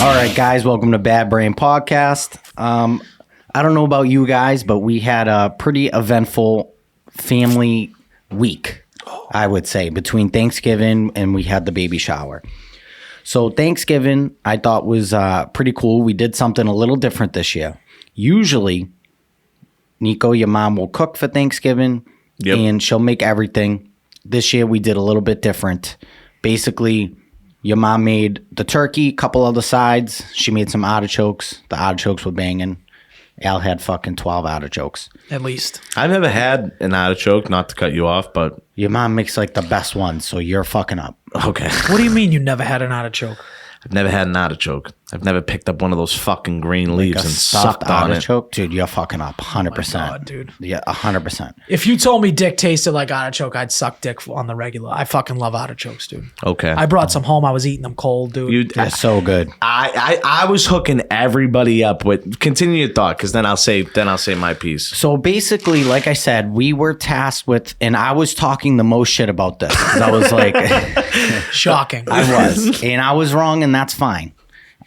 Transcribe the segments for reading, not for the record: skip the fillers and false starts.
All right, guys, welcome to Bad Brain Podcast. I don't know about you guys, but we had a pretty eventful family week, I would say, between Thanksgiving and we had the baby shower. So Thanksgiving, I thought was pretty cool. We did something a little different this year. Usually, Nico, your mom will cook for Thanksgiving, and she'll make everything. This year, we did a little bit different. Basically, your mom made the turkey, a couple other sides. She made some artichokes. The artichokes were banging. Al had fucking 12 artichokes. At least. I've never had an artichoke, not to cut you off, but... Your mom makes like the best ones, so you're fucking up. Okay. What do you mean you never had an artichoke? I've never had an artichoke. I've never picked up one of those fucking green leaves Like a and soft sucked on it. artichoke? Dude, you're fucking up 100%. Oh my God, dude. Yeah, 100%. If you told me dick tasted like artichoke, I'd suck dick on the regular. I fucking love artichokes, dude. Okay. I brought some home. I was eating them cold, dude. They're so good. I was hooking everybody up with... Continue your thought, because then I'll say my piece. So basically, like I said, we were tasked with, and I was talking the most shit about this. 'Cause I was like... Shocking. I was. And I was wrong, and that's fine.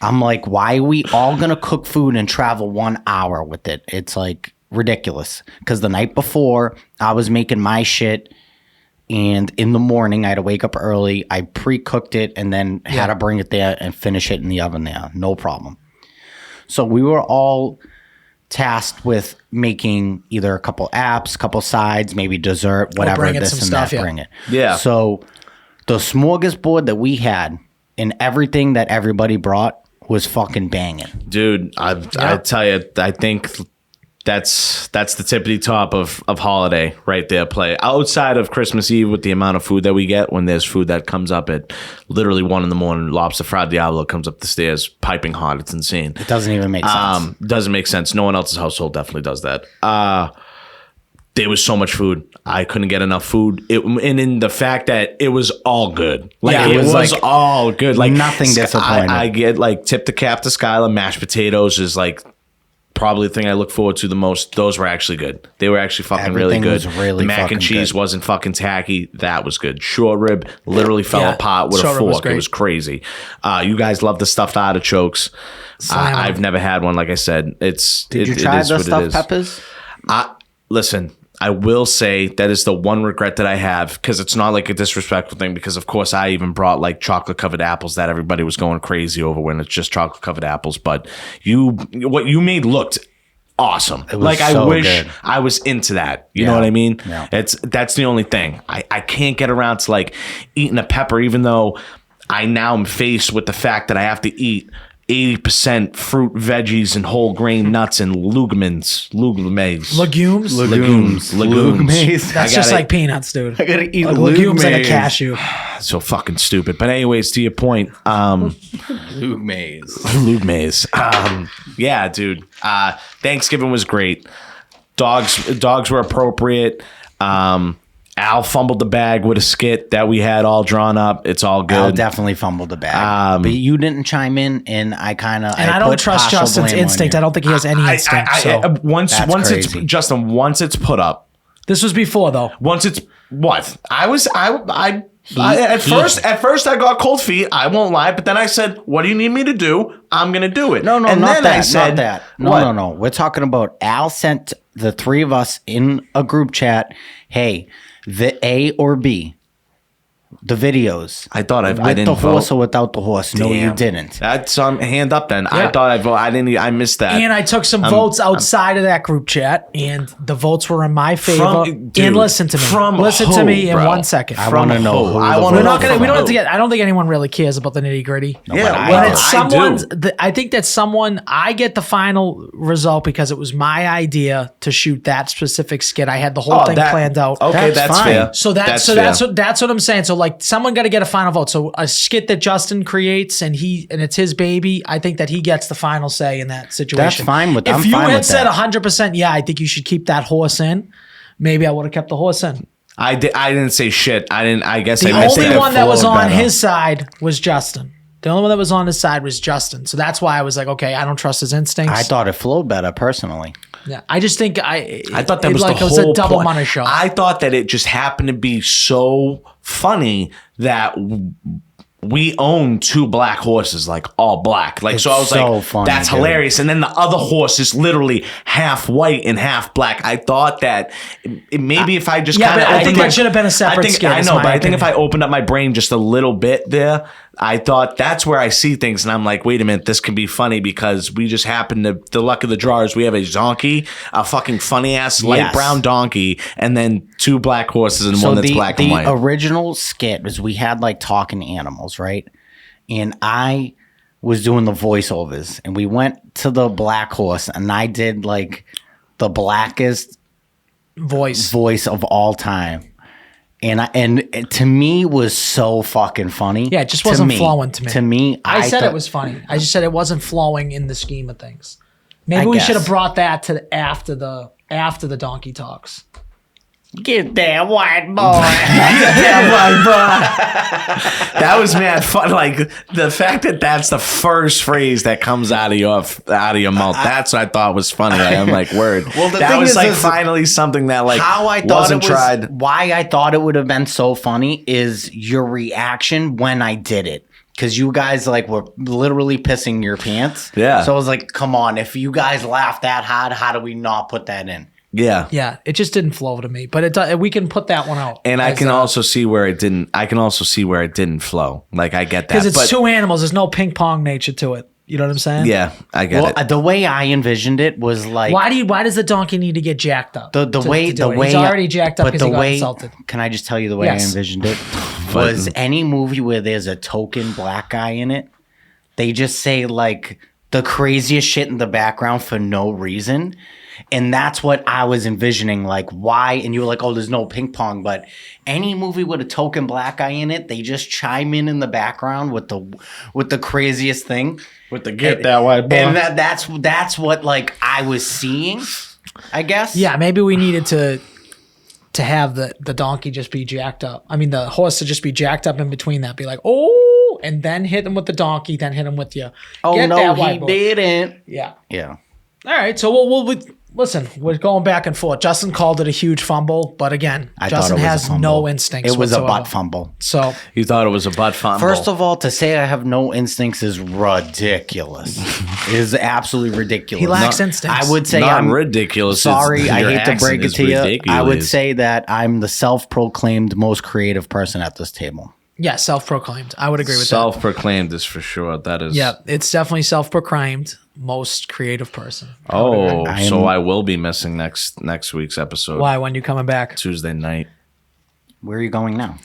I'm like, why are we all going to cook food and travel 1 hour with it? It's like ridiculous. Because the night before, I was making my shit. And in the morning, I had to wake up early. I pre-cooked it and then had to bring it there and finish it in the oven there. No problem. So we were all tasked with making either a couple apps, couple sides, maybe dessert, whatever. bringing This some and stuff, that. yeah. Bring it. Yeah. So the smorgasbord that we had and everything that everybody brought was fucking banging. Dude, I tell you, I think that's the tippity top of holiday right there. Play outside of Christmas Eve with the amount of food that we get. When there's food that comes up at literally 1 a.m, lobster fried Diablo comes up the stairs piping hot. It's insane. It doesn't even make sense. Doesn't make sense. No one else's household definitely does that. There was so much food. I couldn't get enough food. And in the fact that it was all good. Like, Yeah, it was like all good. Like, nothing disappointing. I get like tip the cap to Skylar. Mashed potatoes is like probably the thing I look forward to the most. Those were actually good. They were actually fucking Everything really good. was really the mac fucking and cheese good. wasn't fucking tacky. That was good. Short rib literally fell Yeah, apart with a short rib was fork. It great. was crazy. You guys love the stuffed artichokes. Slam 'em. I've never had one. Like I said, Did you try the stuffed peppers? Listen, I will say that is the one regret that I have, because it's not like a disrespectful thing, because of course I even brought like chocolate covered apples that everybody was going crazy over when it's just chocolate covered apples. But what you made looked awesome. It was Like, I so wish good. I was into that. You Yeah. know what I mean? Yeah. That's the only thing. I can't get around to like eating a pepper, even though I now am faced with the fact that I have to eat 80% fruit, veggies, and whole grain nuts and legumes. Legumes? That's just like peanuts, dude. I gotta eat legumes like a legumes. cashew. So fucking stupid. But anyways, to your point, Luke Mays. legumes. Yeah, dude. Thanksgiving was great. Dogs were appropriate. Al fumbled the bag with a skit that we had all drawn up. It's all good. Al definitely fumbled the bag. But you didn't chime in, and I kind of... And I don't trust Justin's instinct. I don't think he has any instinct. Once it's crazy. Justin, once it's put up, This was before, though. once it's what at first I got cold feet. I won't lie, but then I said, "What do you need me to do? I'm gonna do it." No, and not then that. I said, not that. No, what? no. We're talking about Al sent the three of us in a group chat, hey, the A or B. The videos. I thought I with didn't the horse vote. or without the horse. No, you Damn. didn't. That's hand up then. Yeah. I thought I voted. I didn't. I missed that. And I took some votes outside of that group chat, and the votes were in my favor. Dude, and listen to me. from Listen who, to me in bro? 1 second. I want to know. Who I the wanna We're vote not gonna. from We don't have who. to get. I don't think anyone really cares about the nitty gritty. Yeah, but I well, When do. it's I someone's, do. I think that someone, I get the final result because it was my idea to shoot that specific skit. I had the whole thing planned out. Okay, That's that's fine. fair. So that's fair. that's what I'm saying. So like someone got to get a final vote. So a skit that Justin creates and it's his baby. I think that he gets the final say in that situation. That's fine with- If I'm you fine had with said that. 100%, yeah, I think you should keep that horse in. Maybe I would have kept the horse in. I didn't say shit. I didn't. I guess The I missed only it. one that was flowed on better. his side was Justin. The only one that was on his side was Justin. So that's why I was like, okay, I don't trust his instincts. I thought it flowed better personally. Yeah, I just think I thought that was like the it was whole a double point. money shot. I thought that it just happened to be so funny that we own 2 black horses, like all black. Like, so I was so like, funny, that's dude. hilarious. And then the other horse is literally half white and half black. I thought that maybe if I just Yeah, kind of but I think that should have been a separate skit, I is know, my but I think if I opinion. opened up my brain just a little bit there, I thought that's where I see things, and I'm like, wait a minute, this can be funny because we just happen to, the luck of the draw is we have a donkey, a fucking funny ass light Yes. brown donkey, and then 2 black horses and So one that's the, black the and white. original skit was we had like talking animals, right? And I was doing the voiceovers, and we went to the black horse, and I did like the blackest voice of all time. And it, to me, was so fucking funny. Yeah, it just To wasn't flowing to me. To me, I said thought- it was funny. I just said it wasn't flowing in the scheme of things. Maybe I we guess. should have brought that to after the donkey talks. Get that white boy. That was mad fun. Like the fact that that's the first phrase that comes out of your mouth. That's what I thought was funny. I'm like, word. Well, the that thing was is, like is finally something that like How I thought wasn't it was, tried. why I thought it would have been so funny is your reaction when I did it. Because you guys like were literally pissing your pants. Yeah. So I was like, come on, if you guys laugh that hard, how do we not put that in? Yeah. Yeah, it just didn't flow to me. But we can put that one out. And I can also see where it didn't. I can also see where it didn't flow. Like I get that. because it's but, 2 animals. There's no ping pong nature to it. You know what I'm saying? Yeah, I get Well, it. the way I envisioned it was like Why does the donkey need to get jacked up? the way he's already jacked up but because the he got way, insulted. Can I just tell you the way Yes. I envisioned it? Was any movie where there's a token black guy in it, they just say like the craziest shit in the background for no reason. And that's what I was envisioning. Like, why? And you were like, oh, there's no ping pong. But any movie with a token black guy in it, they just chime in the background with the craziest thing. With the get that white boy. And that's what like I was seeing, I guess. Yeah, maybe we needed to have the donkey just be jacked up. I mean, the horse to just be jacked up in between that. Be like, oh, and then hit him with the donkey, then hit him with you. Oh Get no, that he white boy. didn't. Yeah. Yeah. All right. So we'll listen. We're going back and forth. Justin called it a huge fumble, but again, I thought Justin it was a has fumble. no instincts. It was whatsoever. a butt fumble. So You thought it was a butt fumble. First of all, to say I have no instincts is ridiculous. It is absolutely ridiculous. He lacks instincts. I would say not I'm ridiculous. sorry. I Your hate to accent break it is to you. I would ridiculous. say that I'm the self-proclaimed most creative person at this table. yeah, self-proclaimed. I would agree with that. self-proclaimed is for sure. That is. Yeah, it's definitely self-proclaimed most creative person. Oh, I so am- I will be missing next week's episode. Why? When you coming back? Tuesday night. Where are you going now?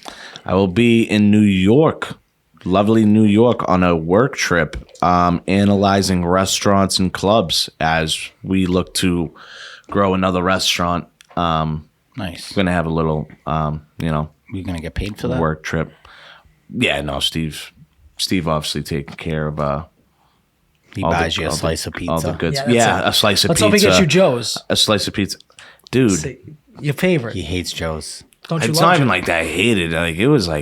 I will be in New York, lovely New York, on a work trip, analyzing restaurants and clubs as we look to grow another restaurant. Nice. Going to have a little, You gonna get paid for that? work trip. Yeah, no, Steve obviously taking care of He all buys the- you a all the- slice of pizza. all the goods. Yeah, that's Yeah, it. a slice of Let's pizza. hope he gets you Joe's. A slice of pizza, dude. Your favorite. He hates Joe's. Don't you It's love not even Joe's? like that. I hated it. Like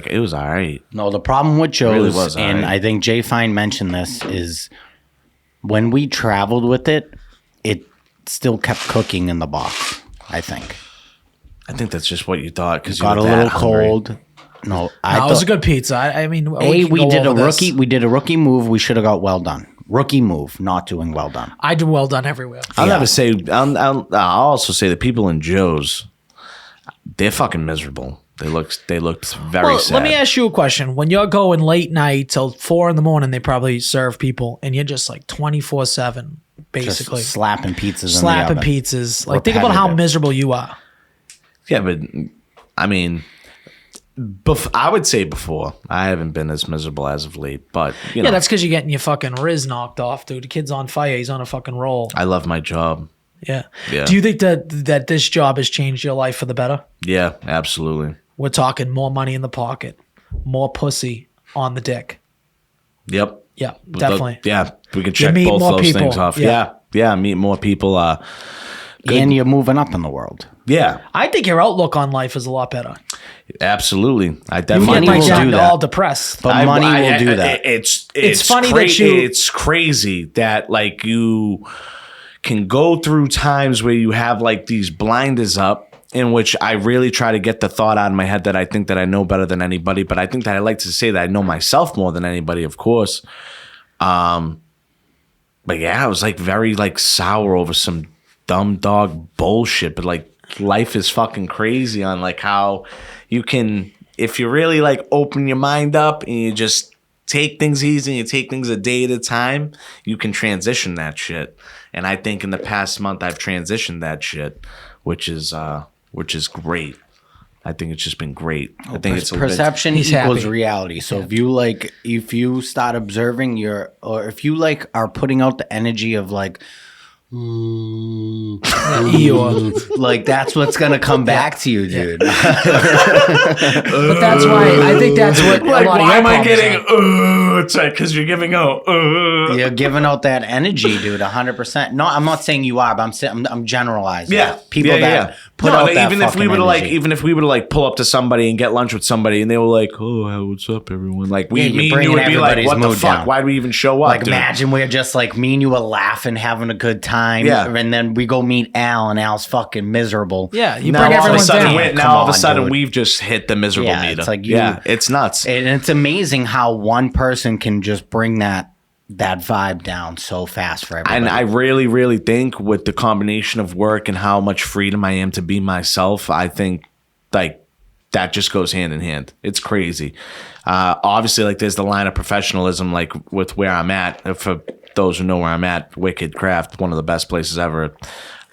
it was all right. No, the problem with Joe's, really was, and alright. I think Jay Fine mentioned this, is when we traveled with it, it still kept cooking in the box, I think. I think that's just what you thought because you Got were a that little hungry. cold. No, I No, it was thought a good pizza. I mean, we can go did a over this. rookie. We did a rookie move. We should have got well done. Rookie move, not doing well done. I do well done everywhere. I'll Yeah. never say. I'll also say the people in Joe's, they're fucking miserable. They looked very sad. Let me ask you a question. When you're going late night till 4 a.m, they probably serve people, and you're just like 24/7, basically Just slapping pizzas. slapping in the oven. pizzas. Like, think about how Repetitive. miserable you are. Yeah, but I mean, I would say before. I haven't been as miserable as of late, but you know, Yeah, that's because you're getting your fucking Riz knocked off, dude. The kid's on fire. He's on a fucking roll. I love my job. Yeah. Yeah. Do you think that this job has changed your life for the better? Yeah, absolutely. We're talking more money in the pocket, more pussy on the dick. Yep. Yeah, definitely. Yeah, we can check meet both more those people. things off. Yeah. Yeah, meet more people. And you're moving up in the world. Yeah, I think your outlook on life is a lot better. absolutely. I You definitely get will like do down that. all depressed. But money will do that. It's funny that you- it's crazy that like you can go through times where you have like these blinders up, in which I really try to get the thought out of my head that I think that I know better than anybody, but I think that I like to say that I know myself more than anybody, of course. But yeah, I was like very like sour over some dumb dog bullshit, but like life is fucking crazy on like how you can, if you really like open your mind up and you just take things easy and you take things a day at a time, you can transition that shit. And I think in the past month I've transitioned that shit, which is great. I think it's just been great. I think it's Perception He's equals happy. reality. So if you start observing or if you like are putting out the energy of like, Eeyore. like that's what's gonna come back to you, dude. But that's why I think that's what like, a lot why of am your I problems getting? are. It's like because you're giving out. You're giving out that energy, dude. 100%. No, I'm not saying you are, but I'm generalizing. Yeah, people yeah, that yeah. put No, out that even if we fucking were to like, energy. even if we were to like pull up to somebody and get lunch with somebody, and they were like, "Oh, what's up, everyone?" Like Yeah, you're me and you bringing would be like, everybody's "What the mood fuck? down. Why do we even show up?" Like dude? imagine we're just like me and you are laughing, having a good time. Yeah. And then we go meet Al and Al's fucking miserable. Yeah, you Now bring all of a everyone sudden, down. Come all of a on, sudden, dude. we've just hit the miserable Yeah, meter. it's like you- yeah, it's nuts. And it's amazing how one person can just bring that vibe down so fast for everybody. And I really, really think with the combination of work and how much freedom I am to be myself, I think like that just goes hand in hand. It's crazy. Obviously, like there's the line of professionalism, like with where I'm at. For those who know where I'm at, Wicked Craft, one of the best places ever.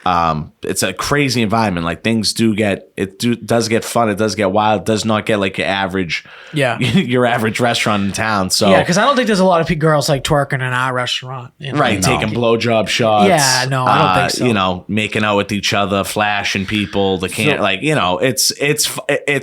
It's a crazy environment. Like things does get fun. It does get wild. It does not get like your average, Yeah. your average restaurant in town. So Yeah, because I don't think there's a lot of girls like twerking in our restaurant. You know? right, No. taking blowjob shots. Yeah, no, I don't think so. You know, making out with each other, flashing people. They can't like, you know, it's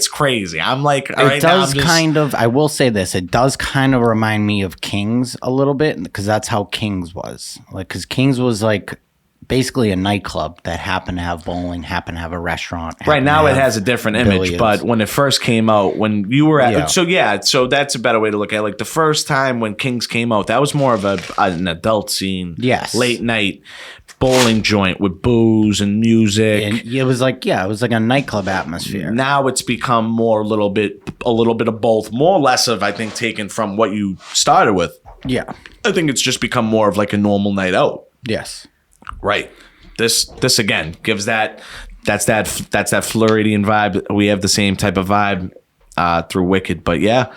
crazy. I'm like, all right, It now does I'm just, kind of, I will say this, it does kind of remind me of King's a little bit because that's how King's was. Like, because King's was like basically a nightclub that happened to have bowling, happened to have a restaurant. Right happened now, to it have has a different image, billiards. but when it first came out, when you were at, Yeah. so that's a better way to look at it. Like the first time when Kings came out, that was more of an adult scene. Yes. Late night bowling joint with booze and music. And it was like, yeah, it was like a nightclub atmosphere. Now it's become more a little bit of both, more or less of, I think, taken from what you started with. Yeah. I think it's just become more of like a normal night out. Yes. Right. This again gives that's that Floridian vibe. We have the same type of vibe through Wicked, but yeah,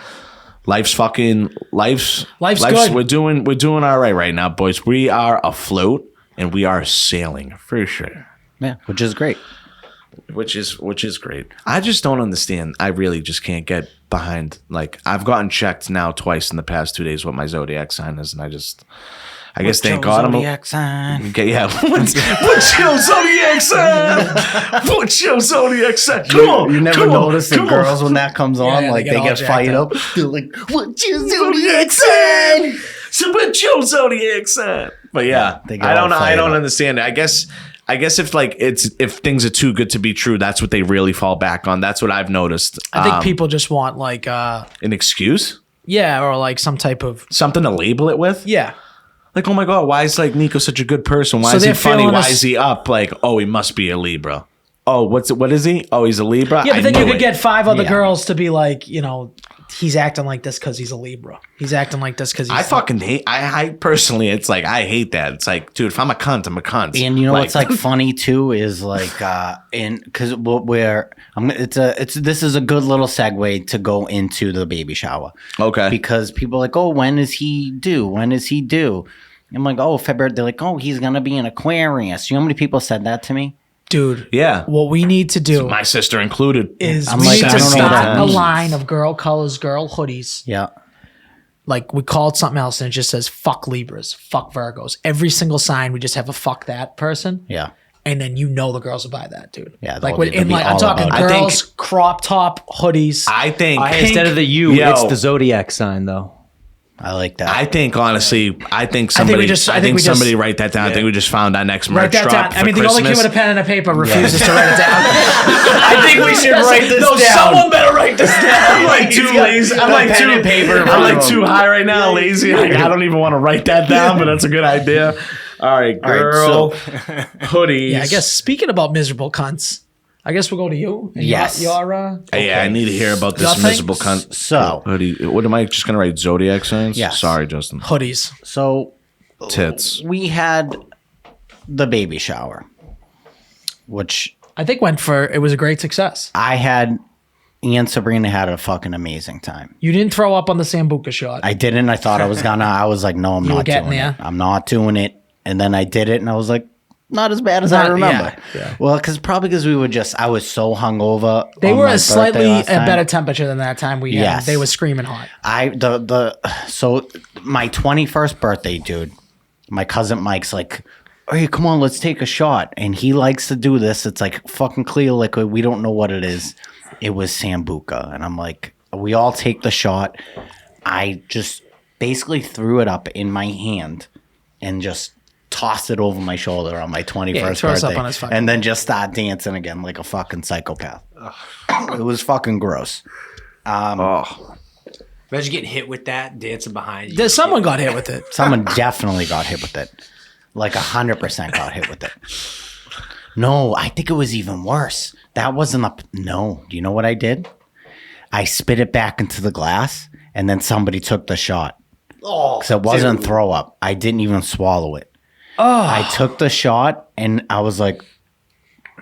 life's good. We're doing all right now, boys. We are afloat and we are sailing for sure. Yeah. Which is great. Which is great. I just don't understand. I really just can't get behind. Like I've gotten checked now twice in the past 2 days what my zodiac sign is, and I guess thank God I'm Zodiac sign. okay, yeah. What's your zodiac sign? What's your zodiac sign? Come on. You never come on, notice the come on. girls when that comes on, yeah, like they they get all get jacked fired up. up. They're like, "What's your zodiac sign?" So what's your zodiac sign? But yeah, they get I don't all know. I fired don't up. understand it. I guess if like if things are too good to be true, that's what they really fall back on. That's what I've noticed. I think people just want like, an excuse, or like some type of, something to label it with. yeah. Like, oh my God, why is like Nico such a good person? Why So is he they're funny? feeling Why us- is he up? Like, oh, he must be a Libra. Oh, what is he? Oh, he's a Libra. Yeah, but I then you knew could it. get 5 other Yeah. girls to be like, he's acting like this because he's a Libra. He's acting like this because he's. I fucking hate. I personally, it's like I hate that. It's like, dude, if I'm a cunt, I'm a cunt. And you know what's like funny too is like, because this is a good little segue to go into the baby shower. Okay. Because people are like, oh, when is he due? When is he due? I'm like, oh, February. They're like, oh, he's gonna be an Aquarius. You know how many people said that to me? Dude, Yeah. what we need to do, My sister included. is I'm we like, need I to don't know what start that a means. line of girl colors, girl hoodies. Yeah. Like we call it something else and it just says fuck Libras, fuck Virgos. Every single sign we just have a fuck that person. Yeah. And then the girls will buy that, dude. Yeah, like they'll be I'm all talking about it. girls crop top hoodies. I think Instead of the U, Yo. it's the zodiac sign, though. I like that. I think honestly, I think we somebody. just- I I think think we just- somebody write that down. I think we just found our next Write merch that drop down. I mean, the for only kid Christmas. with a pen and a paper refuses to write it down. I think we should write this No, someone better write this down. I'm like too lazy. I'm like pen too and paper in I'm front like of him. too high right now, lazy. Like, I don't even want to write that down, but that's a good idea. All right, girl hoodies. Yeah, I guess speaking about miserable cunts, I guess we'll go to you. And Yes. Your Yeah, I need to hear about this Nothing? miserable cunt. So- what am I just gonna write? Zodiac signs? Yes. Sorry, Justin. hoodies. So Tits. we had the baby shower, which I think it was a great success. I had. And Sabrina had a fucking amazing time. You didn't throw up on the Sambuca shot. I didn't. I thought I was gonna. I was like, no, I'm were not getting doing there? it. I'm not doing it. And then I did it, and I was like, not as bad as I Not- remember. yeah. Well, because we were I was so hungover. They on were my a slightly birthday last time. better temperature than that time we had. Yes. They were screaming hot. So my 21st birthday, dude, my cousin Mike's like, hey, come on, let's take a shot. And he likes to do this. It's like fucking clear liquid. We don't know what it is. It was Sambuca. And I'm like, we all take the shot. I just basically threw it up in my hand and just tossed it over my shoulder on my 21st Yeah, he throws birthday. up on his fucking- And then just start dancing again like a fucking psychopath. It was fucking gross. Imagine getting hit with that, dancing behind you. Someone got hit with it. Someone definitely got hit with it. Like 100% got hit with it. No, I think it was even worse. That wasn't no. Do you know what I did? I spit it back into the glass and then somebody took the shot. Oh, So it wasn't throw up. I didn't even swallow it. Oh. I took the shot and I was like,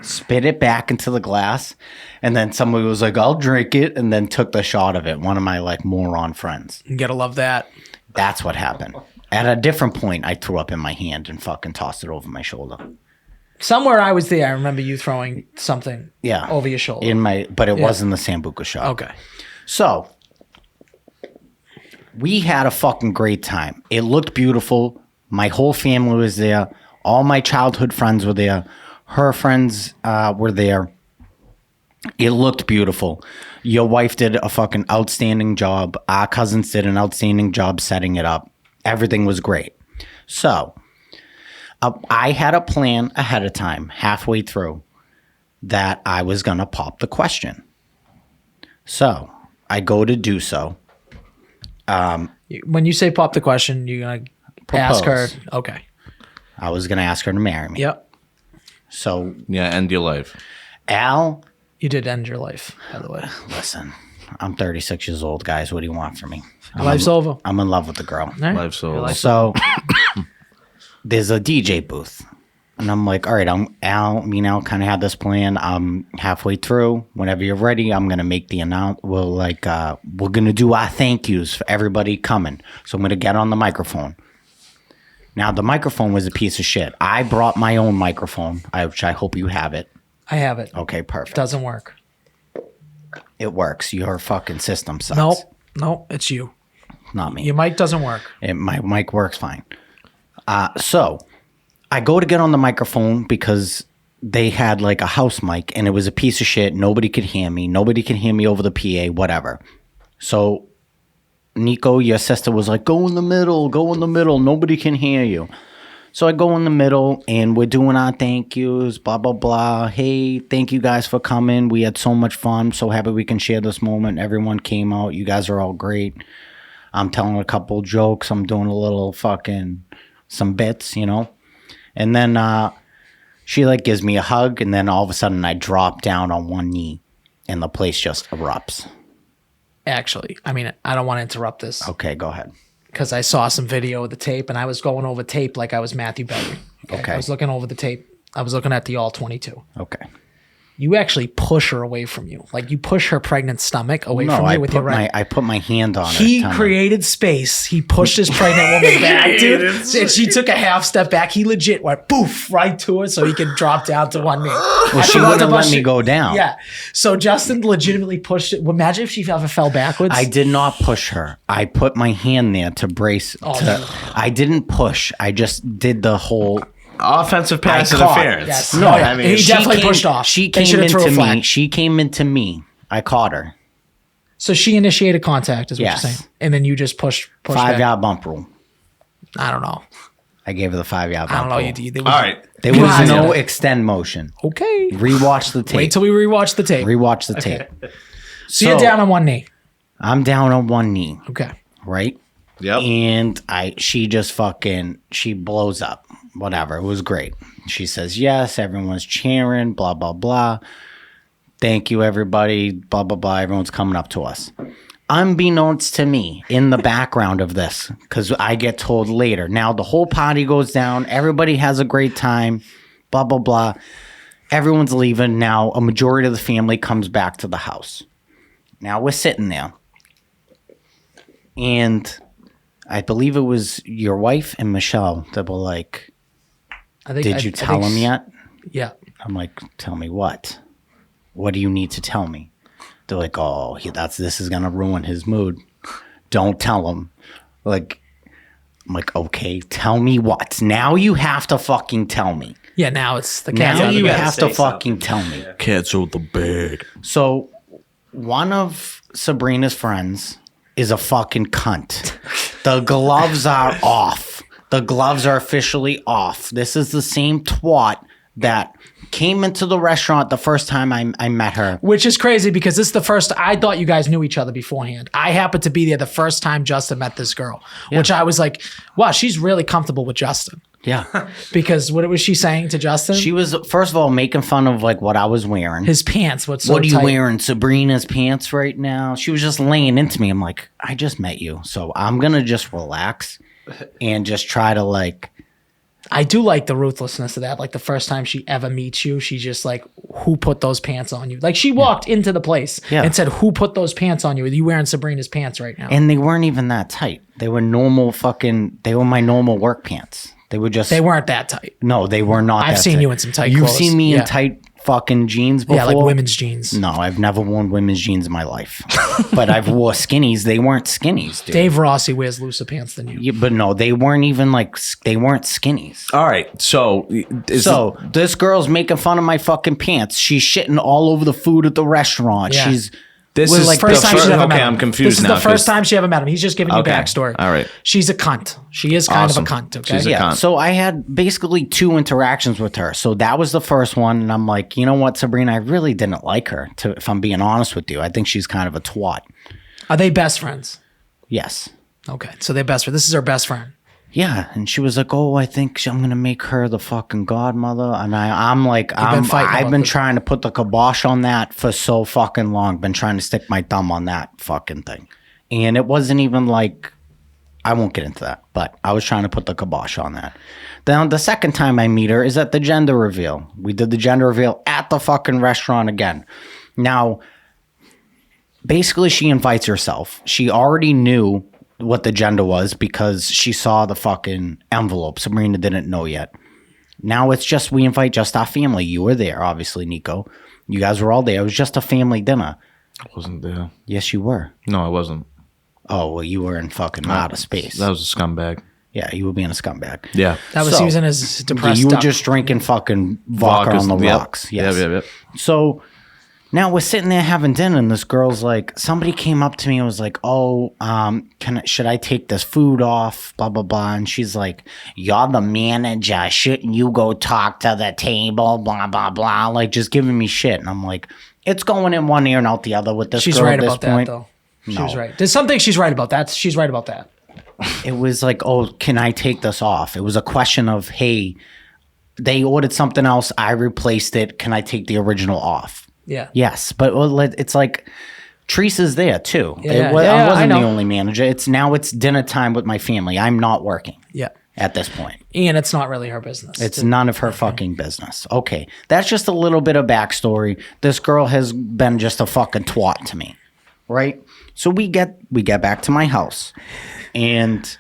spit it back into the glass. And then somebody was like, I'll drink it. And then took the shot of it. One of my like moron friends. You gotta love that. That's what happened. At a different point, I threw up in my hand and fucking tossed it over my shoulder. Somewhere I was there, I remember you throwing something Yeah. over your shoulder. But it wasn't the Sambuca shot. Okay. So we had a fucking great time. It looked beautiful. My whole family was there. All my childhood friends were there. Her friends were there. It looked beautiful. Your wife did a fucking outstanding job. Our cousins did an outstanding job setting it up. Everything was great. So I had a plan ahead of time, halfway through, that I was going to pop the question. So I go to do so. When you say pop the question, you're gonna ask her. Propose. Okay. I was going to ask her to marry me. Yep. So Yeah, end your life. Al, You did end your life, by the way. listen, I'm 36 years old, guys. What do you want from me? Life's over. I'm in love with the girl. All right. Life's over. Your life- So there's a DJ booth. And I'm like, all right, me and Al kind of had this plan. I'm halfway through. Whenever you're ready, I'm going to make the announcement. We're going to do our thank yous for everybody coming. So I'm going to get on the microphone. Now, the microphone was a piece of shit. I brought my own microphone, which I hope you have it. I have it. Okay, perfect. Doesn't work. It works. Your fucking system sucks. Nope. It's you. Not me. Your mic doesn't work. My mic works fine. So I go to get on the microphone because they had like a house mic and it was a piece of shit. Nobody could hear me. Nobody could hear me over the PA, whatever. So Nico, your sister, was like, go in the middle. Nobody can hear you. So I go in the middle and we're doing our thank yous, blah, blah, blah. Hey, thank you guys for coming. We had so much fun. So happy we can share this moment. Everyone came out. You guys are all great. I'm telling a couple jokes. I'm doing a little some bits, you know. And then she like gives me a hug. And then all of a sudden I drop down on one knee and the place just erupts. actually. I mean, I don't want to interrupt this Okay, go ahead. because I saw some video of the tape and I was going over tape like I was Matthew Berry. Okay. I was looking over the tape. I was looking at the all 22. Okay. You actually push her away from you. Like you push her pregnant stomach away No, from I you with your put right. I put my hand on He her. created space. He pushed his pregnant woman back, dude. And she took a half step back. He legit went poof right to her so he could drop down to one knee. Well, she wouldn't let me go down. Yeah. So Justin legitimately pushed it. Well, imagine if she ever fell backwards. I did not push her. I put my hand there to brace. Oh, I didn't push. I just did the whole. Offensive pass I caught. interference. Yes. No, I mean, he definitely pushed off. She They came should've threw a into me. flag. She came into me. I caught her. So she initiated contact, is what Yes. you're saying. And then you just pushed 5 back. yard bump rule. I don't know. I gave her the 5 yard I bump don't know. rule. All right. There You was had no it. extend motion. Okay. Rewatch the tape. Wait till we rewatch the tape. Rewatch the tape. So you're down on one knee. I'm down on one knee, Okay. right? Yep. And she blows up. Whatever. It was great. She says yes. Everyone's cheering. Blah blah blah. Thank you, everybody. Blah blah blah. Everyone's coming up to us. Unbeknownst to me, in the background of this, because I get told later. Now the whole party goes down. Everybody has a great time. Blah blah blah. Everyone's leaving. Now a majority of the family comes back to the house. Now we're sitting there, and I believe it was your wife and Michelle that were like, "Did you tell him yet?" Yeah. I'm like, "Tell me what? What do you need to tell me?" They're like, "Oh, this is gonna ruin his mood. Don't tell him." Like, I'm like, "Okay, tell me what? Now you have to fucking tell me. Yeah, now it's the cat's Now out of the you bag. have to fucking tell me." Cancel the bag. So, one of Sabrina's friends is a fucking cunt. The gloves are off. The gloves are officially off. This is the same twat that came into the restaurant the first time I met her. Which is crazy because this is the first. I thought you guys knew each other beforehand. I happened to be there the first time Justin met this girl, which I was like, wow, she's really comfortable with Justin. Yeah. Because what was she saying to Justin? She was, first of all, making fun of like what I was wearing. His pants. What's so What are you tight? wearing? Sabrina's pants right now? She was just laying into me. I'm like, I just met you. So I'm going to just relax and just try to like, I do like the ruthlessness of that. Like the first time she ever meets you, she's just like, who put those pants on you? Like she walked into the place and said, who put those pants on you? Are you wearing Sabrina's pants right now? and they weren't even that tight. They were they were my normal work pants. They were just, They weren't that tight. no, they were not I've that seen tight. you in some tight You've clothes. seen me Yeah. in tight fucking jeans before? Yeah, like women's jeans. No, I've never worn women's jeans in my life. But I've wore skinnies. They weren't skinnies, dude. Dave Rossi wears looser pants than you. Yeah, but no, they weren't even like, they weren't skinnies. All right. So, So this girl's making fun of my fucking pants. She's shitting all over the food at the restaurant. Yeah. this Well, is like, First the time she's ever okay, met him. I'm confused This is now. the first 'cause- time she ever met him. He's just giving you Okay. backstory. All right. She's a cunt. She is kind Awesome. of a cunt. Okay. She's a yeah, cunt. so I had basically 2 interactions with her. So that was the first one, and I'm like, you know what, Sabrina, I really didn't like her. If I'm being honest with you, I think she's kind of a twat. Are they best friends? Yes. Okay, so they're best friends. This is her best friend. Yeah, and she was like, "Oh, I think I'm gonna make her the fucking godmother," and I'm like, been fighting I've about been this. trying to put the kibosh on that for so fucking long. Been trying to stick my thumb on that fucking thing, and it wasn't even like, I won't get into that, but I was trying to put the kibosh on that. Then the second time I meet her is at the gender reveal. We did the gender reveal at the fucking restaurant again. Now, basically, she invites herself. She already knew what the gender was because she saw the fucking envelope. Sabrina didn't know yet. Now it's just, we invite just our family. You were there, obviously, Nico. You guys were all there. It was just a family dinner. I wasn't there. Yes, you were. No, I wasn't. Oh, well, you were in fucking outer space. That was a scumbag. Yeah, you were being a scumbag. Yeah. That was So, he was in his depressed. you were duck. just drinking fucking vodka on the Yep. rocks. Yes. Yep. So now we're sitting there having dinner, and this girl's like, somebody came up to me and was like, "Oh, should I take this food off?" Blah blah blah. And she's like, "You're the manager. Shouldn't you go talk to the table?" Blah blah blah. Like just giving me shit, and I'm like, it's going in one ear and out the other with this She's girl right at this about that, point. though. She No. was right. There's something she's right about. She's right about that. It was like, "Oh, can I take this off?" It was a question of, "Hey, they ordered something else. I replaced it. Can I take the original off?" Yeah. Yes, but it's like, Teresa's there too. Yeah, I I wasn't the know. only manager. It's dinner time with my family. I'm not working Yeah. at this point. And it's not really her business. It's none of her fucking business. Okay. That's just a little bit of backstory. This girl has been just a fucking twat to me. Right? So we get back to my house. And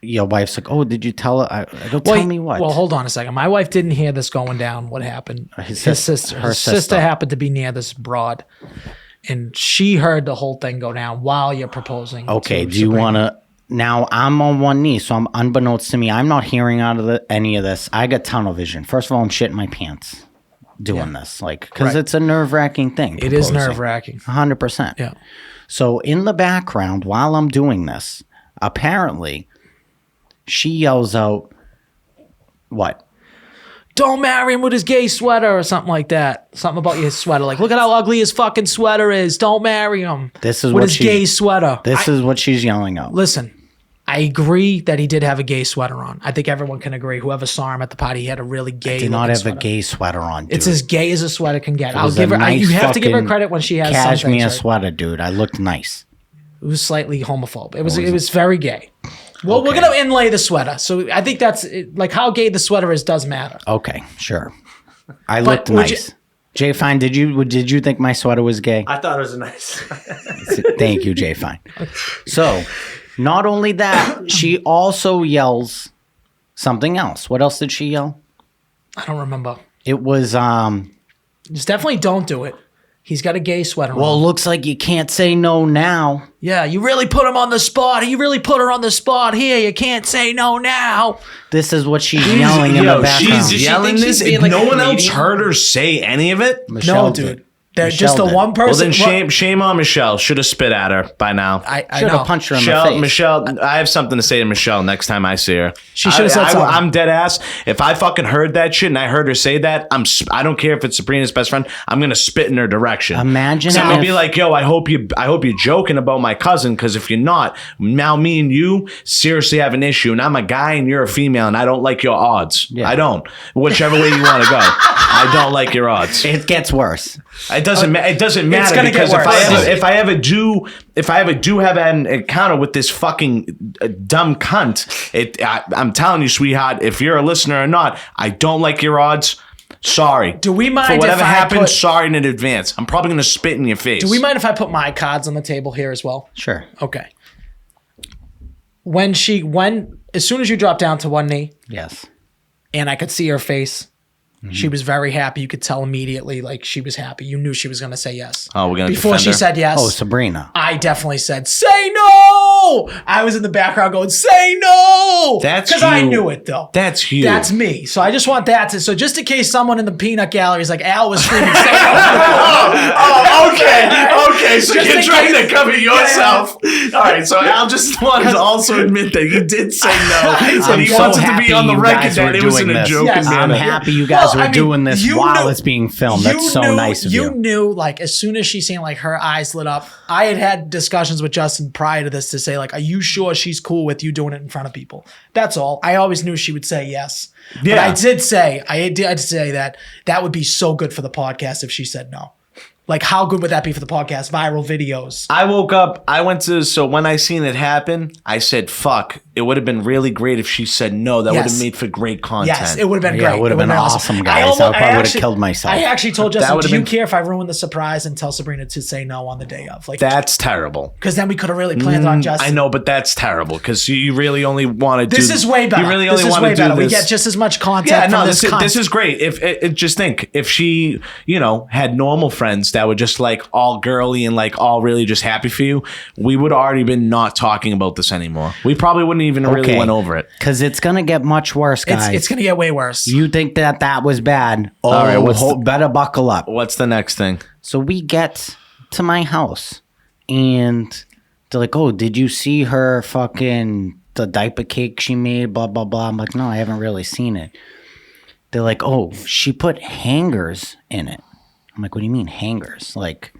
your wife's like, "Oh, did you tell her?" I go, "Tell me what?" Well, hold on a second. My wife didn't hear this going down. What happened? Her sister happened to be near this broad. And she heard the whole thing go down while you're proposing. Okay, to do you Sabrina. want to? Now I'm on one knee, so I'm unbeknownst to me. I'm not hearing out of any of this. I got tunnel vision. First of all, I'm shitting my pants doing this, because Right. it's a nerve-wracking thing. It is nerve-wracking. 100%. Yeah. So in the background, while I'm doing this, apparently, she yells out, "What? Don't marry him with his gay sweater," or something like that. Something about his sweater. Like, look at how ugly his fucking sweater is. Don't marry him. This is with what his gay sweater. This is what she's yelling out. Listen, I agree that he did have a gay sweater on. I think everyone can agree. Whoever saw him at the party, he had a really gay. Did not have sweater. a gay sweater on. Dude. It's as gay as a sweater can get. It I'll was give a her. nice You have to give her fucking credit when she has cashmere some things, right? sweater, dude. I looked nice. It was slightly homophobe. It was very gay. Well, we're gonna inlay the sweater, so I think that's like how gay the sweater is does matter. Okay, sure. I looked would nice. Jay Fine, did you think my sweater was gay? I thought it was nice. Thank you, Jay Fine. So, not only that, she also yells something else. What else did she yell? I don't remember. It was Just definitely don't do it. He's got a gay sweater on. well, looks like you can't say no now. Yeah, you really put him on the spot. You really put her on the spot here. You can't say no now. This is what she's yelling in the background. She's she yelling think this. she's being If like no a one else comedian? heard her say any of it. Michelle No, did. dude. They're Michelle just the did. one person. Well, then shame on Michelle. Should have spit at her by now. I Should know. have punched her in the Michelle, face. Michelle, I have something to say to Michelle next time I see her. She should have said something. I'm dead ass. If I fucking heard that shit and I heard her say that, I don't care if it's Sabrina's best friend. I'm gonna spit in her direction. Imagine So I'm gonna if- be like, yo, I hope you're joking about my cousin, because if you're not, now me and you seriously have an issue, and I'm a guy and you're a female, and I don't like your odds. Yeah. I don't. Whichever way you want to go, I don't like your odds. It gets worse. It doesn't. It doesn't matter gonna get because worse. if I ever do have an encounter with this fucking dumb cunt, I'm telling you, sweetheart, if you're a listener or not, I don't like your odds. Sorry. Do we mind for if whatever I happened? put- Sorry in advance. I'm probably gonna spit in your face. Do we mind if I put my cards on the table here as well? Sure. Okay. When as soon as you dropped down to one knee Yes. and I could see her face, she was very happy. You could tell immediately, like, she was happy. You knew she was going to say yes. Oh, we're gonna Before defend she her? said yes, Oh, Sabrina. I definitely said, "Say no!" I was in the background going, "Say no!" That's because I you. knew it though. That's you. That's me. So I just want that to. So just in case someone in the peanut gallery is like, Al was screaming, "Say no!" Oh, okay. So Just you're in trying case- to cover yourself. All right. So Al just wanted to also admit that he did say no, and he wants it to be on the record that it wasn't a joke. Yes. I'm manner. happy you guys Well, were I mean, doing this you while knew- it's being filmed. That's so nice of you. You knew, like, as soon as she seen, like, her eyes lit up. I had discussions with Justin prior to this to say, like, are you sure she's cool with you doing it in front of people? That's all. I always knew she would say yes. But Yeah. I did say that would be so good for the podcast if she said no. Like, how good would that be for the podcast? Viral videos. I woke up, so when I seen it happen, I said, fuck, it would have been really great if she said no. That would have Yes. made for great content. Yes, it would have been Yeah, great. it would have been awesome, guys. I probably would have killed myself. I actually told That Justin, would do have you been- care if I ruin the surprise and tell Sabrina to say no on the day of? Like, That's terrible. because then we could have really planned on Justin. I know, but that's terrible because you really only want to do. This is way better. You really This only is want way to do better. this. We get just as much content Yeah, from no, this cunt. this is great. Just think if she, had normal friends that were just like all girly and like all really just happy for you, we would already been not talking about this anymore. We probably wouldn't even really went over it. Because it's going to get much worse, guys. It's going to get way worse. You think that was bad. Oh, All right, better buckle up. What's the next thing? So we get to my house and they're like, oh, did you see her fucking, the diaper cake she made, blah, blah, blah. I'm like, no, I haven't really seen it. They're like, oh, she put hangers in it. I'm like, what do you mean hangers? Like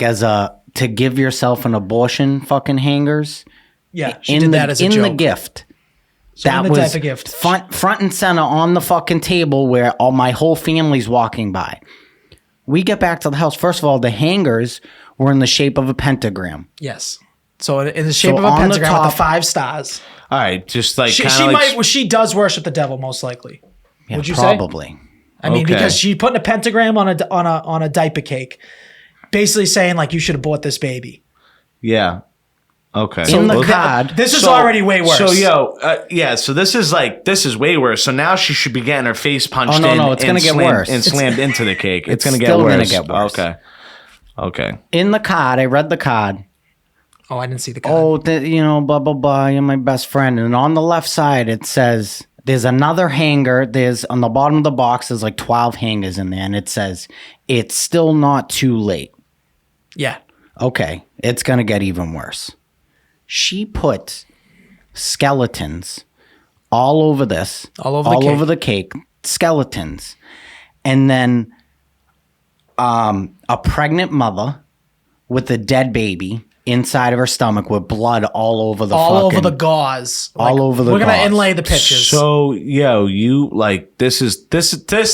as to give yourself an abortion fucking hangers? yeah, she did that as a in joke. the gift. So in That the was type of gift. front and center on the fucking table where all my whole family's walking by. We get back to the house. First of all, the hangers were in the shape of a pentagram. Yes. So in the shape of a on the pentagram top- with the 5 stars. All right, just like She does worship the devil most likely. Yeah, Would you say? probably. I mean, Okay. because she putting a pentagram on a diaper cake, basically saying like you should have bought this baby. Yeah. Okay. In the Well, card, This is already way worse. So so this is way worse. So now she should be getting her face punched Oh, no, in. no, it's and gonna get slammed- worse. and slammed into the cake. It's gonna get still worse. gonna get worse. Okay. In the card, I read the card. Oh, I didn't see the card. Oh, blah, blah, blah. You're my best friend. And on the left side, it says, there's another hanger. There's on the bottom of the box, there's like 12 hangers in there. And it says, it's still not too late. Yeah. Okay. It's going to get even worse. She put skeletons all over this. All over the cake. Over the cake. Skeletons. And then a pregnant mother with a dead baby inside of her stomach with blood all over the Over the gauze. All over the We're gonna gauze. inlay the pictures. So you like this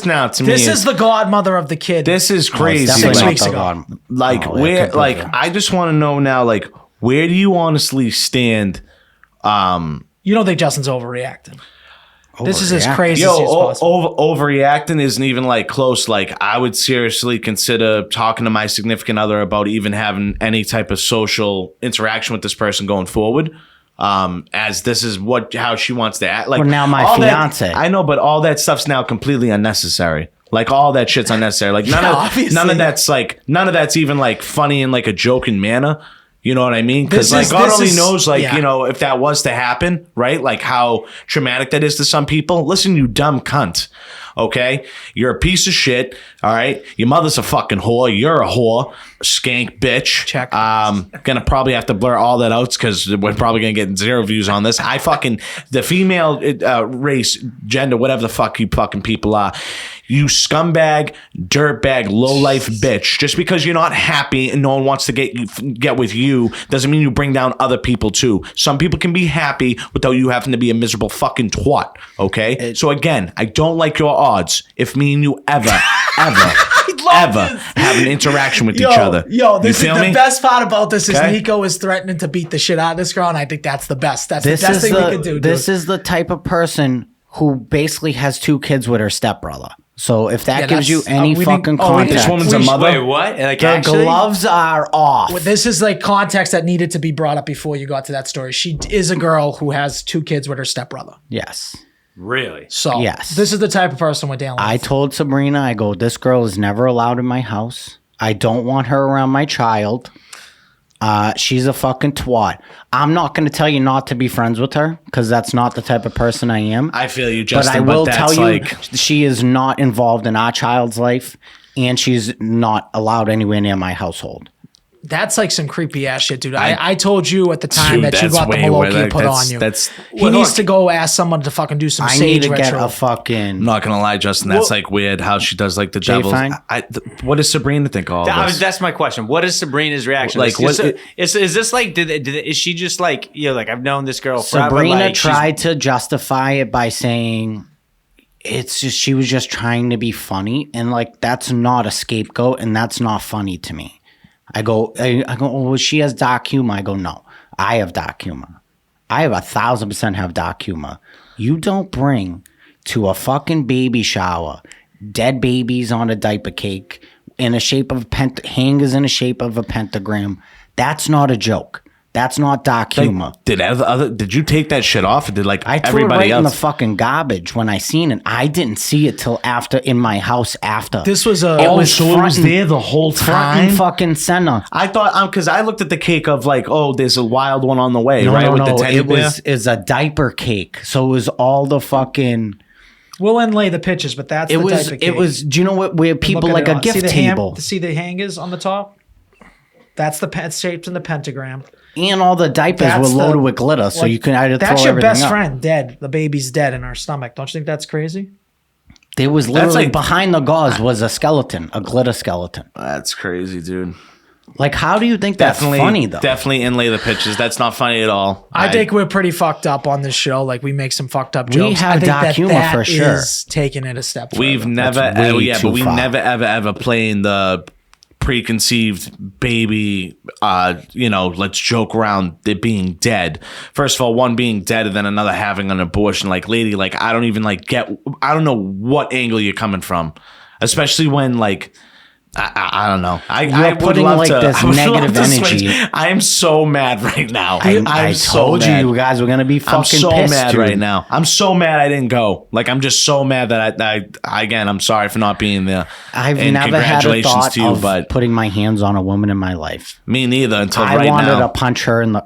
now to me. this is the godmother of the kid. This is Oh, it's crazy. definitely Six not weeks the ago. God. Like Oh, yeah, where completely. like I just want to know now like where do you honestly stand? You don't think Justin's overreacting? This is as Overreacting. crazy as possible. Overreacting isn't even like close. Like I would seriously consider talking to my significant other about even having any type of social interaction with this person going forward. As this is how she wants to act. Like Well, now my all that- fiance. I know, but all that stuff's now completely unnecessary. Like all that shit's unnecessary. Like none obviously. of that's even like funny in like a joking manner. You know what I mean? Because This like is- God this only is- knows, like, yeah. you know, if that was to happen, right? Like how traumatic that is to some people. Listen, you dumb cunt. Okay? You're a piece of shit. All right? Your mother's a fucking whore. You're a whore. Skank bitch. Check. Gonna probably have to blur all that out because we're probably gonna get 0 views on this. The female race, gender, whatever the fuck you fucking people are. You scumbag, dirtbag, low-life bitch. Just because you're not happy and no one wants to get with you doesn't mean you bring down other people too. Some people can be happy without you having to be a miserable fucking twat, okay? So again, I don't like your odds if me and you ever have an interaction with each other. Yo, this is You feel the me? best part about this is Okay. Nico is threatening to beat the shit out of this girl, and I think that's the best. That's This the best is thing we can do. Dude. this is the type of person who basically has 2 kids with her stepbrother. So if that Yeah, gives you that's- any we fucking didn't- oh, we didn't- context, This woman's a We- mother. Wait, what? Like the actually? gloves are off. This is like context that needed to be brought up before you got to that story. She is a girl who has 2 kids with her stepbrother. Yes. Really? So Yes. this is the type of person we're dealing with. I told Sabrina, I go, this girl is never allowed in my house. I don't want her around my child. She's a fucking twat. I'm not going to tell you not to be friends with her because that's not the type of person I am. I feel you, But Justin. I will that's tell you, like, she is not involved in our child's life, and she's not allowed anywhere near my household. That's like some creepy ass shit, dude. I told you at the time Dude, that you that's got the way where, Malokia like, put that's- on you. that's- he needs to go ask someone to fucking do some I need sage to get ritual. a fucking. I'm not gonna lie, Justin. That's like weird how she does like the Jay devil's. Fine? What does Sabrina think of all this? That's my question. What is Sabrina's reaction? Like, Is- what- is this like? Is she just like like I've known this girl forever? Sabrina like, she's- tried to justify it by saying it's just she was just trying to be funny, and like that's not a scapegoat, and that's not funny to me. I go, oh, well, she has dark humor. I go, no, I have dark humor. I have 1,000% have dark humor. You don't bring to a fucking baby shower dead babies on a diaper cake in a shape of hangers in a shape of a pentagram. That's not a joke. That's not dark humor. Did you take that shit off? Or did like I threw it everybody right else? in the fucking garbage when I seen it. I didn't see it till after in my house after. This was a It was so it was there the whole front and time. fucking center. I thought because I looked at the cake of like, oh, there's a wild one on the way, No, right? no, with no. the teddy It bear. was a diaper cake, so it was all the fucking. We'll inlay the pictures, but that's It the was. type of It cake. was. Do you know what? Where people Look at like it a on. gift see the table see the hangers on the top? That's the shaped in the pentagram. and all the diapers That's were loaded the- with glitter, so like, you can either throw That's your everything best up. friend dead. The baby's dead in her stomach. Don't you think that's crazy? There was literally like- behind the gauze was a skeleton, a glitter skeleton. That's crazy, dude. Like, how do you think that's funny though? Definitely inlay the pictures. That's not funny at all. I think we're pretty fucked up on this show. Like we make some fucked up jokes. have I think dark humor that for sure. is taking it a step further. we've never, That's way but too we far. never ever playing the preconceived baby, let's joke around it being dead. First of all, one being dead and then another having an abortion. Like, lady, like, I don't even like I don't know what angle you're coming from, especially when like, I don't know. I would putting love like to, this I would love negative to energy. switch. I am so mad right now. I told you guys were gonna be fucking I'm so pissed, mad dude. right now. I'm so mad I didn't go. Like, I'm just so mad that I again, I'm sorry for not being there. I've And never had a congratulations thought to you, of but putting my hands on a woman in my life. me neither until I right wanted now. to punch her in the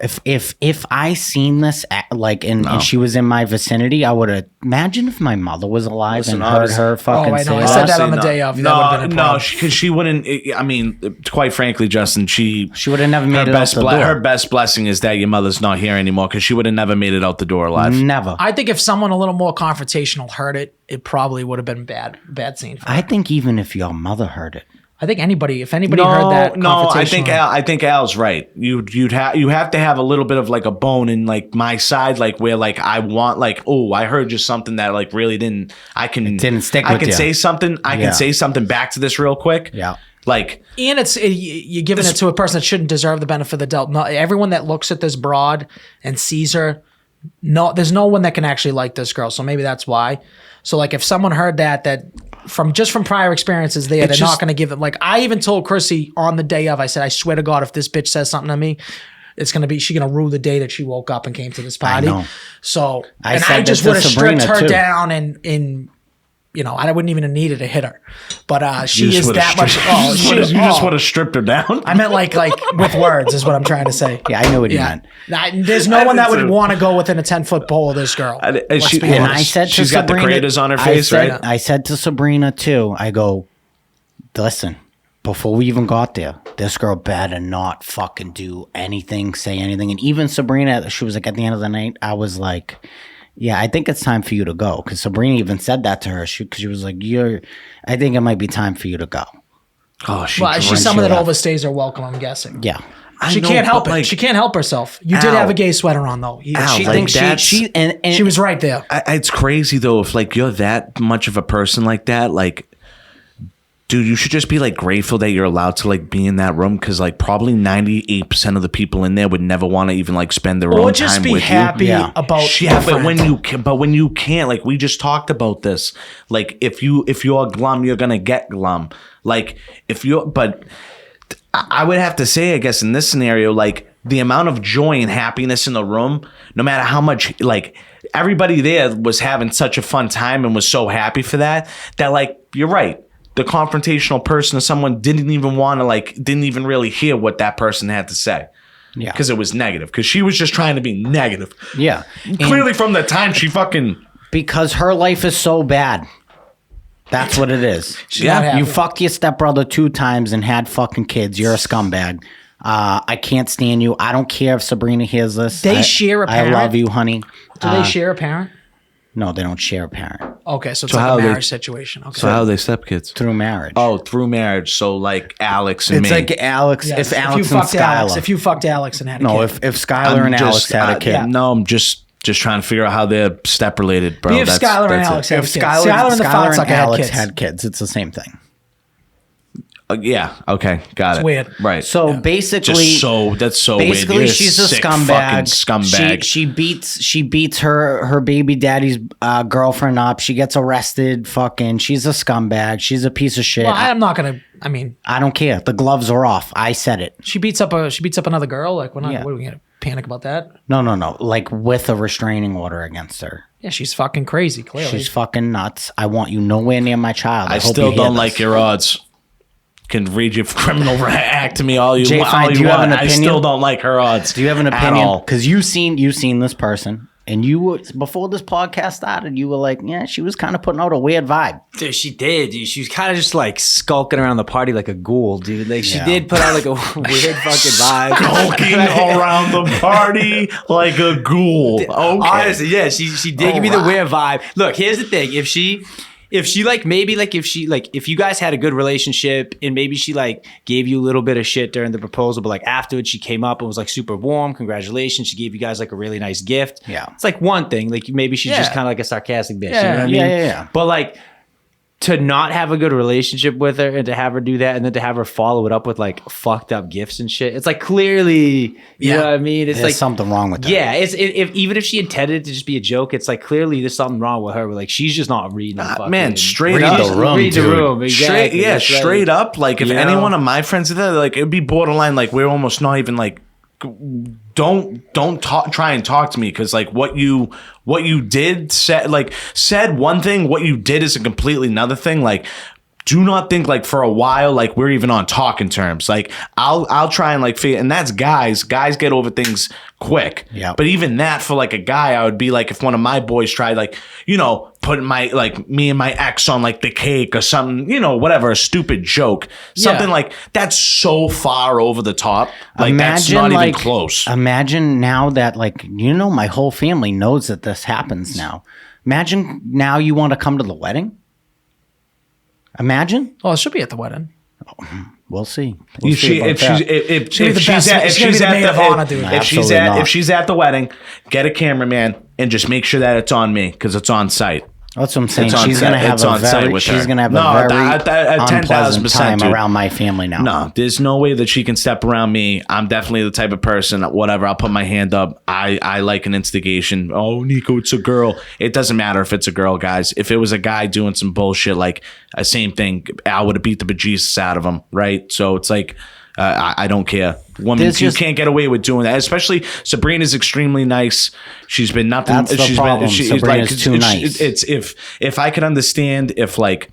if I seen this and she was in my vicinity, I would have. Imagine if my mother was alive Listen, and heard her fucking I know. say I said that that. on the day of. That would've been a problem. because she wouldn't. I mean, quite frankly, Justin, she would have never made it out the door. Her best blessing is that your mother's not here anymore, because she would have never made it out the door alive. Never. I think if someone a little more confrontational heard it, it probably would have been bad scene. For her. I think even if your mother heard it. I think if anybody heard that, I think Al's right. You have to have a little bit of like a bone in like my side, like where like I want like, oh, I heard just something that like really didn't. didn't stick I with can you. say something. I Yeah. can say something back to this real quick. Yeah. Like, and you're giving it to a person that shouldn't deserve the benefit of the doubt. Not everyone that looks at this broad and sees her. No, there's no one that can actually like this girl. So maybe that's why. So like if someone heard that from prior experiences they're not going to give it. Like I even told Chrissy on the day of, I said, I swear to God, if this bitch says something to me, she's going to rue the day that she woke up and came to this party. I know. So, I and said I that just to would have stripped Sabrina, her too. down and I wouldn't even have needed to hit her. But she is that much. you just would have stripped her down. I meant like with words is what I'm trying to say. Yeah, I know what you meant. There's no one that would want to go within a 10-foot pole of this girl. And Let's be And honest. I said to She's got the Sabrina, craters on her face, right? I said to Sabrina too. I go, listen. Before we even got there, this girl better not fucking do anything, say anything. And even Sabrina, she was like, at the end of the night, I was like, yeah, I think it's time for you to go. Because Sabrina even said that to her. Because she was like, I think it might be time for you to go. Oh, She's someone that overstays her welcome, I'm guessing. Yeah. She can't help it. She can't help herself. You did have a gay sweater on, though. She like thinks she was right there. It's crazy though. If like you're that much of a person like that, like, dude, you should just be like grateful that you're allowed to like be in that room, because like probably 98% of the people in there would never want to even like spend their own just time be with happy you. about. Yeah, but when you can't, like we just talked about this. Like if you're glum, you're gonna get glum. Like but I would have to say, I guess in this scenario, like the amount of joy and happiness in the room, no matter how much like everybody there was having such a fun time and was so happy for that like you're right. The confrontational person or someone didn't even really hear what that person had to say. Yeah. Because it was negative. Because she was just trying to be negative. Yeah. Clearly from the time she fucking... Because her life is so bad. That's what it is. not You happy. fucked your stepbrother 2 times and had fucking kids. You're a scumbag. I can't stand you. I don't care if Sabrina hears this. They share a parent? I love you, honey. Do they share a parent? No, they don't share a parent. Okay, so it's So like how a they- marriage situation. Okay. So how are they stepkids? Through marriage. Oh, through marriage. So like Alex and it's me. like Alex. Yes, If Alex you and fucked Alex, Skylar. if you fucked Alex and had a No, kid. if Skylar and Alex had a kid. No, I'm just trying to figure out how they're step related, bro. Be if Skylar and Alex had a If kid. Skylar, Skylar and the Skylar Fox and sucker Alex had kids. had kids, it's the same thing. Yeah. Okay. Got it. weird. Right. So basically, that's so weird. basically, You're a she's a sick scumbag. fucking scumbag. She beats her baby daddy's girlfriend up. She gets arrested. Fucking, she's a scumbag. She's a piece of shit. Well, I'm not gonna. I mean, I don't care. The gloves are off. I said it. she beats up another girl. Like, we're not. Yeah. What are we gonna panic about that? No. Like with a restraining order against her. Yeah, she's fucking crazy. Clearly, She's fucking nuts. I want you nowhere near my child. I hope still you hear don't this. like your odds. Can read your criminal act to me all you, Jay, all fine, you do you have want. an I opinion? still don't like her odds. Do you have an at opinion? all. Because you've seen this person, and you were, before this podcast started, you were like, yeah, she was kind of putting out a weird vibe. Dude, she did. Dude. She was kind of just like skulking around the party like a ghoul, dude. Like she Yeah. did put out like a weird fucking vibe. Skulking around the party like a ghoul. Okay. Honestly, yeah, she did give me the weird vibe. Look, here's the thing: if she like maybe like if you guys had a good relationship and maybe she like gave you a little bit of shit during the proposal, but like afterwards she came up and was like super warm, congratulations, she gave you guys like a really nice gift. Yeah. It's like one thing, like maybe she's just Yeah. kind of like a sarcastic bitch. Yeah, you know what I mean? yeah. But like to not have a good relationship with her and to have her do that and then to have her follow it up with like fucked up gifts and shit. It's like clearly, you know what I mean? It's There's like something wrong with that. Yeah, even if she intended it to just be a joke, it's like clearly there's something wrong with her. Like she's just not reading. Man, straight read up. the room, read the dude. room. Exactly. Straight up. Like if You any know? one of my friends did that, like it'd be borderline. Like we're almost not even like. Don't try and talk to me because like what you said one thing, what you did is a completely another thing. Like do not think like for a while like we're even on talking terms. Like I'll try and like figure, and that's guys get over things quick. Yeah. But even that for like a guy, I would be like if one of my boys tried like putting my like me and my ex on like the cake or something, whatever, a stupid joke, something like that's so far over the top. Like that's not even close. Imagine now that like my whole family knows that this happens now. Imagine now you want to come to the wedding. Imagine. Oh, it should be at the wedding. We'll see. If she's at the wedding, get a cameraman and just make sure that it's on me because it's on site. That's what I'm saying. She's gonna have a very unpleasant time around my family now. No, there's no way that she can step around me. I'm definitely the type of person. Whatever, I'll put my hand up. I like an instigation. Oh, Nico, it's a girl. It doesn't matter if it's a girl, guys. If it was a guy doing some bullshit, like same thing, I would have beat the bejesus out of him, right? So it's like. I don't care. Woman, you can't get away with doing that. Especially Sabrina's extremely nice. She's been nothing. That's the problem. Sabrina's too nice. It's if I could understand if like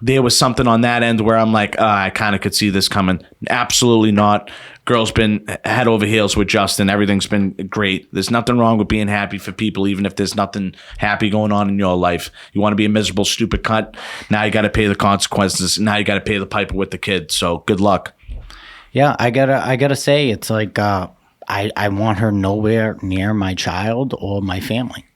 there was something on that end where I'm like, I kind of could see this coming. Absolutely not. Girl's been head over heels with Justin. Everything's been great. There's nothing wrong with being happy for people, even if there's nothing happy going on in your life. You want to be a miserable, stupid cunt. Now you got to pay the consequences. Now you got to pay the piper with the kid. So good luck. Yeah, I gotta say, it's like I want her nowhere near my child or my family,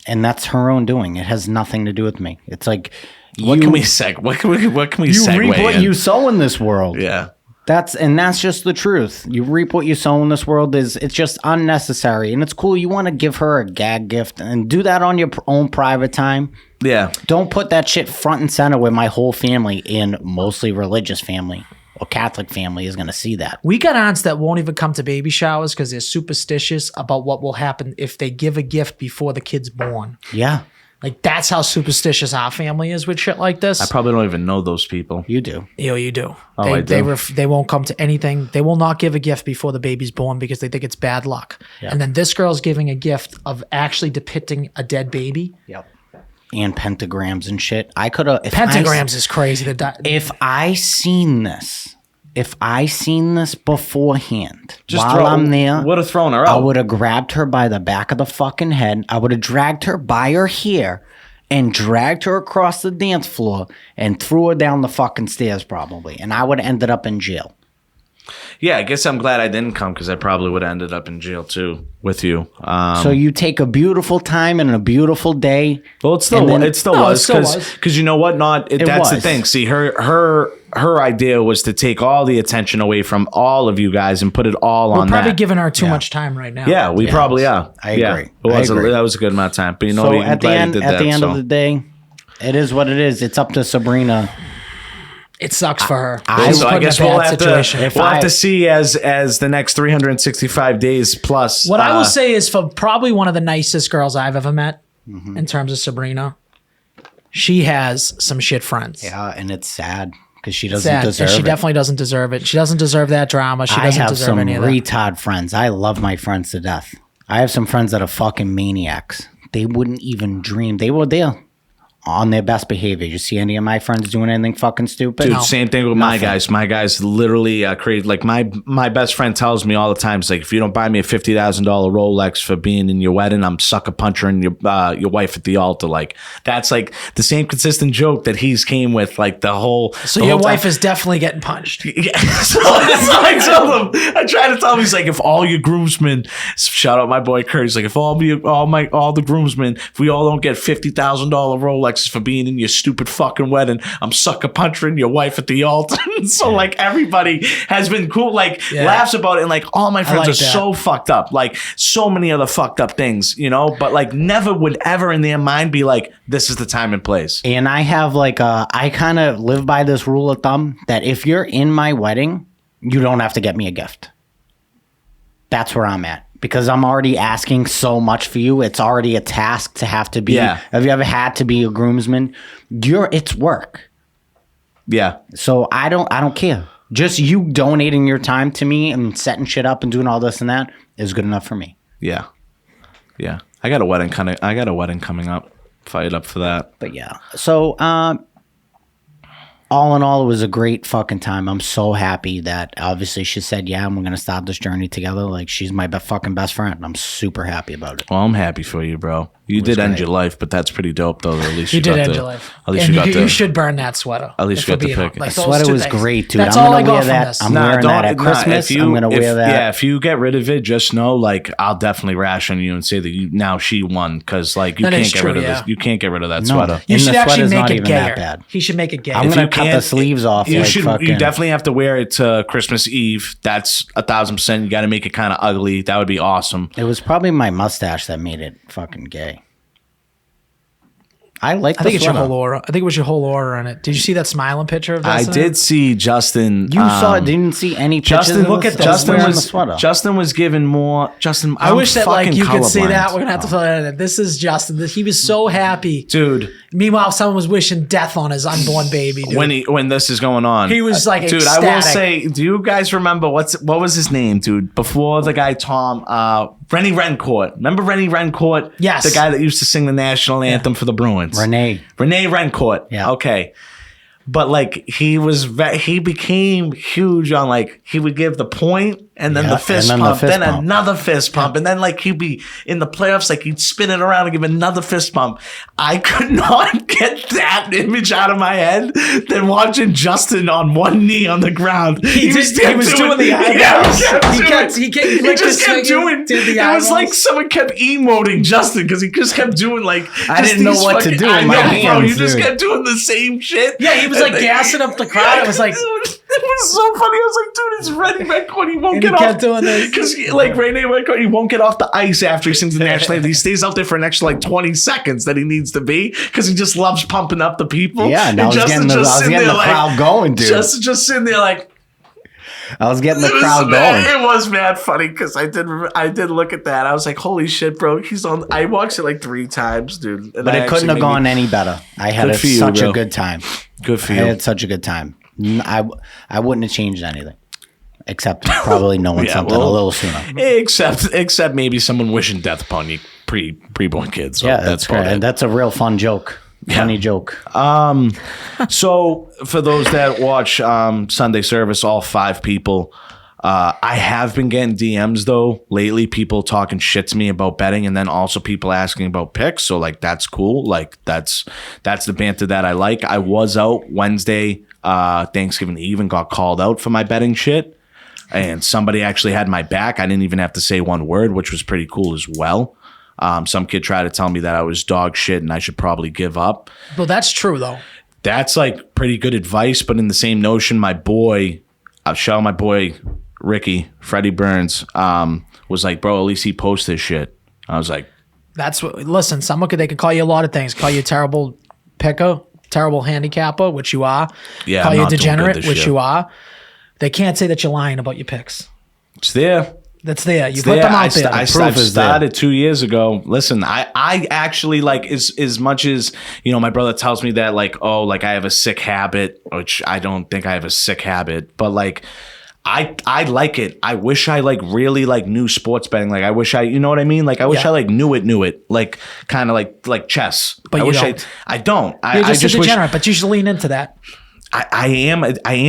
and that's her own doing. It has nothing to do with me. It's like what can we segue? What can we you segue reap what in? you sow in this world. Yeah, that's just the truth. You reap what you sow in this world. It's just unnecessary, and it's cool. You want to give her a gag gift and do that on your own private time. Yeah, don't put that shit front and center with my whole family and mostly religious family. Or Catholic family is going to see that. We got aunts that won't even come to baby showers because they're superstitious about what will happen if they give a gift before the kid's born. Yeah. Like, that's how superstitious our family is with shit like this. I probably don't even know those people. You do. You do. Oh, I do. They won't come to anything. They will not give a gift before the baby's born because they think it's bad luck. Yep. And then this girl's giving a gift of actually depicting a dead baby. Yep. And pentagrams and shit. I could have. Pentagrams is crazy. If I seen this beforehand, I'm there, would have thrown her out. I would have grabbed her by the back of the fucking head. I would have dragged her by her hair and dragged her across the dance floor and threw her down the fucking stairs probably. And I would have ended up in jail. Yeah, I guess I'm glad I didn't come because I probably would have ended up in jail too with you. So you take a beautiful time and a beautiful day. Well, it still was because you know what? That's the thing. See, her idea was to take all the attention away from all of you guys and put it all on that. We're probably giving her too much time right now. Yeah, we probably are. I agree. That was a good amount of time. But so at the end of the day, it is what it is. It's up to Sabrina. It sucks for her. So I guess we'll have to see as the next 365 days plus. What I will say is for probably one of the nicest girls I've ever met in terms of Sabrina, she has some shit friends. Yeah, and it's sad because she doesn't deserve it. She definitely doesn't deserve it. She doesn't deserve that drama. She doesn't deserve any of that. I have some retard friends. I love my friends to death. I have some friends that are fucking maniacs. They wouldn't even dream. They were there on their best behavior. You see any of my friends doing anything fucking stupid? Dude, same thing with my guys. My guys literally create, like my best friend tells me all the time, it's like, if you don't buy me a $50,000 Rolex for being in your wedding, I'm sucker punching your wife at the altar. Like, that's like the same consistent joke that he's came with, like the whole. So your wife is definitely getting punched. Yeah. So I try to tell him, he's like, if all your groomsmen, shout out my boy Kurt, he's like, if all the groomsmen, if we all don't get $50,000 Rolex complexes for being in your stupid fucking wedding. I'm sucker punching your wife at the altar. So like everybody has been cool, like laughs about it, and like all my friends like are that. so fucked up, like so many other fucked up things, you know, but like never would ever in their mind be like, this is the time and place. And I have like I kind of live by this rule of thumb that if you're in my wedding, you don't have to get me a gift. That's where I'm at. Because I'm already asking so much for you. It's already a task to have to be. Yeah. Have you ever had to be a groomsman? It's work. Yeah. So I don't care. Just you donating your time to me and setting shit up and doing all this and that is good enough for me. Yeah. Yeah. I got a wedding coming up. Fired up for that. But yeah. So all in all, it was a great fucking time. I'm so happy that obviously she said, yeah, and we're going to start this journey together. Like, she's my fucking best friend. I'm super happy about it. Well, I'm happy for you, bro. You did end your life, but that's pretty dope, though. At least You did got end the- your life. At least And you got the. you should burn that sweater. At least if you we're got the being pick. like The those sweater two was things. great, dude. That's I'm all I gonna got wear from that. this. I'm wearing that at Christmas. I'm going to wear that. Yeah, if you get rid of it, just know, like, I'll definitely ration you and say that now she won, because like you That can't is get true, rid of yeah. this. You can't get rid of that No. sweater. You And should the actually sweater's make not it even that gayer. bad. He should make it gayer. I'm If going you to cut the can't- sleeves off. You like should. fucking, You definitely have to wear it to Christmas Eve. That's 1,000%. You got to make it kind of ugly. That would be awesome. It was probably my mustache that made it fucking gay. I like the I think it's your sweater. whole aura. I think it was your whole aura in it. Did you see that smiling picture of I Dustin? did see Justin. You saw it, didn't see any pictures Justin, of look us at this. Justin wearing the was sweater. Justin was given more. Justin, I wish that like you could see colorblind. that. We're gonna have to fill it in. This is Justin. He was so happy. Dude. Meanwhile, someone was wishing death on his unborn baby. Dude. When this is going on, He was, like, dude. I will ecstatic. say, do you guys remember what was his name, dude? Before the guy Tom, Rennie Rencourt. Remember Rennie Rencourt? Yes. The guy that used to sing the national anthem for the Bruins. Renee. Renee Rencourt. Yeah. Okay. But like he became huge on like he would give the point and then Yeah, the fist and then the pump, fist then pump. another fist pump, and then like he'd be in the playoffs, like he'd spin it around and give another fist pump. I could not get that image out of my head than watching Justin on one knee on the ground. He was doing the eyebrows. He just kept doing. It was like someone kept emoting Justin because he just kept doing like. I just didn't know these what to fucking- do with I my know, bro. hands, You just dude. kept doing the same shit. Yeah, he was like And then- gassing up the crowd. It was like, it was so funny. I was like, dude, it's Rennie Rencourt. He won't And get he off. kept doing this. Because, like, Rennie Rencourt, he won't get off the ice after he sings the national anthem. He stays out there for an extra, like, 20 seconds that he needs to be because he just loves pumping up the people. Yeah, and I was Justin getting the, I was sitting getting there, the crowd going, dude. Just sitting there, like, I was getting the it was crowd mad, going. it was mad funny because I did look at that. I was like, holy shit, bro. He's on. I watched it like 3 times, dude. And But I it couldn't actually have made gone me- any better. I had Good for you, such bro. a good time. Good for I you. had such a good time. I wouldn't have changed anything. Except probably knowing Yeah, something well, a little sooner. Except maybe someone wishing death upon you preborn kids. So Yeah, that's that's about great. it. And that's a real fun joke. Funny joke. So for those that watch Sunday service, all 5 people, I have been getting DMs though lately, people talking shit to me about betting, and then also people asking about picks. So like that's cool. Like that's the banter that I like. I was out Wednesday, Thanksgiving Eve, and got called out for my betting shit. And somebody actually had my back. I didn't even have to say one word, which was pretty cool as well. Some kid tried to tell me that I was dog shit and I should probably give up. well, that's true though. That's like pretty good advice, but in the same notion, my boy Ricky, Freddie Burns, was like, bro, at least he posts this shit. I was like, That's what. Listen, they could call you a lot of things. Call you a terrible picker, terrible handicapper, which you are. Yeah, Call I'm you a not doing good degenerate, this which year. you are. They can't say that you're lying about your picks. it's there. That's there. You It's put there. them out there. I proof is there. started 2 years ago. Listen, I actually like as much as, you know, my brother tells me that like, oh, like I have a sick habit, which I don't think I have a sick habit, but like, I like it. I wish I like really like knew sports betting. Like I wish you know what I mean? Like I wish Yeah. I like knew it. Like kind of like chess. But I you wish don't. I don't. You're I just a wish degenerate, but you should lean into that. I am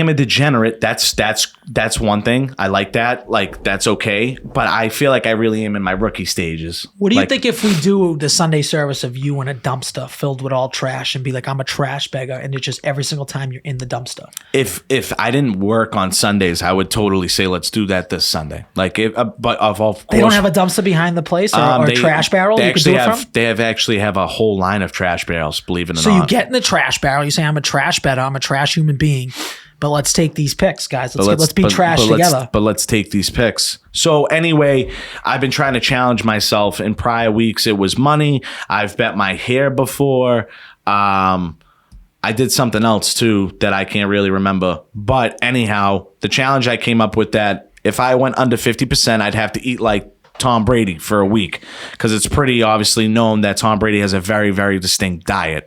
a degenerate. That's one thing. I like that. Like, that's okay. But I feel like I really am in my rookie stages. What do you Like, think if we do the Sunday service of you in a dumpster filled with all trash and be like, I'm a trash bagger, and it's just every single time you're in the dumpster? If I didn't work on Sundays, I would totally say let's do that this Sunday. Like, but of course, They don't have a dumpster behind the place or a trash barrel They you could do it from? They actually have a whole line of trash barrels. Believe it or not. So you get in the trash barrel, you say, I'm a trash better, I'm a trash human being, but let's take these picks, guys. Let's be trash together. But let's take these picks. So anyway, I've been trying to challenge myself. In prior weeks, it was money. I've bet my hair before. I did something else too that I can't really remember. But anyhow, the challenge I came up with that if I went under 50%, I'd have to eat like Tom Brady for a week, because it's pretty obviously known that Tom Brady has a very, very distinct diet.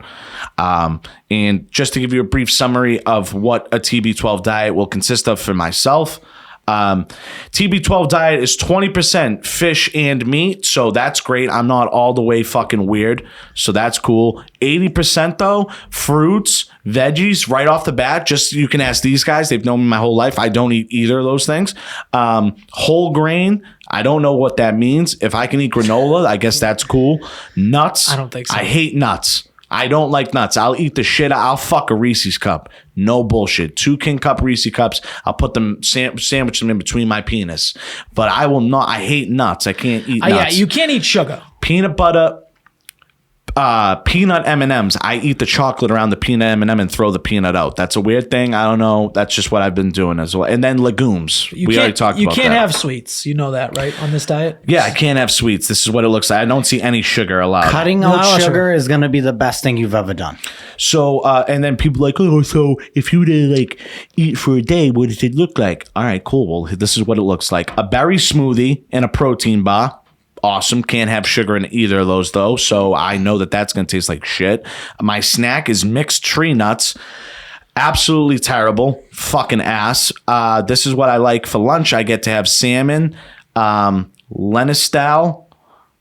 And just to give you a brief summary of what a TB12 diet will consist of for myself, TB12 diet is 20% fish and meat, so that's great. I'm not all the way fucking weird, so that's cool. 80% though, fruits, veggies right off the bat. Just, you can ask these guys, they've known me my whole life. I don't eat either of those things. Whole grain, I don't know what that means. If I can eat granola, I guess that's cool. Nuts, I don't think so. I hate nuts. I don't like nuts. I'll eat the shit. I'll fuck a Reese's cup. No bullshit. 2 King Cup Reese's cups. I'll put them, sandwich them in between my penis. But I will not. I hate nuts. I can't eat nuts. Yeah, you can't eat sugar. Peanut butter, peanut M&Ms. I eat the chocolate around the peanut M&M and throw the peanut out. That's a weird thing. I don't know. That's just what I've been doing as well. And then legumes. We already talked about that. You can't have sweets. You know that, right? On this diet? Yeah, I can't have sweets. This is what it looks like. I don't see any sugar allowed. Cutting out sugar is going to be the best thing you've ever done. So, and then people are like, oh, so if you were to like eat for a day, what does it look like? All right, cool. Well, this is what it looks like. A berry smoothie and a protein bar. Awesome. Can't have sugar in either of those though. So I know that that's going to taste like shit. My snack is mixed tree nuts. Absolutely terrible. Fucking ass. This is what I like for lunch. I get to have salmon, lentil style,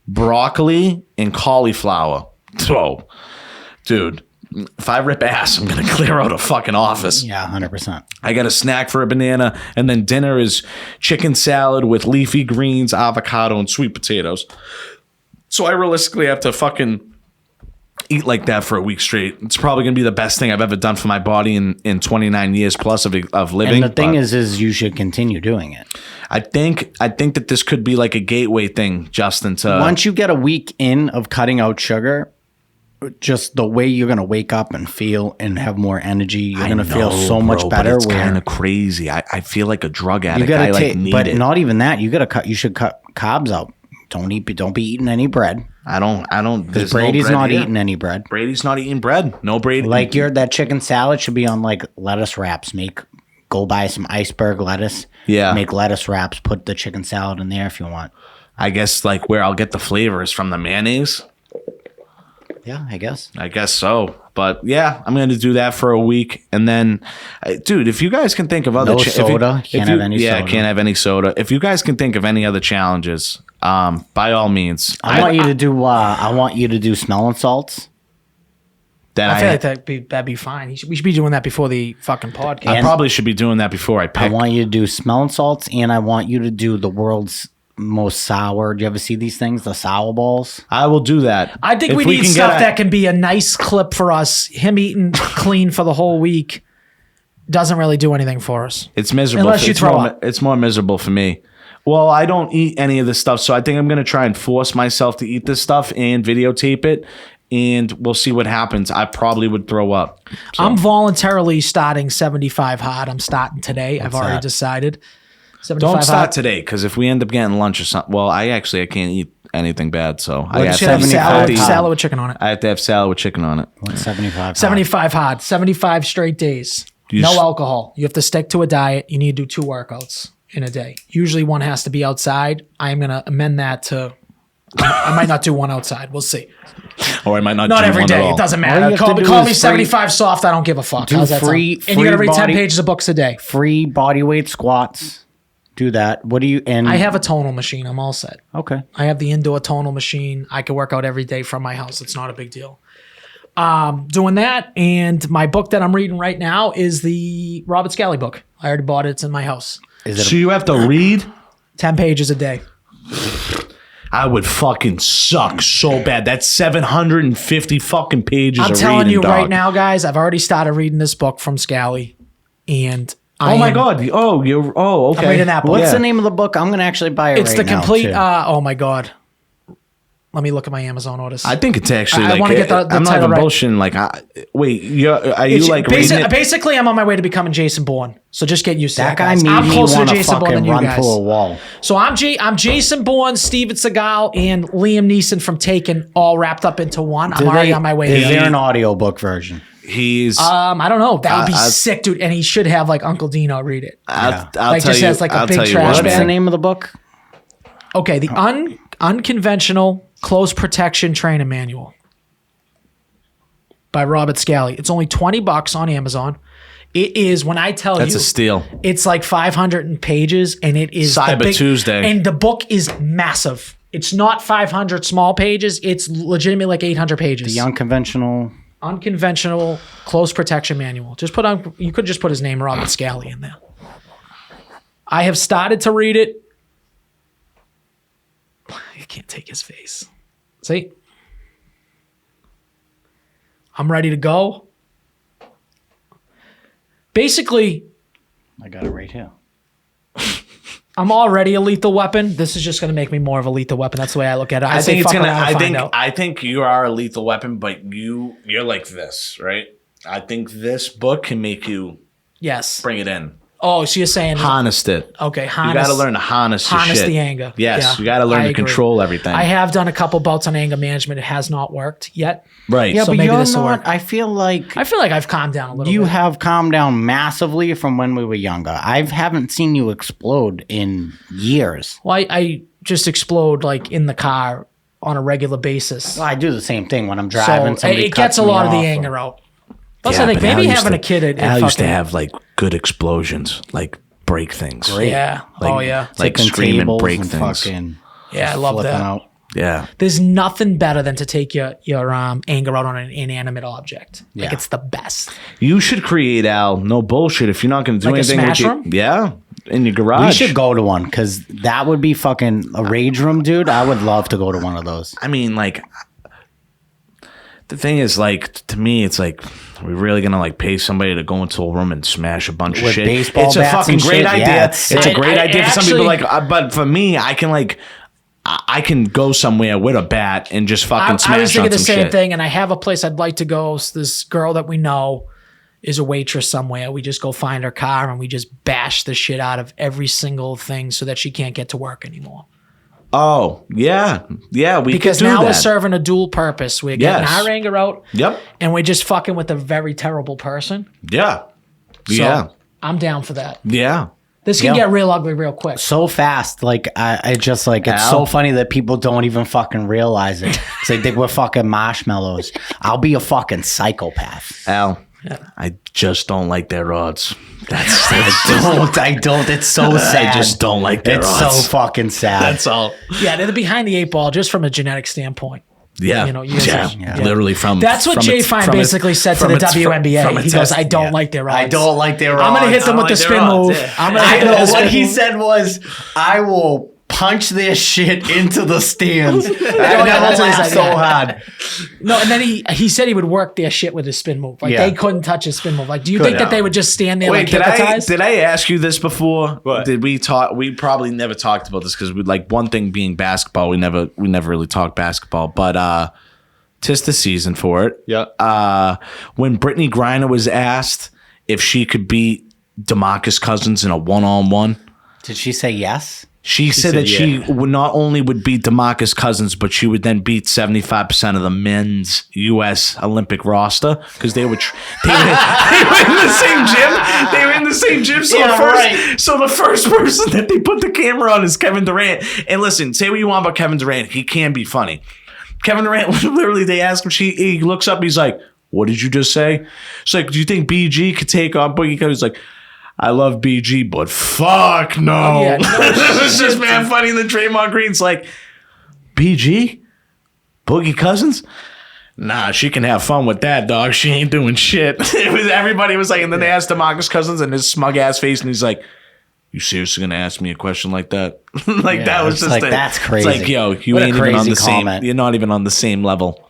broccoli, and cauliflower. Oh, dude. If I rip ass, I'm going to clear out a fucking office. Yeah, 100%. I got a snack for a banana, and then dinner is chicken salad with leafy greens, avocado, and sweet potatoes. So I realistically have to fucking eat like that for a week straight. It's probably going to be the best thing I've ever done for my body in 29 years plus of living. And the thing is you should continue doing it. I think that this could be like a gateway thing, Justin, to... Once you get a week in of cutting out sugar, just the way you're going to wake up and feel and have more energy, you're going to feel so much better. It's kind of crazy. I feel like a drug addict. I need but it. not even that. You should cut carbs out. Don't be eating any bread. I don't. Because Brady's not eating any bread. Brady's not eating bread. No Brady. Like that chicken salad should be on like lettuce wraps. Go buy some iceberg lettuce. Yeah. Make lettuce wraps. Put the chicken salad in there if you want. I guess like where I'll get the flavors from the mayonnaise. Yeah, I guess so. But yeah, I'm going to do that for a week. And then, dude, if you guys can think of other... soda. Can't have any soda. Yeah, can't have any soda. If you guys can think of any other challenges, by all means. I want you to do smelling salts. I feel like that'd be fine. We should be doing that before the fucking podcast. I probably should be doing that before I pick. I want you to do smelling salts, and I want you to do the world's most sour. Do you ever see these things? The sour balls? I will do that. I think we need stuff that can be a nice clip for us. Him eating clean for the whole week doesn't really do anything for us. It's miserable. Unless you throw up. It's more miserable for me. Well, I don't eat any of this stuff, so I think I'm going to try and force myself to eat this stuff and videotape it, and we'll see what happens. I probably would throw up. So. I'm voluntarily starting 75 hard. I'm starting today. I've already decided. Don't start today, because if we end up getting lunch or something, well, I can't eat anything bad, so I got 75 salad with chicken on it. I have to have salad with chicken on it. What's 75? 75 hard. 75 straight days. No alcohol. You have to stick to a diet. You need to do 2 workouts in a day. Usually one has to be outside. I am going to amend that to I might not do one outside. We'll see. Or I might not Not do every one day. at all. It doesn't matter. Call me 75 soft. I don't give a fuck. How's that sound? And you got to read 10 pages of books a day. Free body weight squats. Do that. What do you... And I have a tonal machine. I'm all set. Okay. I have the indoor tonal machine. I can work out every day from my house. It's not a big deal. Doing that, and my book that I'm reading right now is the Robert Scally book. I already bought it. It's in my house. So you have to read? 10 pages a day. I would fucking suck so bad. That's 750 fucking pages I'm of telling reading, you dog. right now, guys, I've already started reading this book from Scally, and Oh my God. Oh, okay. I'm reading that book. What's the name of the book? I'm going to actually buy it It's right the now, complete. too. Oh my God. Let me look at my Amazon orders. I think it's actually I like, wanna get the I'm not title even right. bullshitting. Like, wait, are you like reading it? Basically, I'm on my way to becoming Jason Bourne. So just get used to That that, guy guys. made I'm me closer to want to Jason Bourne than fucking you run guys. through a wall. So I'm Jason Bourne, Steven Seagal, and Liam Neeson from Taken, all wrapped up into one. I'm already on my way Is there. there an audiobook version? He's. I don't know. That would be sick, dude. And he should have like Uncle Dino read it. I'll Like, tell just you. has, like, a I'll big tell you trash what, What's bag. the man. name of the book? Okay, the Unconventional Close Protection Training Manual by Robert Scally. It's only $20 on Amazon. It is, when I tell That's you, a steal. it's like 500 pages, and it is the Cyber Tuesday. And the book is massive. It's not 500 small pages. It's legitimately like 800 pages. The Unconventional Close Protection Manual. You could just put his name, Robert Scally, in there. I have started to read it. I can't take his face. See? I'm ready to go. Basically, I got it right here. I'm already a lethal weapon. This is just going to make me more of a lethal weapon. That's the way I look at it. I say fuck around and find out. I think you are a lethal weapon, but you're like this, right? I think this book can make you Yes. bring it in. Oh, so you're saying Harness it. okay, You got to learn to harness your harness shit. the anger. Yes, Yeah, you got to learn I to agree. control everything. I have done a couple bouts on anger management. It has not worked yet. Right. Yeah, So but maybe you're this will work. not. I feel like I feel like I've calmed down a little you bit. have calmed down massively from when we were younger. I haven't seen you explode in years. Well, I just explode like in the car on a regular basis. Well, I do the same thing when I'm So driving. Somebody it gets a cuts me lot of the off, anger out. Plus, Yeah, I think but Al maybe used having to- a kid, it Al used to fucking- have like good explosions, like break things. Yeah. Like, Oh, yeah. Like Tipping scream and tables break and things. fucking Yeah, I love flipping that. out. Yeah. There's nothing better than to take your anger out on an inanimate object. Like, Yeah. it's the best. You should create, Al, no bullshit. If you're not going to do Like a anything with smash your, room? yeah, in your garage. We should go to one because that would be fucking a rage room, dude. I would love to go to one of those. I mean, like, the thing is, like, to me, it's like, are we really gonna like pay somebody to go into a room and smash a bunch of With shit? baseball It's a bats fucking and great shit? idea. Yeah, it's it's a great I idea for some people. actually- Like, but for me, I can like, I can go somewhere with a bat and just fucking smash I was on thinking the some same shit. thing, and I have a place I'd like to go. So this girl that we know is a waitress somewhere. We just go find her car and we just bash the shit out of every single thing so that she can't get to work anymore. Oh yeah, yeah. We Because could do now that. we're serving a dual purpose. We're getting Yes. our anger out, Yep. and we're just fucking with a very terrible person. Yeah. So Yeah. I'm down for that. Yeah. This can Yeah. get real ugly real quick. So fast, like I just like it's Al? so funny that people don't even fucking realize it. It's like they were fucking marshmallows. I'll be a fucking psychopath. Al, I just don't like their odds. That's I don't. It's so sad. I just don't like their It's odds. so fucking sad. That's all. Yeah, they're behind the eight ball just from a genetic standpoint. Yeah. You know, years yeah. of- yeah. Literally from. That's what from Jay its- Fine from its- basically said to from the its- WNBA. from a He goes, test. I don't like their odds. I don't like their odds. I'm going to hit them with the spin move. I'm going to I hit them know with the what spin he move. said was, I will punch their shit into the stands. I yeah, never that's what he laughed said, so yeah. hard. No, and then he said he would work their shit with his spin move. Like Yeah. they couldn't touch his spin move. Like, do you Couldn't. think that they would just stand there Wait, like did I hypnotized? did I ask you this before? What? Did we talk? We probably never talked about this because we like one thing being basketball. We never really talked basketball, but 'tis the season for it. Yeah. When Brittany Griner was asked if she could beat DeMarcus Cousins in a 1-on-1, Did she say yes? she said said that she yeah. would not only would beat DeMarcus Cousins, but she would then beat 75% of the men's U.S. Olympic roster because they were they were in the same gym. They were in the same gym. So Yeah, so the first person that they put the camera on is Kevin Durant. And listen, say what you want about Kevin Durant, he can be funny. Kevin Durant, literally, they ask him. He looks up. He's like, "What did you just say?" She's like, "Do you think BG could take on Boogie Cousins?" He's like, I love BG, but fuck no. Oh, yeah, no. It's just man funny. The Draymond Green's like, BG? Boogie Cousins? Nah, she can have fun with that, dog. She ain't doing shit. Everybody was like, and then they asked DeMarcus Cousins and his smug ass face, and he's like, "You seriously gonna ask me a question like that?" That was just that's crazy. It's like, yo, you What a ain't even on crazy the comment. same. You're not even on the same level.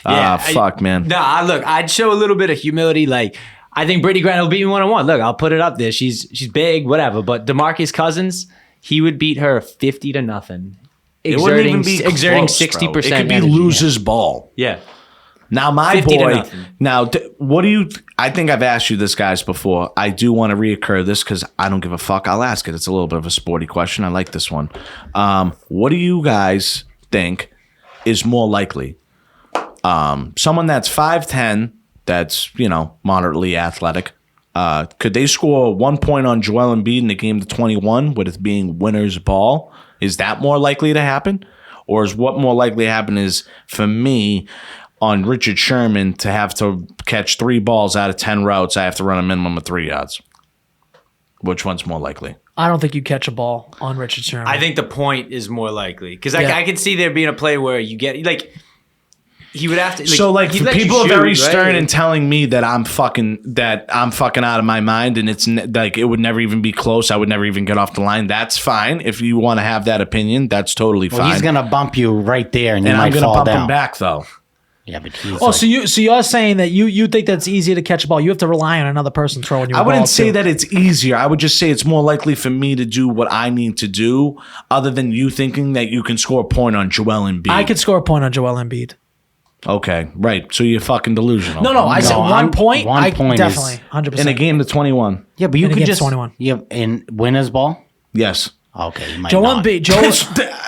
Fuck, man. No, look, I'd show a little bit of humility. Like, I think Brittany Griner will beat me 1-on-1. Look, I'll put it up there. She's big, whatever. But DeMarcus Cousins, he would beat her 50-0. It wouldn't even be exerting close, bro. 60%. It could be energy. loser's ball. Yeah. Now, my 50 to boy. nothing. Now, what do you? I think I've asked you this, guys, before. I do want to reoccur this because I don't give a fuck. I'll ask it. It's a little bit of a sporty question. I like this one. What do you guys think is more likely? Someone that's 5'10", that's moderately athletic. Could they score 1 point on Joel Embiid in the game to 21 with it being winner's ball? Is that more likely to happen? Or is what more likely to happen is, for me, on Richard Sherman to have to catch 3 balls out of 10 routes, I have to run a minimum of 3 yards? Which one's more likely? I don't think you catch a ball on Richard Sherman. I think the point is more likely. Because Yeah. I could see there being a play where you get, like, he would have to. Like, he'd let people you are very shoot, right? stern in telling me that I'm fucking out of my mind, and it's like it would never even be close. I would never even get off the line. That's fine. If you want to have that opinion, that's totally Well, fine. he's gonna bump you right there, and you and might I'm gonna fall bump down. him back though. Yeah, but he's Oh, so you're saying that you think that's easier to catch a ball? You have to rely on another person throwing you. I a ball wouldn't say too. that it's easier. I would just say it's more likely for me to do what I need to do, other than you thinking that you can score a point on Joel Embiid. I could score a point on Joel Embiid. Okay, right. So you're fucking delusional. No, I said No, 1 point. one I point is- definitely 100%. In a game to 21. yeah, but you in a could game just 21. Yeah, in winner's ball. Yes. Okay, you might Joel not. Embiid.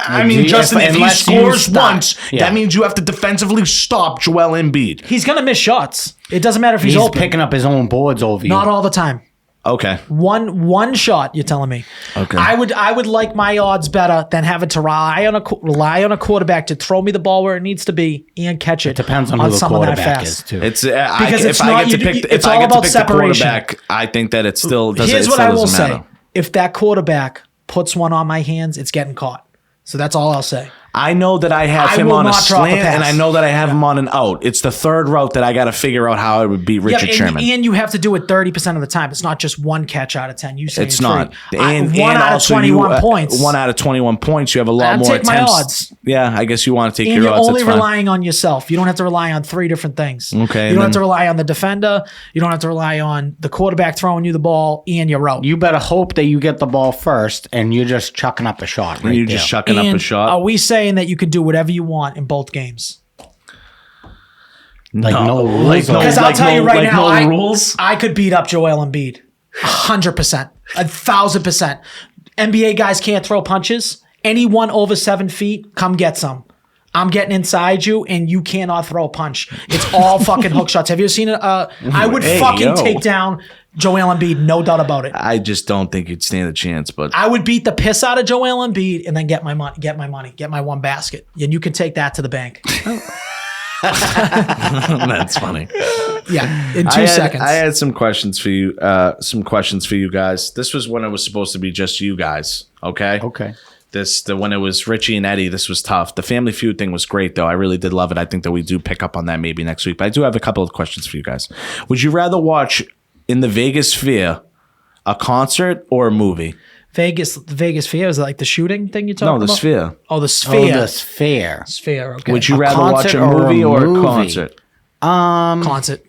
I mean, If- Justin, if he unless you scores stop. once, Yeah. that means you have to defensively stop Joel Embiid. He's gonna miss shots. It doesn't matter if he's, He's open. picking up his own boards over you. Not all the time. Okay. One shot. You're telling me. Okay. I would like my odds better than having to rely on a quarterback to throw me the ball where it needs to be and catch it. Depends on who the someone that quarterback fast. is too. It's Because it's if I not- get to you- pick, it's if I all get to about pick separation. the quarterback, I think that it still doesn't. Here's it what still I will doesn't say: matter. if that quarterback puts one on my hands, it's getting caught. So that's all I'll say. I know that I have I him will on a not drop a slant, pass. and I know that I have him on an out. It's the third route that I got to figure out how I would beat Richard Sherman. And you have to do it 30% of the time. It's not just one catch out of 10. You say It's not. And And one out of also 21 points. 1 out of 21 points. You have a lot I'd more take my attempts. odds. Yeah, I guess you want to take And your you're odds. only That's fine. relying on yourself. You don't have to rely on 3 different things. Okay, You and don't have to then- rely on the defender. You don't have to rely on the quarterback throwing you the ball and your route. You better hope that you get the ball first, and you're just chucking up a shot. Right And you're there. just chucking up And a shot. Are we saying that you can do whatever you want in both games? like no rules. like no- Because I'll like tell no- you right like now, no rules? I could beat up Joel Embiid 100%, 1,000%. NBA guys can't throw punches. Anyone over 7 feet, come get some. I'm getting inside you, and you cannot throw a punch. It's all fucking hook shots. Have you seen it? I would Hey, fucking yo. take down Joel Embiid, no doubt about it. I just don't think you'd stand a chance. But I would beat the piss out of Joel Embiid and then get my money, get my one basket, and you can take that to the bank. that's funny. Yeah, in 2 seconds. I had some questions for you. Some questions for you guys. This was when it was supposed to be just you guys. Okay. Okay. When it was Richie and Eddie, this was tough. The Family Feud thing was great, though. I really did love it. I think that we do pick up on that maybe next week. But I do have a couple of questions for you guys. Would you rather watch in the Vegas Sphere a concert or a movie? The Vegas Sphere, is it like the shooting thing you're talking No, about? the Sphere. Oh, the Oh, Sphere. the Sphere. Sphere, okay. Would you A rather watch concert a or a movie or a movie? concert? concert?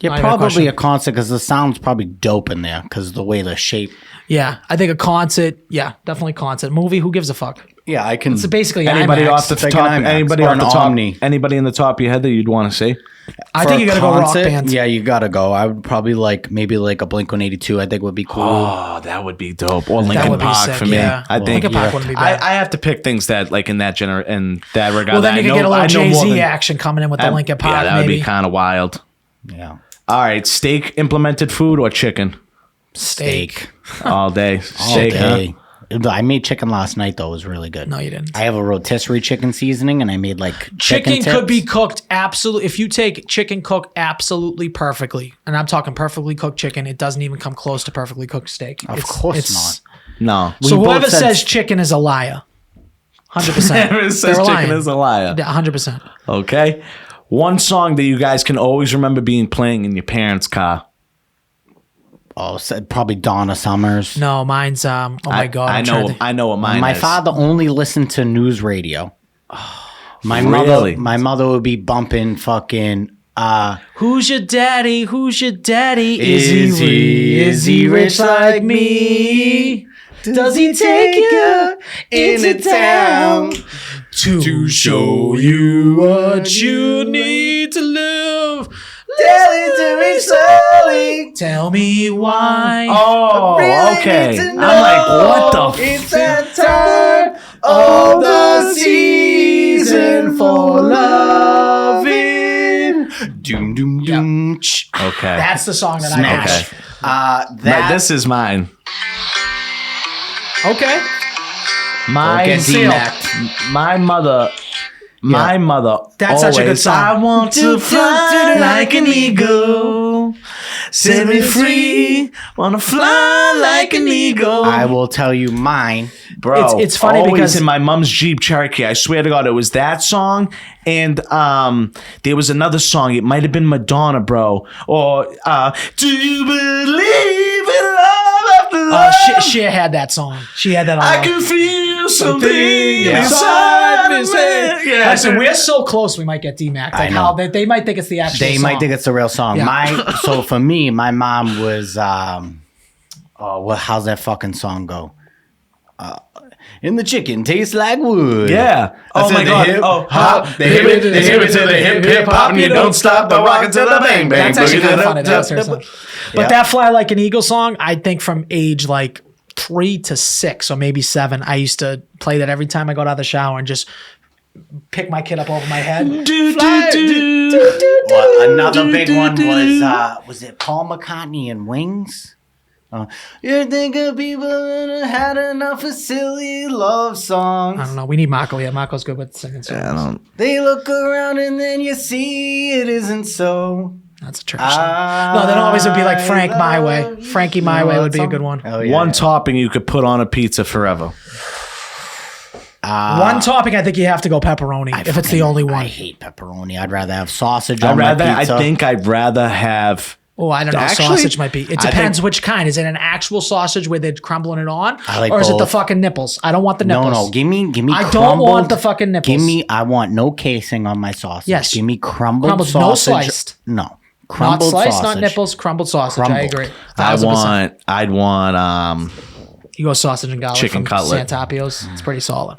Yeah, Not even a probably question. a concert because the sound's probably dope in there because the way the shape. Yeah, I think a concert. Yeah, definitely concert. Movie, who gives a fuck? Yeah, I can. It's basically Anybody IMAX. off the It's like top? an IMAX Anybody or off an the top? Omni. Anybody in the top of your head that you'd want to see? I think you gotta go rock band. Yeah, you gotta go. I would probably maybe like a Blink-182. I think would be cool. Oh, that would be dope. Or Linkin would be Park sick, for me. yeah. I Well, think Linkin Park wouldn't be bad. I have to pick things that like in that in that regard. Well, then that you I could get a know- little I know more Jay-Z than- action coming in with the Linkin Park. Yeah, that would maybe. be kind of wild. Yeah, All right, steak implemented food or chicken Steak. all day. all Steak, huh? day. I made chicken last night though. It was really good. No, you didn't. I have a rotisserie chicken seasoning, and I made like Chicken chicken could be tips. cooked absolutely. If you take chicken cooked absolutely perfectly, and I'm talking perfectly cooked chicken, it doesn't even come close to perfectly cooked steak. Of course not. No. So We both whoever said- says chicken is a liar, 100%. Whoever says They're chicken lying. is a liar. 100%. Okay. One song that you guys can always remember being playing in your parents' car. Oh, probably Donna Summers. No, mine's oh my god. I know what mine My is. father only listened to news radio. My Really? mother would be bumping fucking. Who's your daddy? Who's your daddy? Is he rich like me? Does he take you into town to show you what you need to live? Tell it to me slowly. Tell me why. Oh, Really okay. need to I'm like, what know the It's that time of the season for loving. Doom, doom, doom. Okay. That's the song that Smash. I picked. That this is mine. Okay. My get Seal. DMAC. My mother. That's such a good always, song. I want to fly like an eagle. Set me free. Wanna fly like an eagle. I will tell you mine. Bro, It's funny always because- in my mom's Jeep Cherokee. I swear to God, it was that song, and there was another song. It might have been Madonna, bro. Or do you believe in love after love? She had that song. She had that on. I can feel something Yeah. inside of me. Yeah. Listen, we're so close. We might get DMAC. Like I know. how they might think it's the actual. They song. might think it's a real song. Yeah. So for me, my mom was how's that fucking song go? And the chicken tastes like wood. Yeah. Oh my the God. hip, Oh, hop, the hip to the hip hop, and you don't stop the rockin' to the bang bang. That's actually boogie kind of to funny. the- That's her song. But that "Fly Like an Eagle" song, I think from age like 3 to 6 or maybe 7, I used to play that every time I got out of the shower and just pick my kid up over my head. Well, another big one was it Paul McCartney and Wings? You think of people that had enough of silly love songs. I don't know. We need Marco here. Marco's good with singing songs. They look around and then you see it isn't so. That's a trash song. No, then always would be like Frank My Way. Frankie My Way would be a good one. Oh, yeah, One yeah. topping you could put on a pizza forever. One topping, I think you have to go pepperoni if it's the only I one. hate pepperoni. I'd rather have sausage on my I pizza. think I'd rather have. Oh, I don't know. Actually, Sausage might be. It I depends think- which kind. Is it an actual sausage where they're crumbling it on, I like or is it the both. fucking nipples? I don't want the No, nipples. no. Give me. I don't crumbled- want the fucking nipples. I want no casing on my sausage. Yes. Give me crumbled Crumbled, sausage. no sliced. No. Not Crumbled sliced, sausage. not nipples. Crumbled sausage. I Crumbled. agree. I'd 1000%. want. You go sausage and garlic chicken from cutlet. Santapio's. It's pretty solid.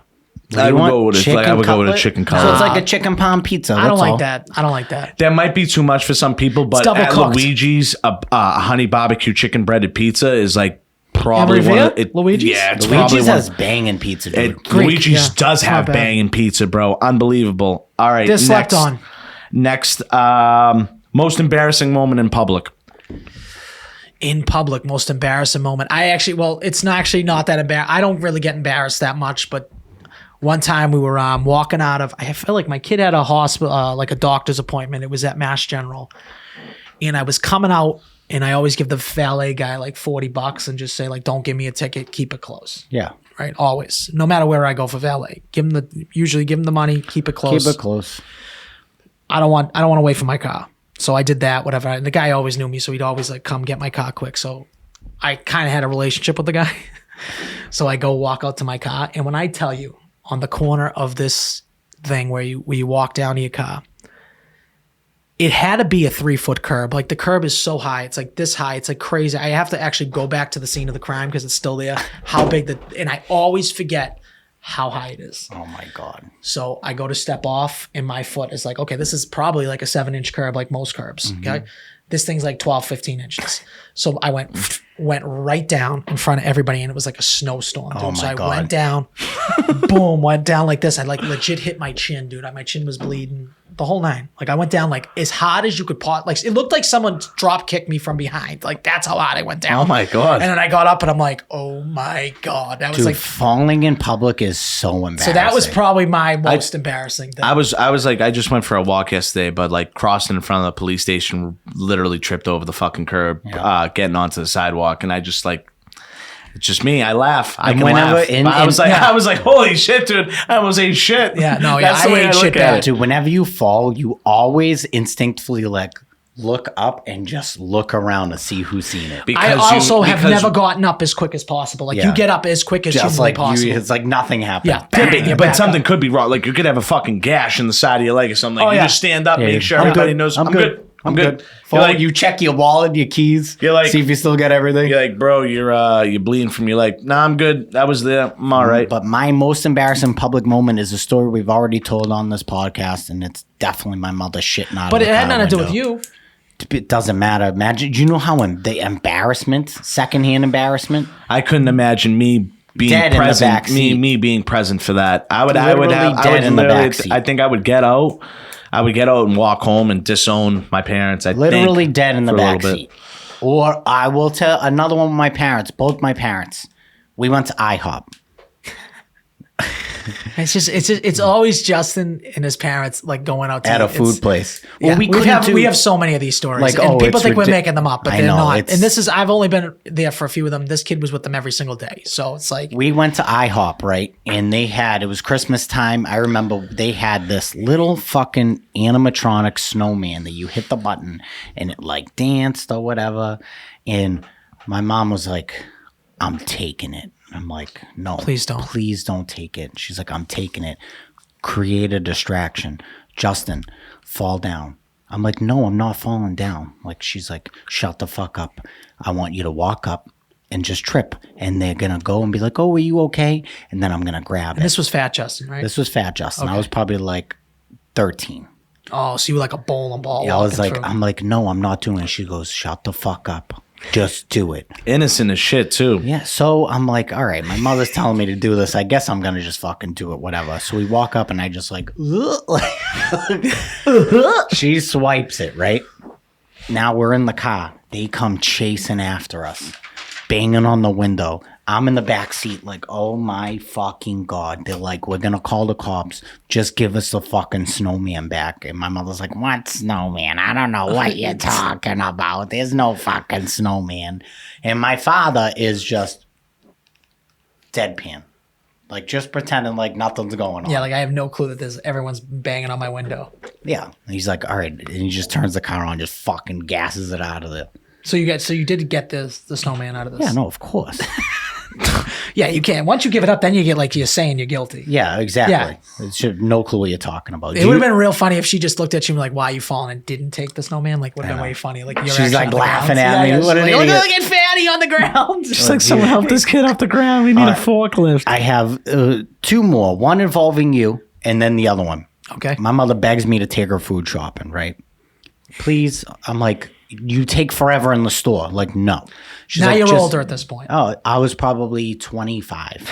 I You would want go with chicken I would go with a cutlet? chicken So cutlet. it's like a chicken palm pizza. I don't that's like all. that. I don't like that. That might be too much for some people, but double at cooked. Luigi's, a honey barbecue chicken breaded pizza is like probably Emery one Villa? of it. Luigi's? Yeah, it's probably Luigi's one. has banging pizza, dude. Greek, Luigi's yeah. does It's not have bad. banging pizza, bro. Unbelievable. All right, They're slept on. Next, most embarrassing moment in public. In public, most embarrassing moment. It's not actually not that embarrassing. I don't really get embarrassed that much, but one time we were walking out of, I feel like my kid had a hospital, like a doctor's appointment. It was at Mass General. And I was coming out, and I always give the valet guy like $40 and just say, like, don't give me a ticket, keep it close. Yeah. Right? Always. No matter where I go for valet. Usually give him the money, keep it close. Keep it close. I don't want to wait for my car. So I did that, whatever. And the guy always knew me, so he'd always like come get my car quick. So I kind of had a relationship with the guy. So I go walk out to my car, and when I tell you, on the corner of this thing where you walk down to your car, it had to be a 3-foot curb. Like the curb is so high. It's like this high. It's like crazy. I have to actually go back to the scene of the crime because it's still there. How big and I always forget how high it is. Oh my God. So I go to step off, and my foot is like, okay, this is probably like a 7-inch curb, like most curbs. Okay. This thing's like 12, 15 inches. So I went right down in front of everybody, and it was like a snowstorm, dude. Oh my so I God. went down, boom, went down like this. I like legit hit my chin, dude. My chin was bleeding, the whole nine. Like I went down like as hard as you could like it looked like someone drop kicked me from behind. Like that's how hard I went down. Oh my God. And then I got up, and I'm like, oh my God. That was Dude, like, falling in public is so embarrassing. so that was probably my most embarrassing thing. I was like, I just went for a walk yesterday, but like crossing in front of the police station, literally tripped over the fucking curb, getting onto the sidewalk, and I just like, It's just me. I laugh. I And can whenever- laugh. and- I was and- like, I was like, holy shit, dude! I almost ate shit. Yeah, no, yeah, That's the I way ate look shit at bad. it. Dude, whenever you fall, you always instinctively like look up and just look around to see who's seen it. I also have because- never gotten up as quick as possible. Like Yeah. you get up as quick as Just humanly like possible. it's like nothing happened. Yeah. Yeah, Bang, you're but back something up. could be wrong. Like you could have a fucking gash in the side of your leg or something. Like Oh, you yeah. just stand up, Yeah, make sure I'm everybody good. knows. I'm good. I'm good. Fall, You're like, you check your wallet, your keys. You're like- see if you still got everything. you're like, bro, you're bleeding from your leg. Nah, I'm good. That was there. I'm all right. But my most embarrassing public moment is a story we've already told on this podcast, and it's definitely my mother shitting out. But of it the had car nothing to do with window. you. It doesn't matter. Imagine, do you know how the embarrassment, secondhand embarrassment? I couldn't imagine me being Dead in the present. back seat. Me being present for that. I would Literally have. I dead would in the literally- back seat. I think I would get out. I would get out and walk home and disown my parents. Literally dead in the for a little back bit. seat. Or I will tell another one with my parents, both my parents. We went to IHOP. It's always Justin and his parents like going out to At a eat. food It's- place. Yeah, Well, we have so many of these stories. Like, and oh, people it's think we're ridic- making them up, but I they're know, not. it's- And this is I've only been there for a few of them. This kid was with them every single day. So it's like we went to IHOP, right? And it was Christmas time. I remember they had this little fucking animatronic snowman that you hit the button and it like danced or whatever. And my mom was like, I'm taking it. I'm like, no, Please don't. Please don't take it. She's like, I'm taking it. Create a distraction. Justin, fall down. I'm like, no, I'm not falling down. Like, she's like, shut the fuck up. I want you to walk up and just trip. And they're going to go and be like, oh, are you okay? And then I'm going to grab it. this was Fat Justin, right? This was Fat Justin. I was probably like 13. Oh, so you were like a bowling ball. I was walking like, through. I'm like, no, I'm not doing it. She goes, shut the fuck up. Just do it. Innocent as shit too. Yeah, so I'm like, all right, my mother's telling me to do this. I guess I'm gonna just fucking do it, whatever. So we walk up and I just like she swipes it, right? Now we're in the car. They come chasing after us, banging on the window. I'm in the back seat, like, oh my fucking God. They're like, we're gonna call the cops. Just give us the fucking snowman back. And my mother's like, what snowman? I don't know what you're talking about. There's no fucking snowman. And my father is just deadpan. Like, just pretending like nothing's going on. yeah, like I have no clue that everyone's banging on my window. Yeah. And he's like, all right. And he just turns the car on, just fucking gasses it out of there. So you did get the snowman out of this. Yeah, no, of course. Yeah, you can't. Once you give it up, then you get like you're saying you're guilty. Yeah, exactly. It should no clue what you're talking about. It would have been real funny if she just looked at you and like, "Why are you falling?" and didn't take the snowman. Like, would have been way funny. Like, you're She's, actually like, on the laughing ground. at me. Yeah, What she's an like, idiot. look at Fatty on the ground. It's like someone help this kid off the ground. We need a forklift. I have two more. One involving you, and then the other one. Okay. My mother begs me to take her food shopping, right? Please. I'm like, you take forever in the store. Like, no. She's Now like, you're just- older at this point. Oh, I was probably 25.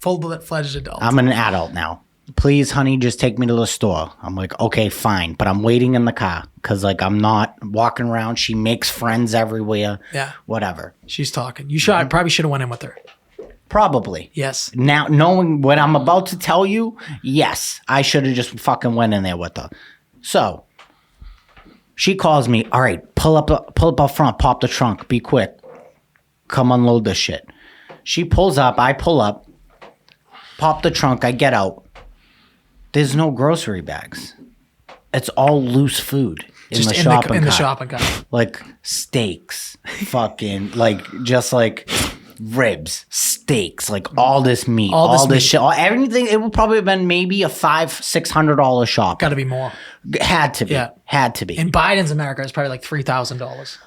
Full-fledged adult. I'm an adult now. Please, honey, just take me to the store. I'm like, okay, fine. But I'm waiting in the car because, like, I'm not walking around. She makes friends everywhere. Yeah. Whatever. She's talking. You should. I probably should have went in with her. Probably. Yes. Now, knowing what I'm about to tell you, yes, I should have just fucking went in there with her. So, she calls me, all right, pull up up front, pop the trunk, be quick. Come unload this shit. She pulls up, I pull up, pop the trunk, I get out. There's no grocery bags. It's all loose food in Just the shopping in the cart. shopping cart. Like steaks, fucking, like, just like ribs, steaks, like all this meat, All this meat. shit, everything. It would probably have been maybe a $500-$600 shop. Got to be more. Had to be. Yeah. Had to be. In Biden's America, it's probably like $3,000.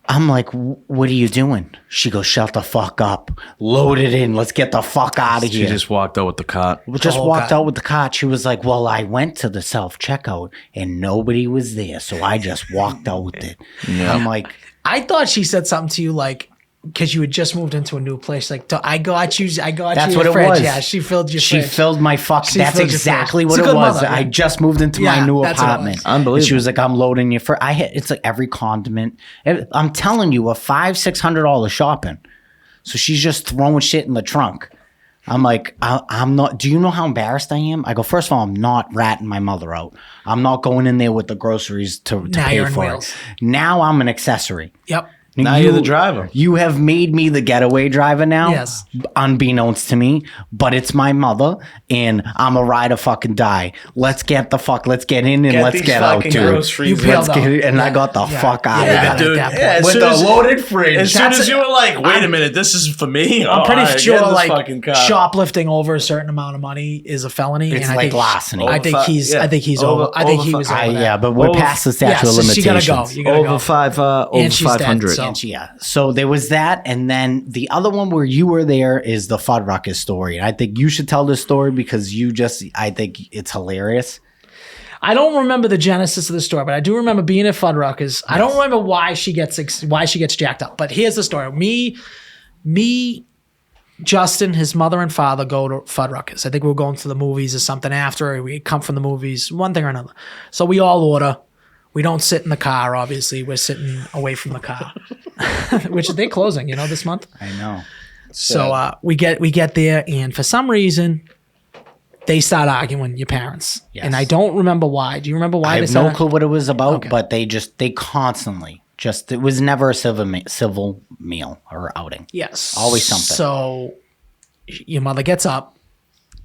I'm like, what are you doing? She goes, shut the fuck up. Load it in. Let's get the fuck out of She here. just walked out with the cart. We just whole walked cart. out with the cart. She was like, well, I went to the self-checkout and nobody was there. So I just walked out with it. I'm like, I thought she said something to you like, because you had just moved into a new place. Like, I got you. that's you what your it fridge. was. Yeah, she filled your She fridge. filled my fuck. She That's filled your exactly fridge. what It's it a good was. mother, yeah. I just moved into Yeah, my new that's what it apartment. was. Unbelievable. And she was like, I'm loading your fridge. It's like every condiment. I'm telling you, a $500-$600 shopping. So she's just throwing shit in the trunk. I'm like, I'm not. Do you know how embarrassed I am? I go, first of all, I'm not ratting my mother out. I'm not going in there with the groceries to Now pay you're in for Wales. it. Now I'm an accessory. Yep. Now you're the driver. You have made me the getaway driver now. Yes. Unbeknownst to me, but it's my mother, and I'm a ride or fucking die. Let's get in and let's these get out, fucking dude. groceries. You Let's peeled get out. it, and I Yeah. got the Yeah. fuck out Yeah, of dude. it. At that Yeah, point. as With soon the as- loaded fridge. As soon That's as a- you were like, wait a minute, this is for me. I'm pretty sure like fucking car. shoplifting over a certain amount of money is a felony. It's and I like think, larceny. I think Over he's. fi- I think he's yeah. over. I think Over he was fi- over that. Yeah, but we're Over- past the statute Yeah, of so limitations. you gotta go. You gotta over go. 500. dead, so- Yeah. So there was that, and then the other one where you were there is the Fuddruckers story. And I think you should tell this story because I think it's hilarious. I don't remember the genesis of the story, but I do remember being at Fuddruckers. I don't remember why she gets jacked up. But here's the story. Me, Justin, his mother and father go to Fuddruckers. I think we were going to the movies or something after. We come from the movies, one thing or another. So we all order. We don't sit in the car, obviously. We're sitting away from the car, which they're closing, this month. I know. So we get there, and for some reason, they start arguing, your parents. Yes. And I don't remember why. Do you remember why I they have started? no clue what it was about, Okay. but they constantly it was never a civil meal or outing. Yes. Always something. So your mother gets up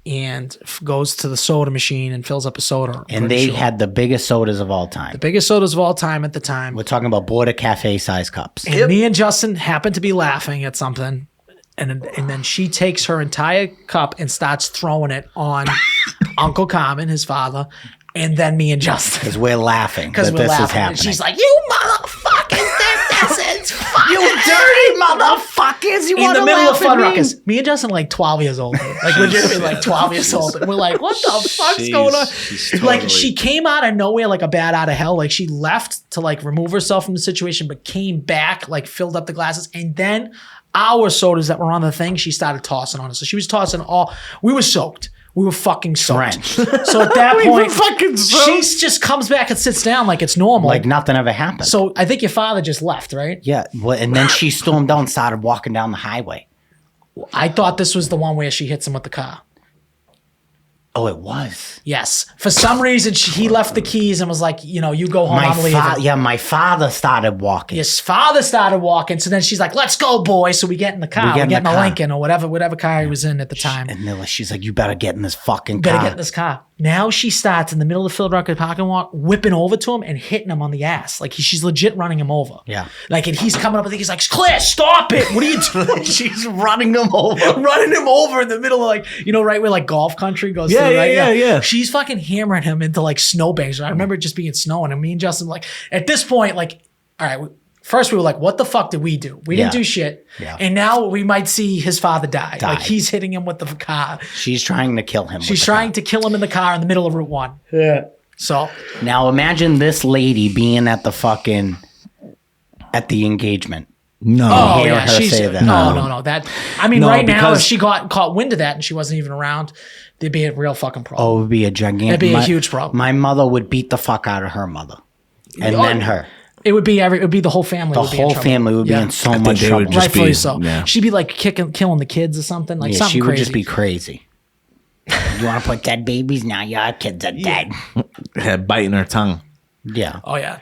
and goes to the soda machine and fills up a soda. And they had the biggest sodas of all time. the biggest sodas of all time at the time. We're talking about Border Cafe size cups. And me and Justin happened to be laughing at something. And then she takes her entire cup and starts throwing it on Uncle Carmen, his father, and then me and Justin. Because we're laughing Because that we're this laughing. is happening. And she's like, you motherfuckers, this is fucking you dirty motherfuckers! You in want the to middle of laugh at me? Fuddruckers. Me and Justin are like 12 years old. Like legitimately like 12 years old. And we're like, what the fuck's going on? she's Like totally- she came out of nowhere like a bat out of hell. Like she left to like remove herself from the situation, but came back, like filled up the glasses. And then our sodas that were on the thing, she started tossing on us. So she was tossing we were soaked. We were fucking soaked. Drenched. So at that point, fucking she just comes back and sits down like it's normal. Like nothing ever happened. So I think your father just left, right? yeah, well, and then she stormed down and started walking down the highway. I thought this was the one where she hits him with the car. Oh, it was. Yes. For some reason, he left the keys and was like, you go home, I'm leaving. My father started walking. His father started walking. So then she's like, let's go, boy. So we get in the car. We get in the car. Lincoln or whatever car he was in at the time. And she's like, you better get in this fucking Better car. get in this car. Now she starts in the middle of the Fuddruckers parking lot, whipping over to him and hitting him on the ass. Like she's legit running him over. Yeah. Like, and he's coming up and he's like, Claire, stop it. What are you doing? She's running him over. Running him over in the middle of like, right where like golf country goes Yeah, through, yeah, right? yeah. She's fucking hammering him into like snowbanks. I remember it just being snowing and me and Justin like, at this point, like, all right, first we were like, what the fuck did we do? We didn't Yeah. do shit. Yeah. And now we might see his father die. Like he's hitting him with the car. She's trying to kill him. She's trying to kill him in the car in the middle of Route 1. Yeah. So Now imagine this lady being at the engagement. No. hear her say that. No. That I mean, No, right now, if because- she got caught wind of that and she wasn't even around, there'd be a real fucking problem. Oh, it would be a gigantic. It'd be a huge problem. My mother would beat the fuck out of her mother, and Oh, then her. It would be the whole family. The would be in whole trouble. family would be Yeah. in so think much they would trouble. just Rightfully be- so. yeah. She'd be like killing the kids or something. Like Yeah, something she would crazy. just be crazy. You want to put dead babies? Now your kids are dead. Biting her tongue. Yeah. Oh yeah.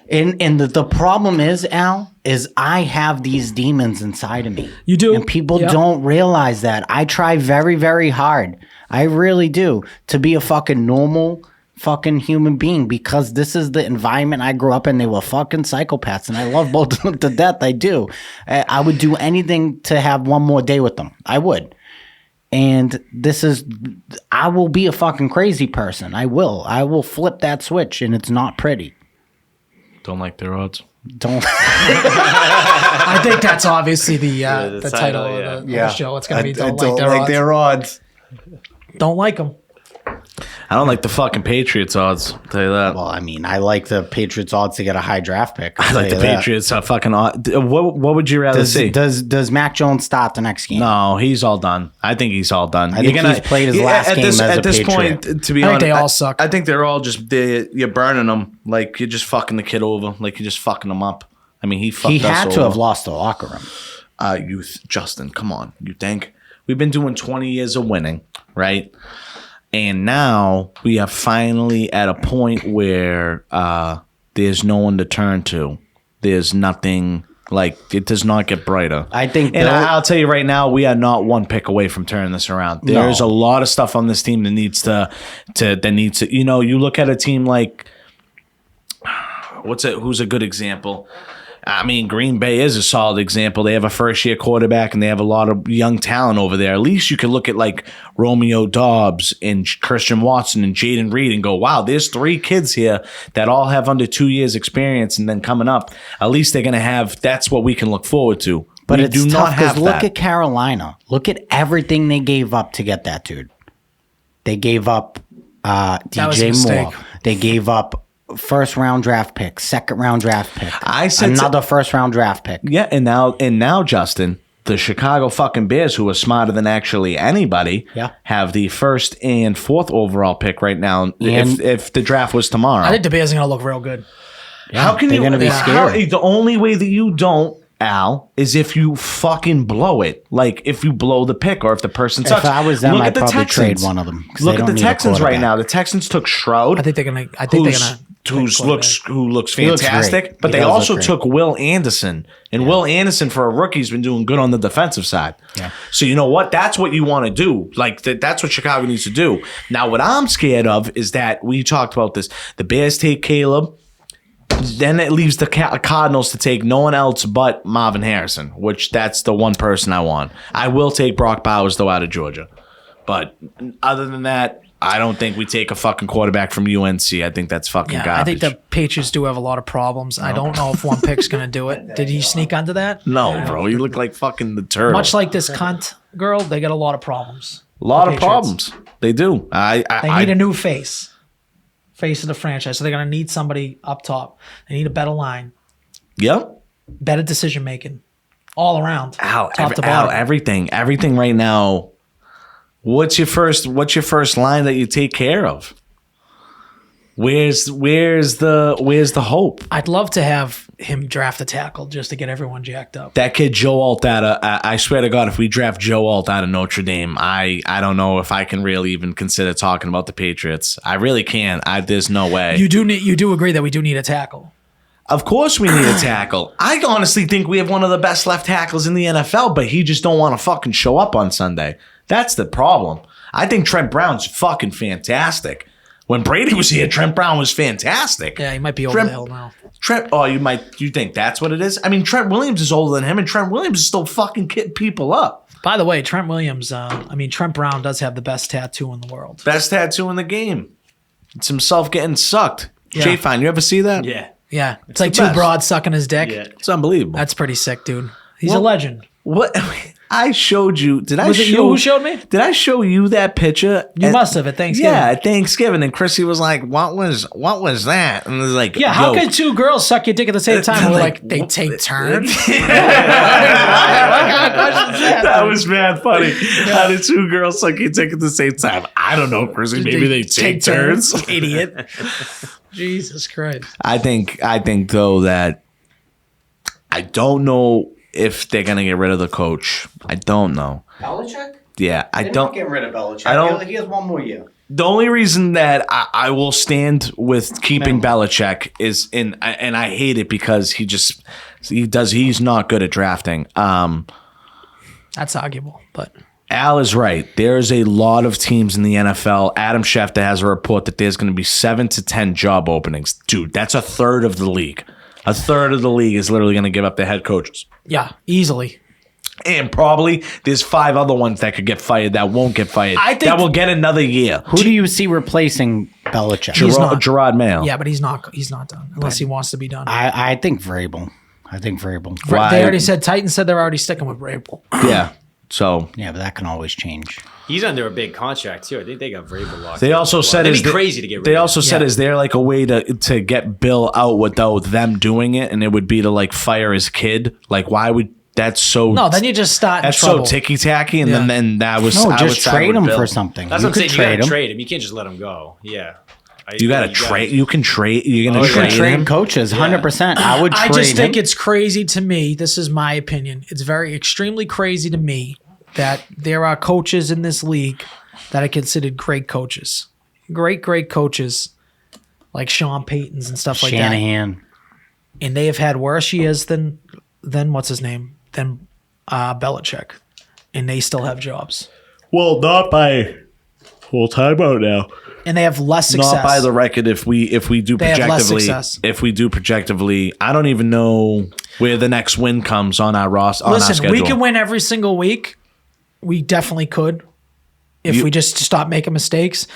And the problem is, Al, is I have these demons inside of me. You do? And people Yep. don't realize that. I try very, very hard. I really do to be a fucking normal fucking human being because this is the environment I grew up in. They were fucking psychopaths and I love both of them to death. I do. I would do anything to have one more day with them. I would. And I will be a fucking crazy person. I will flip that switch and it's not pretty. Don't like their odds. Don't. I think that's obviously the the title title, of the show. It's gonna be don't like their odds. Don't like them. I don't like the fucking Patriots odds. I'll tell you that. Well, I mean, I like the Patriots odds to get a high draft pick. I like the Patriots fucking odd. What would you rather see? Does Mac Jones start the next game? No, he's all done. I think he's all done. I think he's played his last game as a this Patriot. point, to be I think honest, they all suck. I think they're all you're burning them. Like you're just fucking the kid over. Like you're just fucking him up. I mean, he fucked He us had to over. have lost the locker room. Youth, Justin, come on. You think we've been doing 20 years of winning, right? And now we are finally at a point where there's no one to turn to. There's nothing Like, it does not get brighter. I think and Bill- I'll tell you right now, we are not one pick away from turning this around. There's a lot of stuff on this team that needs to. You know, you look at a team like who's a good example? I mean, Green Bay is a solid example. They have a first-year quarterback, and they have a lot of young talent over there. At least you can look at, like, Romeo Doubs and Christian Watson and Jaden Reed and go, wow, there's 3 kids here that all have under 2 years experience, and then coming up, at least they're going to have – that's what we can look forward to. But we it's do tough not have because look that. at Carolina. Look at everything they gave up to get that dude. They gave up was a DJ mistake. Moore. They gave up first-round draft pick, second-round draft pick. I said another first-round draft pick. Yeah, and now, Justin, the Chicago fucking Bears, who are smarter than actually anybody, have the 1st and 4th overall pick right now. If the draft was tomorrow, I think the Bears are going to look real good. how can they're you? gonna be scared. The only way that you don't, Al, is if you fucking blow it. Like if you blow the pick, or if the person sucks. If I was them, Look I'd at the probably Texans. trade one of them. 'Cause Look they at don't the need a Texans right quarterback. now. The Texans took Stroud. I think they're going to. Who looks He looks fantastic, great. but He they does also look great. took Will Anderson, and Will Anderson for a rookie has been doing good on the defensive side. Yeah. So you know what? That's what you want to do. Like that's what Chicago needs to do. Now, what I'm scared of is that we talked about this. The Bears take Caleb, then it leaves the Cardinals to take no one else but Marvin Harrison, which that's the one person I want. I will take Brock Bowers though out of Georgia, but other than that, I don't think we take a fucking quarterback from UNC. I think that's fucking Yeah, garbage. I think the Patriots do have a lot of problems. I don't know if one pick's going to do it. Did he sneak onto that? No, bro. You look like fucking the turtle. Much like this cunt girl, they got a lot of problems. a lot the of Patriots. problems. They do. They need a new face of the franchise. So they're going to need somebody up top. They need a better line, Yep. better decision making, all around, top to bottom. Everything right now. What's your first line that you take care of? Where's the hope? I'd love to have him draft a tackle just to get everyone jacked up. That kid Joe Alt I swear to God, if we draft Joe Alt out of Notre Dame, I don't know if I can really even consider talking about the Patriots. I really can't. There's no way. You do agree that we do need a tackle. Of course we need a tackle. I honestly think we have one of the best left tackles in the NFL, but he just don't want to fucking show up on Sunday. That's the problem. I think Trent Brown's fucking fantastic. When Brady was here, Trent Brown was fantastic. Yeah, he might be over the hill now. You think that's what it is? I mean, Trent Williams is older than him, and Trent Williams is still fucking kidding people up. By the way, Trent Brown does have the best tattoo in the world. Best tattoo in the game. It's himself getting sucked. Yeah. Jay Fine, you ever see that? Yeah. Yeah, it's like the two best. broads sucking his dick. Yeah. It's unbelievable. That's pretty sick, dude. He's a legend. What I showed you? Did I Was it you who showed me? Did I show you that picture? You must have at Thanksgiving. Yeah, at Thanksgiving, and Chrissy was like, "What was that?" And it was like, Yeah, how yo, could two girls suck your dick at the same time? We're Like, like, they take turns. That was mad funny. How did two girls suck your dick at the same time? I don't know, Chrissy. Maybe they take turns. Idiot. Jesus Christ. I think though that I don't know if they're gonna get rid of the coach. I don't know. Belichick? Yeah, I don't. Get rid of Belichick. I don't- He has one more year. The only reason that I will stand with keeping Belichick is and I hate it because he's not good at drafting. That's arguable, but Al is right. There's a lot of teams in the NFL. Adam Schefter has a report that there's going to be 7 to 10 job openings. Dude, that's a third of the league. A third of the league is literally going to give up their head coaches. yeah, easily. And probably there's 5 other ones that could get fired that won't get fired. I think- that will get another year. Who do you see replacing Belichick? He's not. Gerard Mayo. Yeah, but he's not done unless he wants to be done. I think Vrabel. Why- They already said Titans said they're already sticking with Vrabel. Yeah. So Yeah, but that can always change. He's under a big contract too. I think they got Vrabel locked. they up also as well. said It'd is be that- crazy to get rid They of also said Yeah. is there like a way to get Bill out without them doing it, and it would be to like fire his kid. Like why would that's so? No, then you just start in that's trouble. so ticky tacky, and Yeah. then that was No, I would just side trade with him Bill. for something. That's You what I'm could saying. You gotta him. trade him. You can't just let him go. Yeah. You gotta trade. You can trade. You're gonna Oh, yeah. trade Trade him. coaches, 100%. I would trade I just think him. it's crazy to me. This is my opinion. It's very extremely crazy to me that there are coaches in this league that are considered great coaches. Great coaches like Sean Payton's and stuff like that. Shanahan. And they have had worse years than than what's his name? Than Belichick. And they still have jobs. Well, not by full timeout now. And they have less success. Not by the record. If we do They have less projectively, success. if we do projectively, I don't even know where the next win comes on our roster. On our Listen, schedule. we can win every single week. We definitely could. If we just stop making mistakes.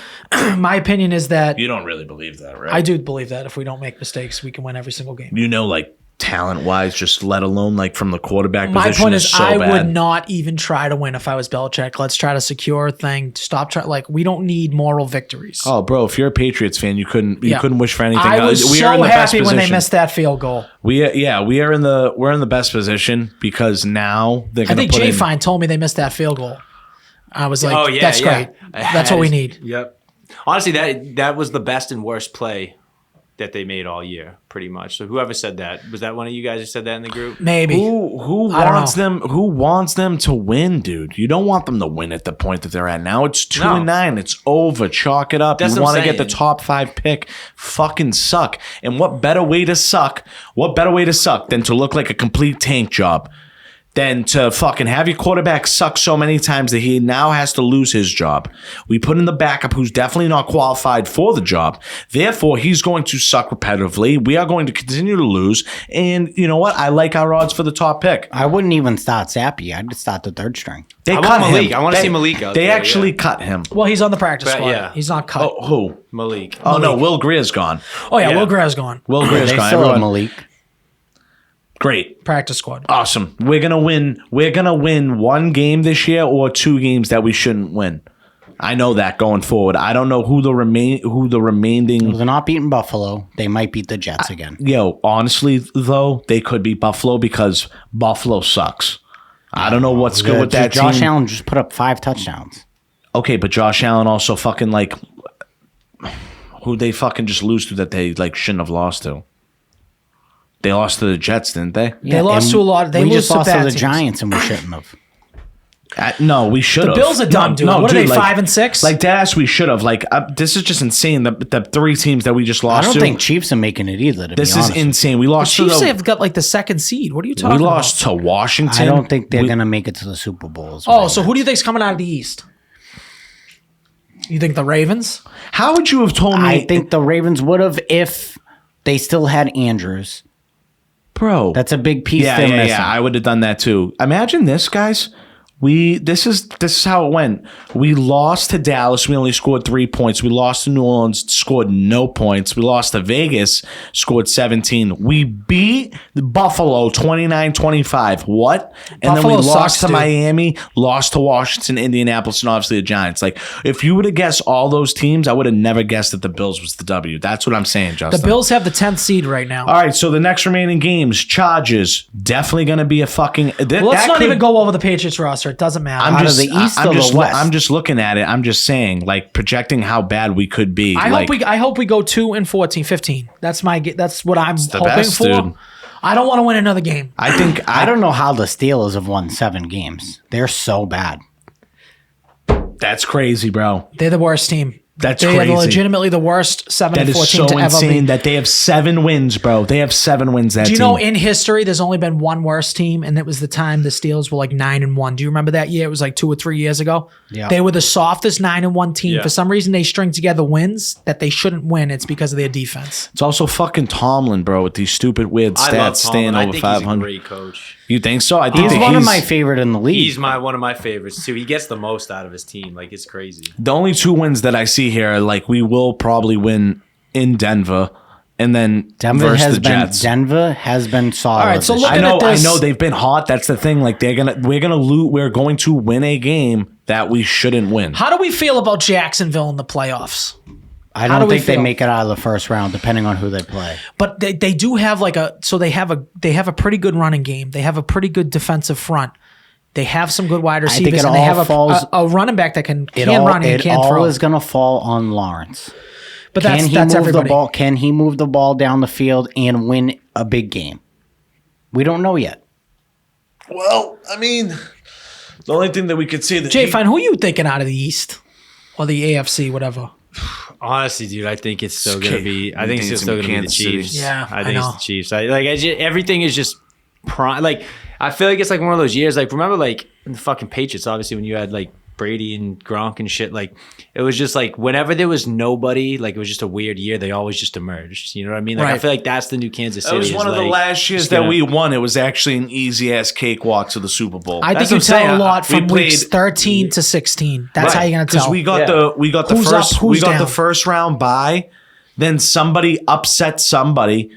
My opinion is that You don't really believe that, right? I do believe that if we don't make mistakes, we can win every single game. You know, like talent wise, just let alone like from the quarterback My position point is, so I bad. would not even try to win if I was Belichick. Let's try to secure a thing. Stop trying. Like, we don't need moral victories. Oh, bro, if you're a Patriots fan, you couldn't wish for anything I else. was We so are in the best happy when they position. missed that field goal. We're in the best position because now they're I going to think put Jay in. Fine told me they missed that field goal. I was like, Oh yeah, that's yeah. great. That's what we need. Yep. Honestly, that was the best and worst play that they made all year, pretty much. So whoever said that, was that one of you guys who said that in the group? Maybe. Who I don't wants know. them? Who wants them to win, dude? You don't want them to win at the point that they're at now. It's 2-9. It's over. Chalk it up. That's you what I'm want to get the saying. top 5 pick? Fucking suck. And what better way to suck? What better way to suck than to look like a complete tank job? Than to fucking have your quarterback suck so many times that he now has to lose his job. We put in the backup who's definitely not qualified for the job. Therefore, he's going to suck repetitively. We are going to continue to lose. And you know what? I like our odds for the top pick. I wouldn't even start Zappy. I'd start the third string. They I want cut Malik. him. I wanna They- see Malik out They there, actually yeah. cut him. Well, he's on the practice But, squad. yeah. He's not cut. Oh, who? Malik. Oh, no. Will Greer's gone. Oh, yeah, Yeah. Will Greer's gone. Will Greer's They gone. still have Everyone, Malik. great. Practice squad. Awesome. We're going to win. We're going to win one game this year or 2 games that we shouldn't win. I know that going forward. I don't know who the remaining. They're not beating Buffalo. They might beat the Jets again. Yo, honestly, though, they could beat Buffalo because Buffalo sucks. I don't know what's good with that Josh team. Allen just put up 5 touchdowns. Okay, but Josh Allen also fucking like who they fucking just lose to that they like shouldn't have lost to. They lost to the Jets, didn't they? They lost and to a lot. They we lose just to lost bad to the teams. Giants, and we shouldn't have. No, we should have. The Bills are done, dude. What are they, 5-6? Like that's we should have. Like this is just insane. The 3 teams that we just I lost don't to. think Chiefs are making it either. To This be is honest. insane. We lost Chiefs to have got like the 2nd seed. What are you we talking lost about? to Washington. I don't think they're We- going to make it to the Super Bowl. is Oh, what so I who do you think's coming out of the East? You think the Ravens? How would you have told me? I think the Ravens would have if they still had Andrews. bro. That's a big piece yeah, they're yeah, missing. yeah. I would have done that too. Imagine this, guys. This is how it went. We lost to Dallas. We only scored 3 points. We lost to New Orleans, scored no points. We lost to Vegas, scored 17. We beat Buffalo 29-25. What? And Buffalo then we lost sucks, to dude. Miami, lost to Washington, Indianapolis, and obviously the Giants. Like, if you would have guessed all those teams, I would have never guessed that the Bills was the W. That's what I'm saying, Justin. The Bills have the 10th seed right now. All right, so the next remaining games, Chargers, definitely going to be a fucking. Well, let's not even go over the Patriots roster. It doesn't matter. I'm Out of just, the East I'm or the just, West? I'm just looking at it. I'm just saying, like projecting how bad we could be. I hope we go 2-14, 15. That's what I'm the hoping best, for. dude. I don't want to win another game. I think I don't know how the Steelers have won 7 games. They're so bad. that's crazy, bro. They're the worst team. That's they crazy. are legitimately the worst 7 That and is 14 so to ever be. insane that they have 7 wins, bro. They have 7 wins. That Do you team. know in history there's only been one worse team, and it was the time the Steelers were like 9-1. Do you remember that year? It was like 2 or 3 years ago. Yeah. They were the softest 9-1 team. Yeah. For some reason, they string together wins that they shouldn't win. It's because of their defense. It's also fucking Tomlin, bro, with these stupid weird I love stats staying Tomlin. I over think 500. he's a great coach. You think so? I think He's that one of my favorite in the league. He's one of my favorites too. He gets the most out of his team. Like, it's crazy. The only 2 wins that I see here are like we will probably win in Denver, and then Denver versus has the been Jets. solid. All right, so this look I year. at know, I this. know they've been hot. That's the thing. Like we're going to win a game that we shouldn't win. How do we feel about Jacksonville in the playoffs? I how don't do we think they feel? make it out of the first round, depending on who they play. But they do have they have a pretty good running game. They have a pretty good defensive front. They have some good wide think receivers, it and they all have falls- a running back that can It run and can all throw. is going to fall on Lawrence. But Can that's he move everybody. the ball? Can he move the ball down the field and win a big game? We don't know yet. Well, I mean, the only thing that we could see that Jay, fine. Who are you thinking out of the East or the AFC, whatever? Honestly, dude, I think it's still Okay. gonna be. I think You think it's still it's gonna gonna be the be Kansas City? Chiefs. Yeah, I I think know. it's the Chiefs. Everything is just prime. Like I feel like it's like one of those years. Like remember like in the fucking Patriots, obviously when you had like Brady and Gronk and shit. Like it was just like whenever there was nobody, like it was just a weird year. They always just emerged. You know what I mean? Like I feel like that's the new Kansas City. It was one of the last years that we won. It was actually an easy ass cakewalk to the Super Bowl. I think you tell a lot from weeks 13 to 16. That's how you're gonna tell. Because we got the first round bye. Then somebody upset somebody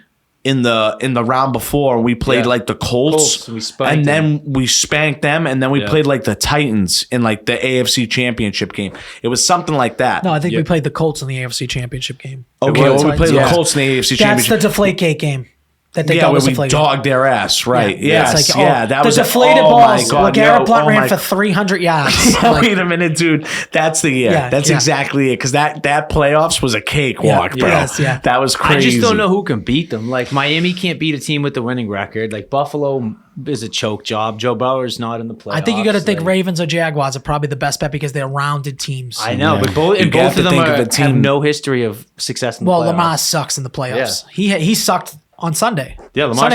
in the round before. We played like the Colts, and then we spanked them, and then we played like the Titans in like the AFC Championship game. It was something like that. No, I think we played the Colts in the AFC Championship game. Okay, well, we played the Colts in the AFC Championship. That's the Deflategate game. That they where we dogged their ass, right? Yeah, Yes, like, that the was deflated balls. LeGarrette Blunt ran for God. 300 yards. Wait a minute, dude. That's the year. That's exactly it. Because that playoffs was a cakewalk, bro. That was crazy. I just don't know who can beat them. Like Miami can't beat a team with the winning record. Like Buffalo is a choke job. Joe Burrow's not in the playoffs. I think you got to think Ravens or Jaguars are probably the best bet because they're rounded teams. I know, but both of them have no history of success in the playoffs. Well, Lamar sucks in the playoffs. He sucked on Sunday. Yeah, Lamar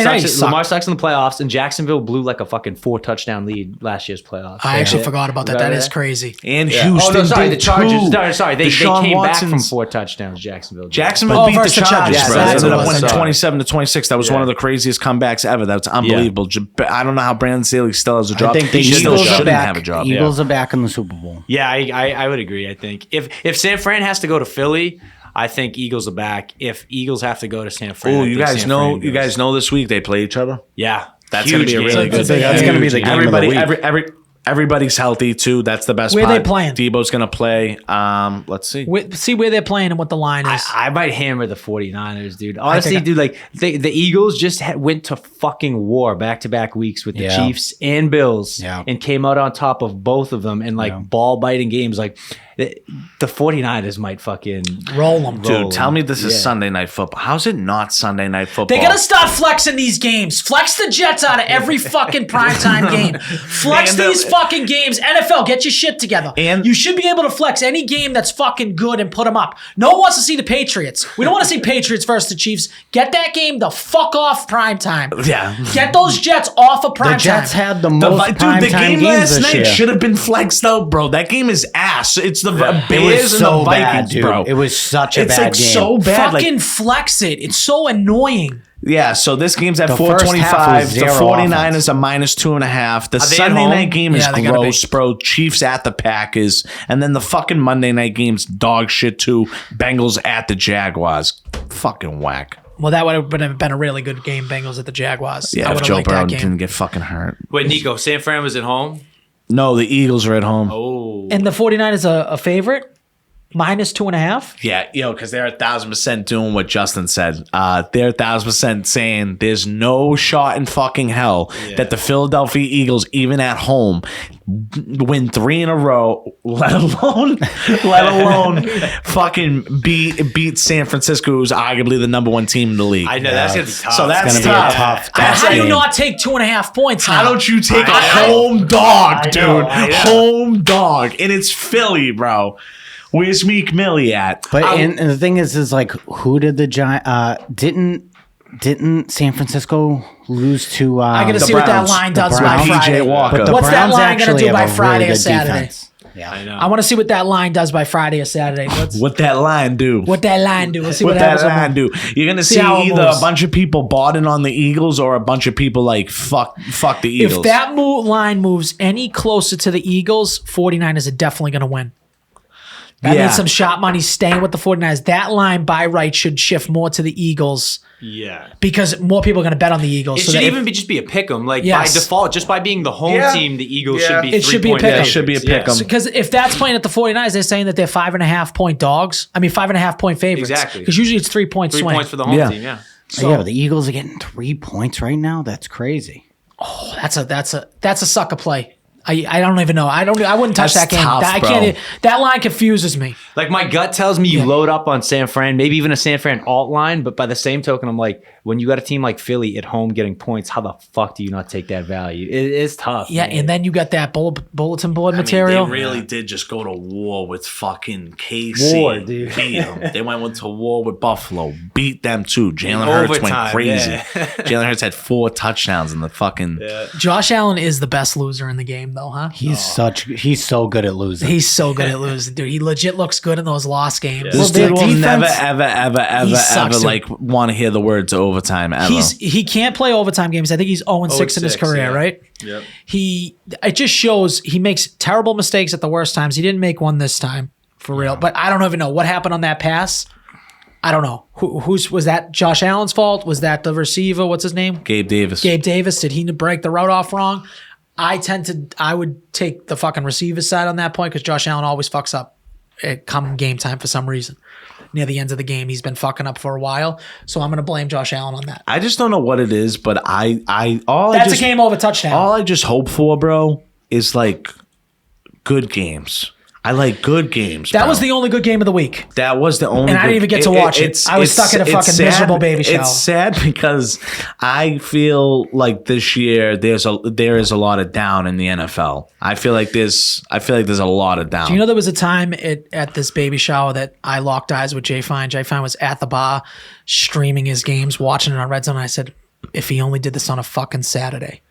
sucks in the playoffs, and Jacksonville blew like a fucking 4-touchdown lead last year's playoffs. I actually forgot about that. That is crazy. And Houston the Chargers. Sorry, they came Watson's, back from 4 touchdowns. Jacksonville beat the Chargers, bro. They ended up winning 27-26. That was one of the craziest comebacks ever. That's unbelievable. I don't know how Brandon Staley still has a job. I think the Eagles shouldn't have a job. Eagles are back in the Super Bowl. Yeah, I would agree. I think if San Fran has to go to Philly, I think Eagles are back. If Eagles have to go to San Fran, you guys know this week they play each other. Yeah, that's gonna be a really good. That's gonna be the game of the week. Everybody's healthy too. That's the best. Where are they playing? Debo's gonna play. Let's see. See where they're playing and what the line is. I might hammer the 49ers, dude. Honestly, dude, like the Eagles just went to fucking war back-to-back weeks with the Chiefs and Bills, and came out on top of both of them in like ball-biting games. Like the 49ers might fucking roll them. Dude, tell me this is Sunday Night Football. How's it not Sunday Night Football? They gotta start flexing these games. Flex the Jets out of every fucking primetime game. Flex these fucking games. NFL, get your shit together. And you should be able to flex any game that's fucking good and put them up. No one wants to see the Patriots. We don't want to see Patriots versus the Chiefs. Get that game the fuck off primetime. Yeah. Get those Jets off of primetime. The Jets had the most primetime game games last this night year. should have been flexed out, bro. That game is ass. It's the Bears and the Vikings, bro. It was such a bad game. It's so bad. Fucking flex it. It's so annoying. Yeah, so this game's at 425. The 49ers are -2.5. The Sunday night game is gross, bro. Chiefs at the Packers. And then the fucking Monday night game's dog shit too. Bengals at the Jaguars. Fucking whack. Well, that would have been a really good game, Bengals at the Jaguars. Yeah, if Joe Burrow didn't get fucking hurt. Wait, Nico, San Fran was at home? No, the Eagles are at home. Oh. And the 49ers are a favorite? -2.5? Yeah, because they're 1,000% doing what Justin said. They're 1,000% saying there's no shot in fucking hell that the Philadelphia Eagles, even at home, win 3 in a row, let alone fucking beat San Francisco, who's arguably the #1 team in the league. I know that's gonna be tough. So that's gonna be a tough. How do you not take 2.5 points? How don't you take a home dog, dude? Home dog, and it's Philly, bro. Where's Meek Millie at? But and the thing is like, who did the Giants? Didn't San Francisco lose to? I gotta see what that line does by Friday. Walker. What's that line gonna do by Friday or Saturday? Defense. Yeah, I know. I want to see what that line does by Friday or Saturday. What that line do? What that line do? We'll see what that line do. You're gonna see either a bunch of people boughting on the Eagles or a bunch of people like fuck the Eagles. If that line moves any closer to the Eagles, 49ers are definitely gonna win. That means some shot money staying with the 49ers. That line by right should shift more to the Eagles. Yeah. Because more people are going to bet on the Eagles. It should even just be a pick 'em. Like by default, just by being the home team, the Eagles should be 3 point. It should be a pick 'em. Because if that's playing at the 49ers, they're saying that they're 5.5 point dogs. I mean, 5.5 point favorites. Exactly. Because usually it's 3 point swing. 3 points for the home team, yeah. So, but the Eagles are getting 3 points right now. That's crazy. Oh, that's a sucker play. I don't even know. I wouldn't touch that game. Tough, I can't. That line confuses me. Like my gut tells me you load up on San Fran, maybe even a San Fran alt line, but by the same token, I'm like, when you got a team like Philly at home getting points, how the fuck do you not take that value? It's tough. Yeah, man. and then you got that bulletin board I mean, material. they really did just go to war with fucking KC. War, dude. Beat 'em. They went to war with Buffalo. Beat them too. Jalen Hurts went overtime, crazy. yeah. Jalen Hurts had 4 touchdowns in the fucking. Josh Allen is the best loser in the game, though, huh? He's so good at losing. He's so good at losing, dude. He legit looks good in those lost games. This Well, dude their will never, defense- ever sucks, dude. like want to hear the words overtime ever. He can't play overtime games. I think he's 0-6 in his 0-6, career, yeah. right? Yep. It just shows he makes terrible mistakes at the worst times. He didn't make one this time, for real. But I don't even know what happened on that pass. I don't know. Was that Josh Allen's fault? Was that the receiver? What's his name? Gabe Davis. Gabe Davis. Did he break the route off wrong? I would take the fucking receiver side on that point because Josh Allen always fucks up at come game time for some reason. Near the end of the game, he's been fucking up for a while. So I'm going to blame Josh Allen on that. I just don't know what it is, but That's a game over touchdown. All I just hope for, bro, is like good games. I like good games. That bro. was the only good game of the week. That was the only. And I didn't even get to watch it. I was stuck in a it's fucking miserable baby shower. It's sad because I feel like this year there is a lot of down in the NFL. I feel like there's a lot of down. Do you know there was a time at this baby shower that I locked eyes with Jay Fine? Jay Fine was at the bar streaming his games, watching it on Red Zone. And I said, if he only did this on a fucking Saturday.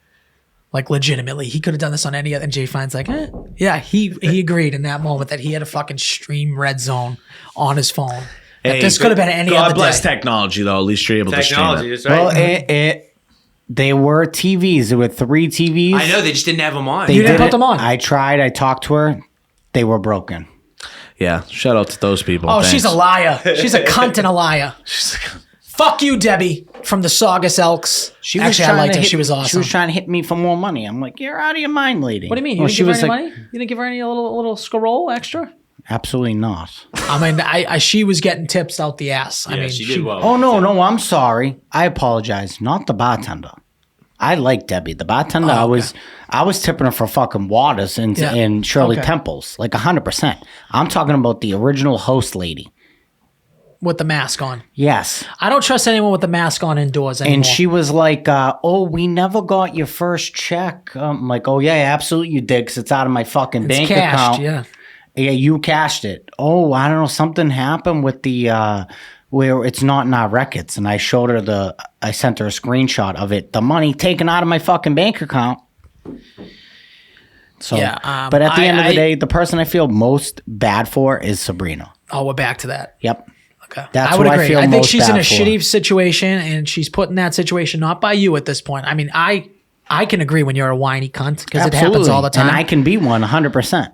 Like legitimately, he could have done this on any other. And Jay Fine's like, yeah, he agreed in that moment that he had to fucking stream Red Zone on his phone. That this could have been any God other bless day. technology, though. At least you're able to stream Technology, it. that's right. Well, they were TVs. There were 3 TVs. I know they just didn't have them on. They You didn't did put it. them on. I tried. I talked to her. They were broken. Yeah, shout out to those people. Oh, Thanks. she's a liar. She's a cunt and a liar. Fuck you, Debbie, from the Saugus Elks. Actually, I liked her. She was awesome. She was trying to hit me for more money. I'm like, you're out of your mind, lady. What do you mean? You Well, didn't she give her was any like, money? You didn't give her any little scroll extra? absolutely not. I mean, she was getting tips out the ass. I mean, she did well. Oh no, I'm sorry. I apologize. Not the bartender. I like Debbie. The bartender, Oh, I was tipping her for fucking waters and Yeah. Shirley Okay. Temples, like 100%. I'm talking about the original host lady. with the mask on. Yes. I don't trust anyone with the mask on indoors anymore. And she was like, oh, we never got your first check. I'm like, oh, yeah, absolutely you did, because it's out of my fucking It's bank cashed, account. yeah. Yeah, you cashed it. Oh, I don't know. Something happened with the where it's not in our records. And I showed her I sent her a screenshot of it. The money taken out of my fucking bank account. So, Yeah, but at the end of the I- day, the person I feel most bad for is Sabrina. Oh, we're back to that. Yep. Okay. That's I would what I agree. feel I think most she's in bad a for. shitty situation, and she's put in that situation not by you at this point. I mean, I can agree when you're a whiny cunt because it happens all the time. And I can be one 100%.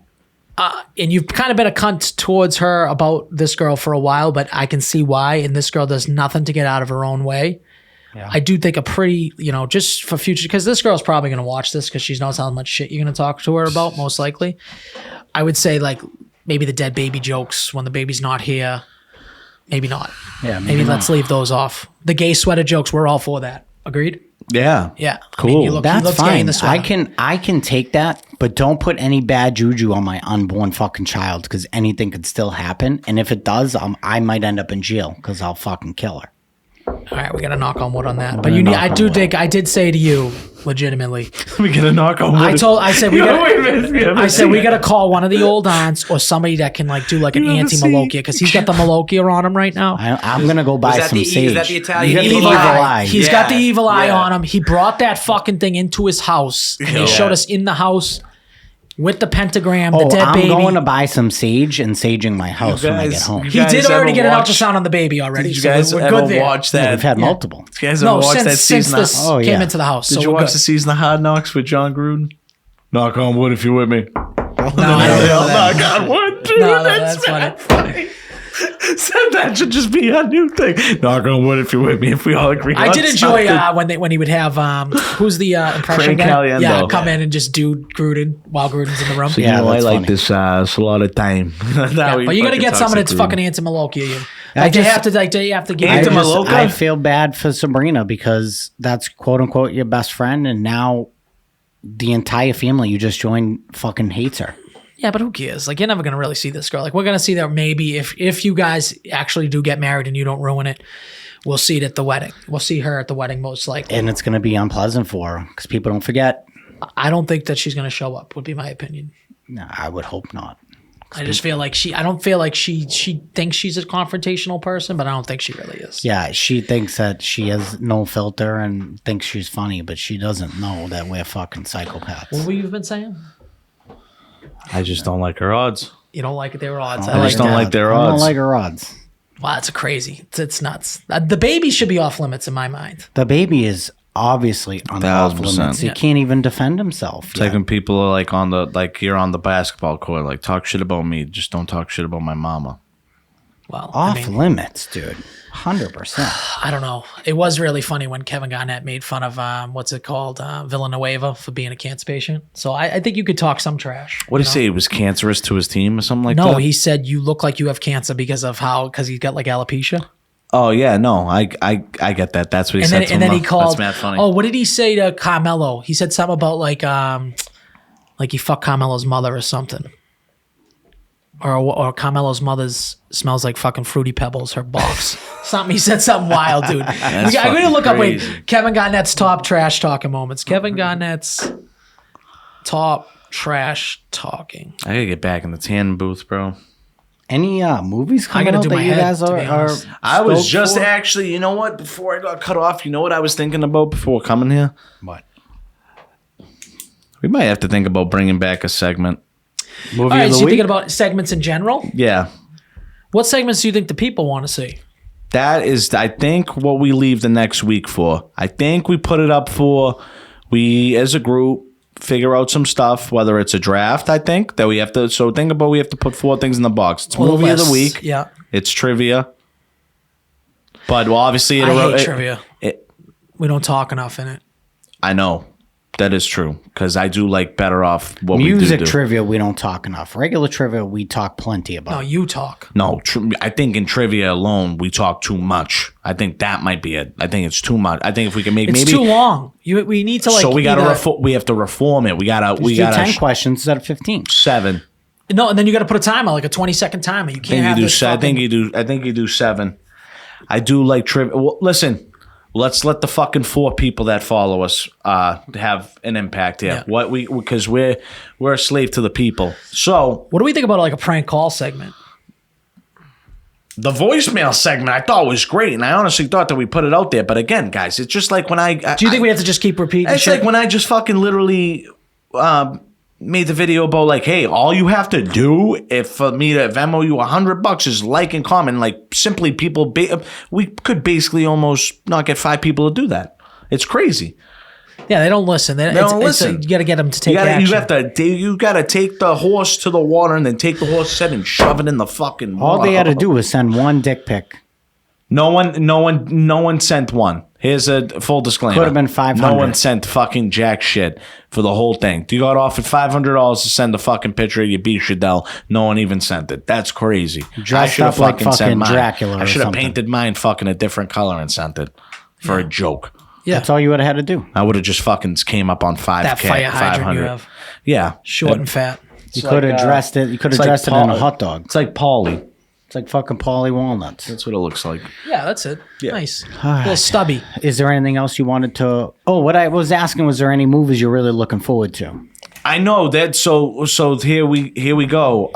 And you've kind of been a cunt towards her about this girl for a while, but I can see why. And this girl does nothing to get out of her own way. Yeah. I do think a pretty, just for future, because this girl's probably going to watch this because she knows how much shit you're going to talk to her about, most likely. I would say, like, maybe the dead baby jokes when the baby's not here. Maybe not. Yeah, Maybe let's leave those off. The gay sweater jokes, we're all for that. Agreed? Yeah. Yeah. Cool. I mean, he That's looks gay fine. in the sweater. I can take that, but don't put any bad juju on my unborn fucking child because anything could still happen. And if it does, I might end up in jail because I'll fucking kill her. All right, we got to knock on wood on that. But I did say to you, legitimately, We get a knock on wood. I said we got. I said we got to. to call one of the old aunts or somebody that can like do like an anti-Malokia because he's got the Malokia on him right now. I'm gonna go buy that some the- sage. is that the Italian You got the evil evil eye? eye. He's Yeah, got the evil eye yeah. on him. He brought that fucking thing into his house. And he showed us in the house with the pentagram, the dead I'm baby. going to buy some sage and saging my house when I get home. you He guys did already ever get an watch- ultrasound on the baby already. Did you so guys we're ever good there. watch Yeah, that? we've had multiple. Did you guys ever No, watch that since season? this Oh, came yeah. into the house. Did so you we're watch good. the season of Hard Knocks with John Gruden? Knock on wood if you're with me. No, I don't know that. Knock on wood, dude. No, that's funny. So that should just be a new thing. Knock on wood if you're with me. If we all agree. I on did enjoy something. when he would have who's the impression Frank guy? Caliendo. Yeah, come in and just do Gruden while Gruden's in the room. Yeah, I that's like funny. this a lot of time. Yeah, but you got to get someone that's fucking anti-Malokia. You. Like they have to give I, you Anti- just, Maloka? I feel bad for Sabrina because that's quote unquote your best friend, and now the entire family you just joined fucking hates her. Yeah, but who cares? Like, you're never gonna really see this girl. Like, we're gonna see that maybe if you guys actually do get married and you don't ruin it, we'll see it at the wedding. We'll see her at the wedding most likely. And it's going to be unpleasant for her because people don't forget. I don't think that she's gonna show up. Would be my opinion. No, I would hope not. I just feel like I don't feel like she thinks she's a confrontational person, but I don't think she really is. Yeah, she thinks that she has no filter and thinks she's funny, but she doesn't know that we're fucking psychopaths. What were you been saying? I just don't like her odds. You don't like their odds. I just don't like their I don't odds. like her odds. Wow, that's crazy. It's nuts. The baby should be off limits in my mind. The baby is obviously on off 1,000%. limits. He can't even defend himself. It's like when people are like you're on the basketball court, like talk shit about me, just don't talk shit about my mama. Well, Off limits, dude. 100%. I don't know. It was really funny when Kevin Garnett made fun of what's it called, Villanueva for being a cancer patient. So I think you could talk some trash. What did he say? He was cancerous to his team or something like that? No, he said you look like you have cancer because he's got like alopecia. Oh yeah, no, I get that. That's what he And said. then, to and him. then he called. That's mad funny. Oh, what did he say to Carmelo? He said something about like he fucked Carmelo's mother or something. Or Carmelo's mother's smells like fucking Fruity Pebbles, her box. Something. He said something wild, dude. I'm going to look crazy. up, Kevin Garnett's top trash talking moments. Kevin Garnett's top trash talking. I gotta get back in the tan booth, bro. Any movies coming gotta out do that my you head, guys to are be honest. I was stoked just for? actually, you know what? Before I got cut off, you know what I was thinking about before coming here? What? We might have to think about bringing back a segment. Movie All right, of the so you're week? thinking about segments in general? Yeah. What segments do you think the people want to see? That is, I think, what we leave the next week for. I think we put it up for, we as a group figure out some stuff, whether it's a draft, I think, that we have to, so think about we have to put 4 things in the box. It's Or the movie of the lists, week. yeah. It's trivia. But well, obviously, I hate trivia. It, We don't talk enough in it. I know. That is true. Because I do like better off what Music we do. trivia, we don't talk enough. Regular trivia, we talk plenty about. No, you talk. No, I think in trivia alone, we talk too much. I think that might be it. I think it's too much. I think if we can make It's maybe too long. We need to like. so we got either- to we have to reform it. We got We to 10 questions instead of 15. 7. No, and then you got to put a timer, like a 20-second timer. You can't have this. I think you do 7. I do like trivia. Well, listen, let's let the fucking 4 people that follow us have an impact here. Yeah. Because we're a slave to the people. So What do we think about like a prank call segment? the voicemail segment I thought was great, and I honestly thought that we put it out there. But again, guys, it's just like when Do you think we have to just keep repeating? It's shit? like when I just fucking literally made the video about like, hey, all you have to do if for me to Venmo you $100 is like and comment. Like simply people, we could basically almost not get 5 people to do that. It's crazy. Yeah, they don't listen. They don't listen. You got to get them to take action. You got to take the horse to the water and then take the horse's head and shove it in the fucking water. All they had to do was send one dick pic. No one sent one. Here's a full disclaimer. Could have been 500. No one sent fucking jack shit for the whole thing. You got offered $500 to send a fucking picture of your beef Shadell. No one even sent it. That's crazy. Dressed I should have up like sent fucking mine. Dracula or I should have something. painted mine fucking a different color and sent it for a joke. Yeah, That's all you would have had to do. I would have just fucking came up on 5K. that fire hydrant 500. you have, Yeah. short and fat. You could have dressed it. You could have dressed it in a hot dog. It's like Paulie. It's like fucking Paulie Walnuts. That's what it looks like. Yeah, that's it. Yeah. Nice, a little stubby. Is there anything else you wanted to? Oh, what I was asking was there any movies you're really looking forward to? I know that. So here we go.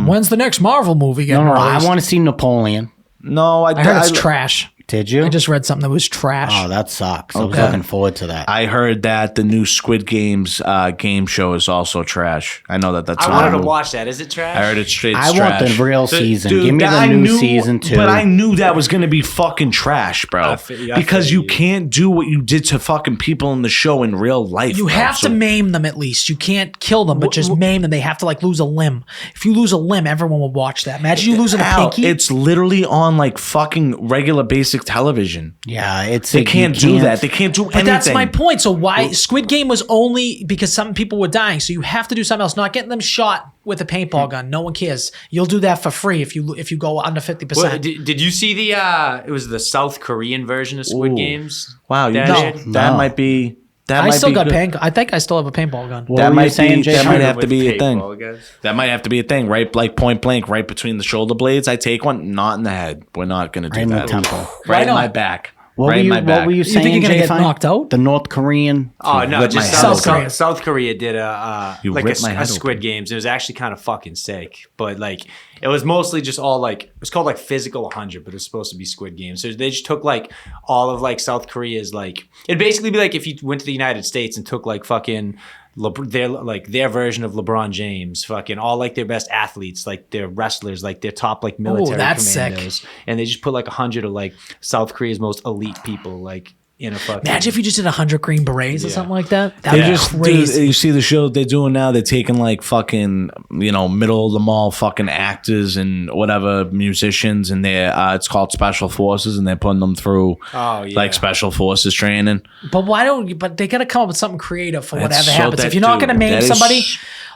When's the next Marvel movie getting No, released? I want to see Napoleon. No, I heard it's trash. Did you? I just read something that was trash. Oh, that sucks. I was Okay. looking forward to that. I heard that the new Squid Games game show is also trash. I know that's. I not wanted to new. watch that. Is it trash? I heard it's straight. I want trash. the real So, season. Dude, Give me the I new knew- season 2. But I knew that was going to be fucking trash, bro. I because feel you can't do what you did to fucking people in the show in real life. You bro. have So- to maim them at least. You can't kill them, but just maim them. They have to like lose a limb. If you lose a limb, everyone will watch that. Imagine you losing a Al, pinky. it's literally on like fucking regular basic television. yeah, it's They can't do that. They can't do anything. But that's my point. So why Squid Game was only because some people were dying. So you have to do something else. Not getting them shot with a paintball gun. No one cares. You'll do that for free if you go under 50%. Well, did you see the? It was the South Korean version of Squid Ooh. Games. Wow, you That know, aired? that No. might be. I still got good. I think I still have a paintball gun. What were you saying, Jay? That might have to With be a thing. paintball guns. That might have to be a thing, right? Like point blank, right between the shoulder blades. I take one, not in the head. We're not gonna do Right in the that. temple. Right in not? my back. What right in my back. were you saying, think you're gonna Jay get Fine? knocked out? The North Korean. Oh no, rip just my head open. South Korea did a You like ripped my a head Squid open. Games. It was actually kind of fucking sick, but like it was mostly just all like it was called like Physical 100, but it was supposed to be Squid Games. So they just took like all of like South Korea's like it'd basically be like if you went to the United States and took like fucking their version of LeBron James, fucking all like their best athletes, like their wrestlers, like their top like military that's sick. commandos, and they just put like 100 of like South Korea's most elite people like in a fucking. Imagine if you just did 100 Green Berets or Yeah. something like that. That'd They be just crazy. you see the show they're doing now. They're taking like fucking middle of the mall fucking actors and whatever musicians, and they're it's called Special Forces, and they're putting them through Oh, yeah. like Special Forces training. But why don't you? But they got to come up with something creative for That's whatever so happens. that- If you're not dude, going to name that is- somebody,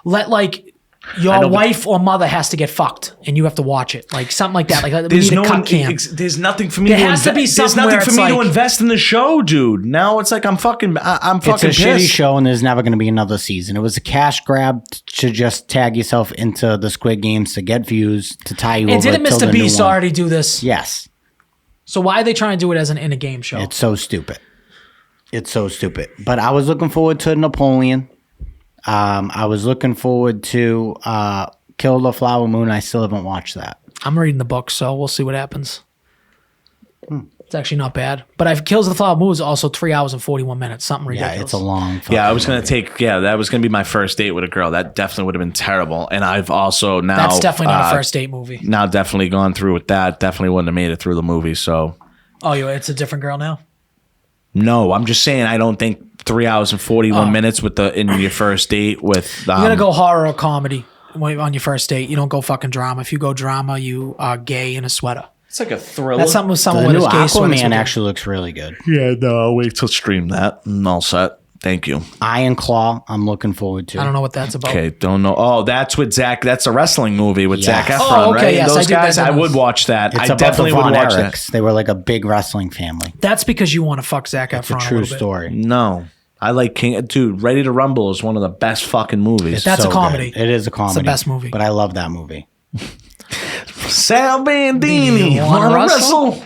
let like I your know, but- wife or mother has to get fucked, and you have to watch it, like something like that. Like we There's need a no cut cam. there's nothing for me. There to has to be There's something nothing where for it's me to like- invest in the show, dude. Now it's like I'm fucking It's fucking a shitty pissed. show, and there's never going to be another season. It was a cash grab to just tag yourself into the Squid Games to get views to tie you And over. didn't till Mr. the new Beast one. already do this? Yes, So why are they trying to do it as in a game show? it's so stupid. It's so stupid. But I was looking forward to Napoleon. I was looking forward to Kill the Flower Moon. I still haven't watched that. I'm reading the book, so we'll see what happens. It's actually not bad. But I've Kills of the Flower Moon is also 3 hours and 41 minutes. Something ridiculous. Yeah, it's a long. Yeah, I fucking was gonna movie. take. Yeah, that was gonna be my first date with a girl. That definitely would have been terrible. And I've also now That's definitely not a first date movie. Now definitely gone through with that. Definitely wouldn't have made it through the movie. So Oh, it's a different girl now. no, I'm just saying I don't think 3 hours and 41 minutes with in your first date with. You're gonna go horror or comedy on your first date. You don't go fucking drama. If you go drama, you are gay in a sweater. It's like a thriller. That's something with someone The with new his gay sweaters. Aquaman actually looks really good. Yeah, no, I'll wait till stream that. And all set. Thank you. Iron Claw, I'm looking forward to. I don't know what that's about. Okay, don't know. Oh, that's with Zach. That's a wrestling movie with Zach Yes. Efron, Oh, okay, right? yes, I Those do guys, that. I would watch that. It's I about definitely the would Von watch Erichs. They were like a big wrestling family. That's because you want to fuck Zac Efron. It's a true little bit. story. that. No, I like King. Dude, Ready to Rumble is one of the best fucking movies. That's a So comedy. good. It is a comedy. best movie. But I love that movie. Sal Bandini. You wanna Wanna wrestle? wrestle?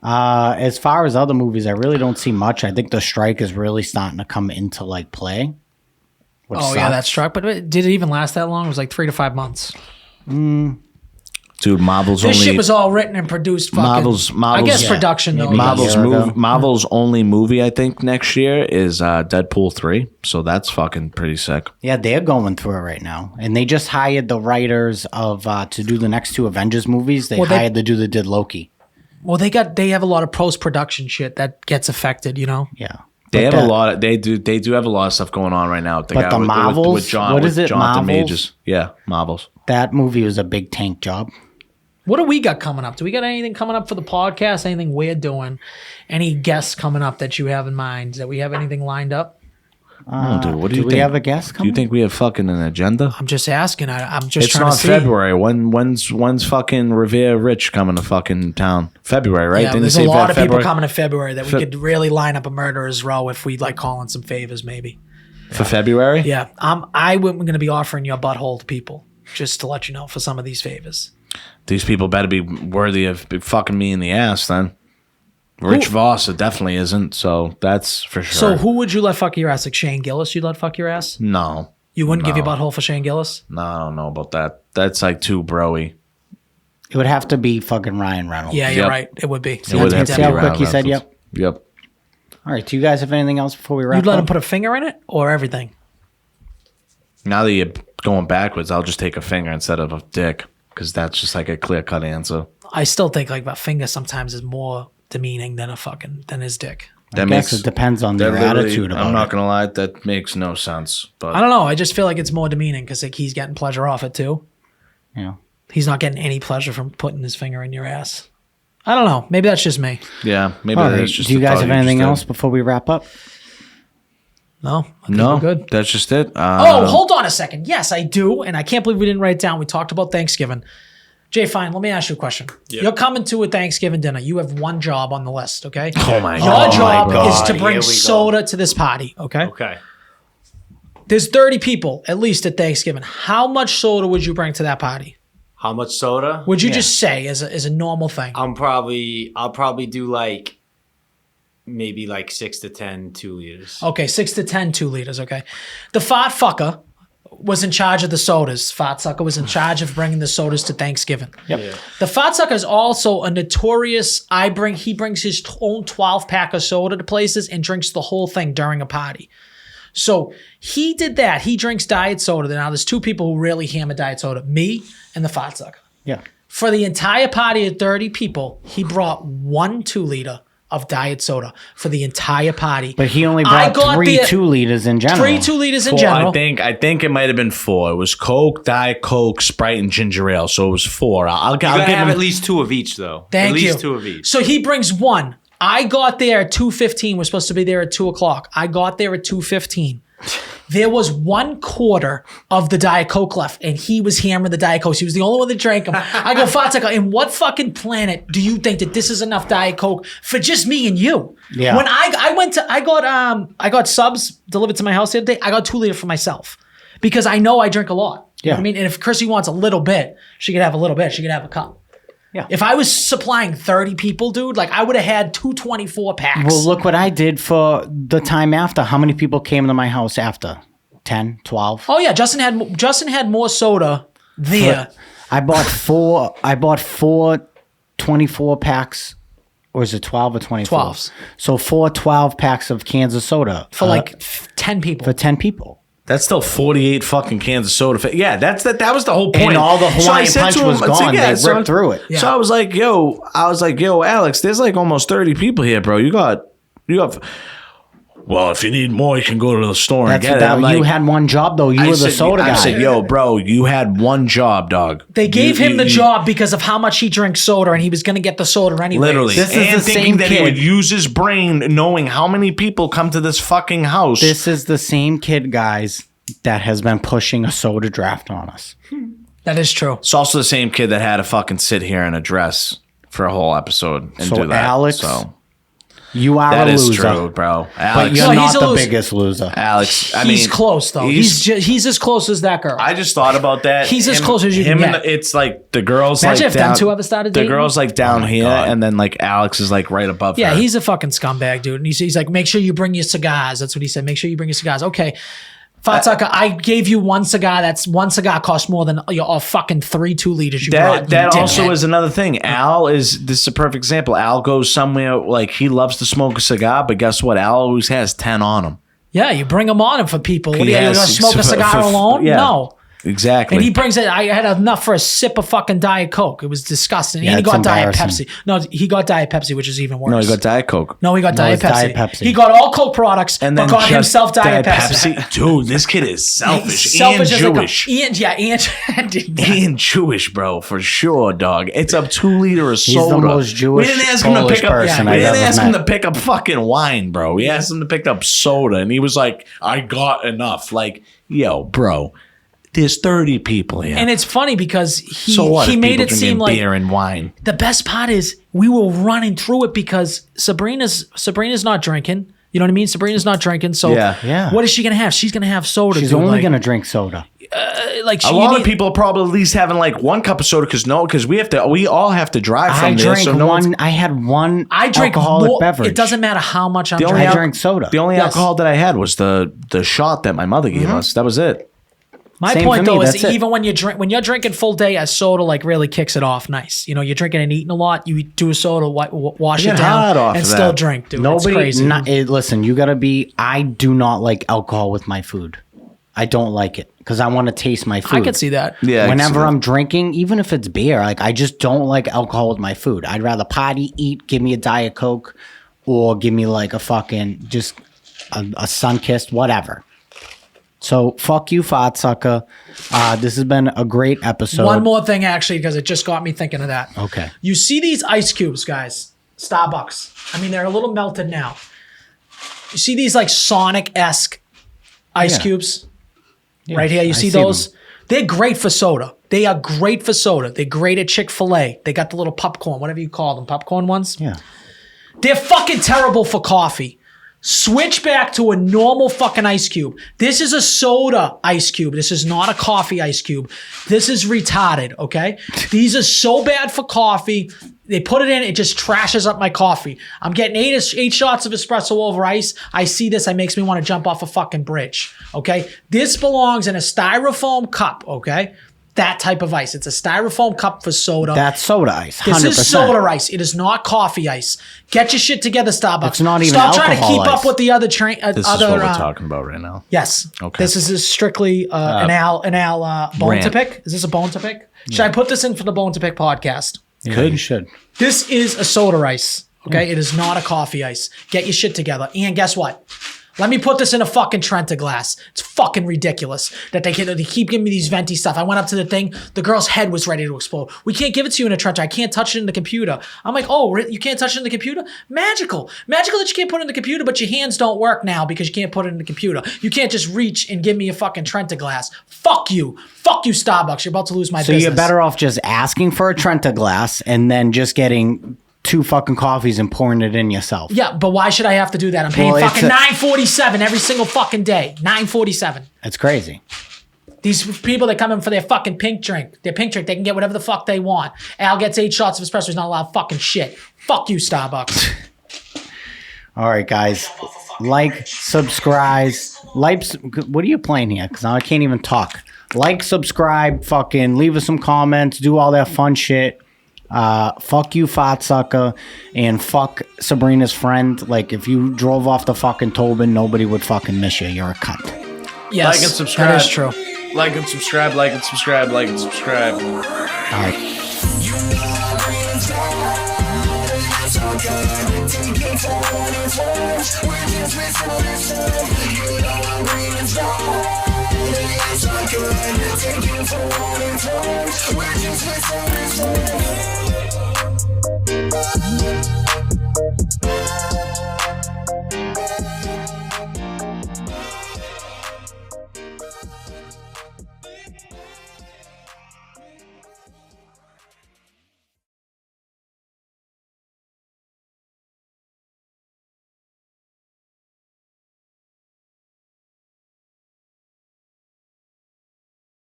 As far as other movies, I really don't see much. I think the strike is really starting to come into like play. Which Oh yeah, sucks. that struck. But did it even last that long? It was like 3 to 5 months. Dude, Marvel's This only shit was all written and produced. Fucking, Marvel's- I guess yeah. production though. Maybe Marvel's a year ago. move. Marvel's only movie I think next year is Deadpool 3. So that's fucking pretty sick. Yeah, they're going through it right now, and they just hired the writers of to do the next two Avengers movies. They Well, they- hired the dude that did Loki. Well, they have a lot of post production shit that gets affected. You know. Yeah, They But have a that- lot. They do have a lot of stuff going on right now. With the But guy the with Marvels? What is it, Jonathan Marvels? Majors. Yeah, Marvels. That movie was a big tank job. What do we got coming up? Do we got anything coming up for the podcast? Anything we're doing? Any guests coming up that you have in mind? That we have anything lined up? Oh, dude, what do you we think? have a guest Do coming? you think we have fucking an agenda? I'm just asking. I'm just It's trying not to see. February. When's fucking Revere Rich coming to fucking town? February, right? Yeah, Didn't there's you a say lot of people February? coming in February that we Fe- could really line up a murderer's row if we like calling some favors, maybe. for February. Yeah, I'm going to be offering your butthole to people just to let you know for some of these favors. These people better be worthy of fucking me in the ass. Then Rich Voss, it definitely isn't. So that's for sure. So who would you let fuck your ass? Like Shane Gillis, you'd let fuck your ass? No, You wouldn't give your butthole for Shane Gillis? no, I don't know about that. That's like too broy. It would have to be fucking Ryan Reynolds. Yeah, you're Yep. right. It would be. It would have to See be how Ryan quick he said Reynolds. Yep. All right. Do you guys have anything else before we wrap You'd let up? him put a finger in it or everything? Now that you're going backwards, I'll just take a finger instead of a dick because that's just like a clear cut answer. I still think like a finger sometimes is more demeaning than than his dick. That I guess it depends on that their literally- attitude about I'm not it. gonna lie, that makes no sense. But I don't know. I just feel like it's more demeaning because like he's getting pleasure off it too. Yeah. He's not getting any pleasure from putting his finger in your ass. I don't know. Maybe that's just me. yeah, maybe All that's right. just. Do you the guys thought have just anything had. else before we wrap up? No. I think No, we're good. that's just it. Oh, hold on a second. Yes, I do. And I can't believe we didn't write it down. We talked about Thanksgiving. Jay, fine. Let me ask you a question. You're coming to a Thanksgiving dinner. You have one job on the list, okay? Oh my Your God. job God. is to Here bring we go. soda to this party, okay? Okay. There's 30 people at least at Thanksgiving. How much soda would you bring to that party? How much soda? Would you just say as a normal thing? I'll probably do like maybe like 6 to 10 2 liters. Okay, 6 to 10 2 liters, okay. The fat fucker was in charge of the sodas. Fat sucker was in charge of bringing the sodas to Thanksgiving. Yep. Yeah. The fat sucker is also a notorious, he brings his own 12-pack of soda to places and drinks the whole thing during a party. So he did that. He drinks diet soda. Now there's two people who really hammer diet soda, me and the fat sucker. Yeah. For the entire party of 30 people, he brought 1 2-liter of diet soda for the entire party. But he only I brought got 3 there- 2 liters in general. 3 2 liters in Four, general. I think it might have been 4. It was Coke, Diet Coke, Sprite, and ginger ale. So it was 4. I'll You gotta give have him at least 2 of each, though. Thank at you. least 2 of each. So he brings 1. I got there at 2:15. We're supposed to be there at 2:00. I got there at 2:15. There was 1/4 of the Diet Coke left, and he was hammering the Diet Coke. He was the only one that drank them. I go, Fatka, in what fucking planet do you think that this is enough Diet Coke for just me and you? Yeah. When I got subs delivered to my house the other day, I got 2 liter for myself because I know I drink a lot. You know what I mean? And if Chrissy wants a little bit, she could have a little bit. She could have a cup. Yeah. If I was supplying 30 people, dude, like I would have had 224 packs. Well, look what I did for the time after. How many people came to my house after? 10, 12? Oh yeah, Justin had more soda there. I bought four 24 packs. Or is it 12 or 24? 12s. So 4 12 packs of cans of soda. For like 10 people. For 10 people. That's still 48 fucking cans of soda. Yeah, that was the whole point. And all the So I Hawaiian said Punch to was him, gone. They so- ripped through it. Yeah. So I was like, yo, Alex, there's like almost 30 people here, bro. You got. Well, if you need more, you can go to the store and That's get it. that, I'm like, you had one job though. You were the soda guy. I said, yo, bro, you had one job, dog. They gave him the you- job because of how much he drinks soda, and he was going to get the soda anyway. Literally. This is and the thinking same that he kid. would use his brain knowing how many people come to this fucking house. This is the same kid, guys, that has been pushing a soda draft on us. That is true. It's also the same kid that had to fucking sit here in a dress for a whole episode and So do that. Alex, so You are that a is loser. true, bro. But Alex, you're No, not he's a the loser. biggest loser. Alex, I He's mean, close though. He's as close as that girl. I just thought about that. He's as close as you can him get. it's like the girls. Imagine like if them down, two ever started The dating. girls like down here, God. and then like Alex is like right above. Yeah, her. he's a fucking scumbag, dude. And he's like, make sure you bring your cigars. That's what he said. Make sure you bring your cigars. Okay. Fatsaka, I gave you one cigar. That's one cigar costs more than your fucking 3 2 liters you brought. That you also dickhead. is another thing. Al is this is a perfect example. Al goes somewhere like he loves to smoke a cigar, but guess what? Al always has 10 on him. Yeah, you bring them on him for people. What, He are you has- going to smoke a for- cigar for- alone? yeah. No. Exactly. And he brings it. I had enough for a sip of fucking Diet Coke. It was disgusting. Yeah, and he it's got Diet embarrassing. Pepsi. No, he got Diet Pepsi, which is even worse. no, he got Diet Coke. No, he got Diet it's Pepsi. Diet Pepsi. He got all Coke products, And but then got just himself Diet Pepsi. Dude, this kid is He's selfish selfish and as like a- Jewish. and Jewish, bro, for sure, dog. It's a 2 liter of the soda. most Jewish we didn't ask him to Polish pick up. person we I've didn't ever ask him met. to pick up fucking wine, bro. We asked him to pick up soda, and he was like, "I got enough." Like, yo, bro, there's 30 people here. And it's funny because he so what? he if made people it drinking seem like beer and wine. the best part is we were running through it because Sabrina's not drinking. You know what I mean? Sabrina's not drinking. So Yeah. what is she gonna have? She's gonna have soda. She's dude. only like, going to drink soda. like A she lot need- of people are probably at least having like one cup of soda because we all have to drive from I there. drank So no one's- one. I had one I drink alcoholic more. beverage. It doesn't matter how much I'm The only drinking. I al- drank soda. The only Yes. alcohol that I had was the shot that my mother gave us. That was it. My Same point for me, though is that's it. even when you're drinking full day, a soda like really kicks it off nice. You know, you're drinking and eating a lot. You do a soda, wash You it get hard down, off and of still that. drink, dude. It's Nobody, crazy. listen, you got to be, I do not like alcohol with my food. I don't like it because I want to taste my food. I could see that. Yeah. I can see Whenever that. I'm drinking, even if it's beer, like I just don't like alcohol with my food. I'd rather party, eat, give me a Diet Coke, or give me like a fucking just a Sunkist, whatever. So fuck you, fat sucker. This has been a great episode. One more thing, actually, because it just got me thinking of that. Okay. You see these ice cubes, guys? Starbucks. I mean, they're a little melted now. You see these like Sonic-esque ice Yeah. cubes Yeah, right here? You I see see those? them. They're great for soda. They are great for soda. They're great at Chick-fil-A. They got the little popcorn, whatever you call them, popcorn ones. Yeah. They're fucking terrible for coffee. Switch back to a normal fucking ice cube. This is a soda ice cube. This is not a coffee ice cube. This is retarded, okay? These are so bad for coffee. They put it in, it just trashes up my coffee. I'm getting eight shots of espresso over ice. I see this, it makes me want to jump off a fucking bridge, okay? This belongs in a styrofoam cup, okay? That type of ice. It's a styrofoam cup for soda. That's soda ice. 100%. This is soda ice. It is not coffee ice. Get your shit together, Starbucks. It's not even Stop trying to alcohol keep ice. up with the other train. This is what we're talking about right now. Yes. Okay. This is strictly an Al bone rant. to pick. Is this a bone to pick? Should I put this in for the bone to pick podcast? Yeah, you should. This is a soda ice. Okay. It is not a coffee ice. Get your shit together. And guess what? Let me put this in a fucking Trenta glass. It's fucking ridiculous that they keep giving me these venti stuff. I went up to the thing. The girl's head was ready to explode. We can't give it to you in a Trenta. I can't touch it in the computer. I'm like, oh, you can't touch it in the computer? Magical. Magical that you can't put it in the computer, but your hands don't work now because you can't put it in the computer. You can't just reach and give me a fucking Trenta glass. Fuck you. Fuck you, Starbucks. You're about to lose my business. So you're better off just asking for a Trenta glass and then just getting 2 fucking coffees and pouring it in yourself. Yeah, but why should I have to do that? I'm paying fucking $9.47 every single fucking day. $9.47. It's crazy. These people that come in for their fucking pink drink, they can get whatever the fuck they want. Al gets 8 shots of espresso. He's not allowed fucking shit. Fuck you, Starbucks. All right, guys. Like, subscribe. What are you playing here? Because I can't even talk. Like, subscribe, fucking leave us some comments, do all that fun shit. Fuck you, fat sucker, and fuck Sabrina's friend. Like, if you drove off the fucking Tobin, nobody would fucking miss you. You're a cunt. Yes, Like and subscribe. that is true. Like and subscribe, like and subscribe, like and subscribe. All right. We're just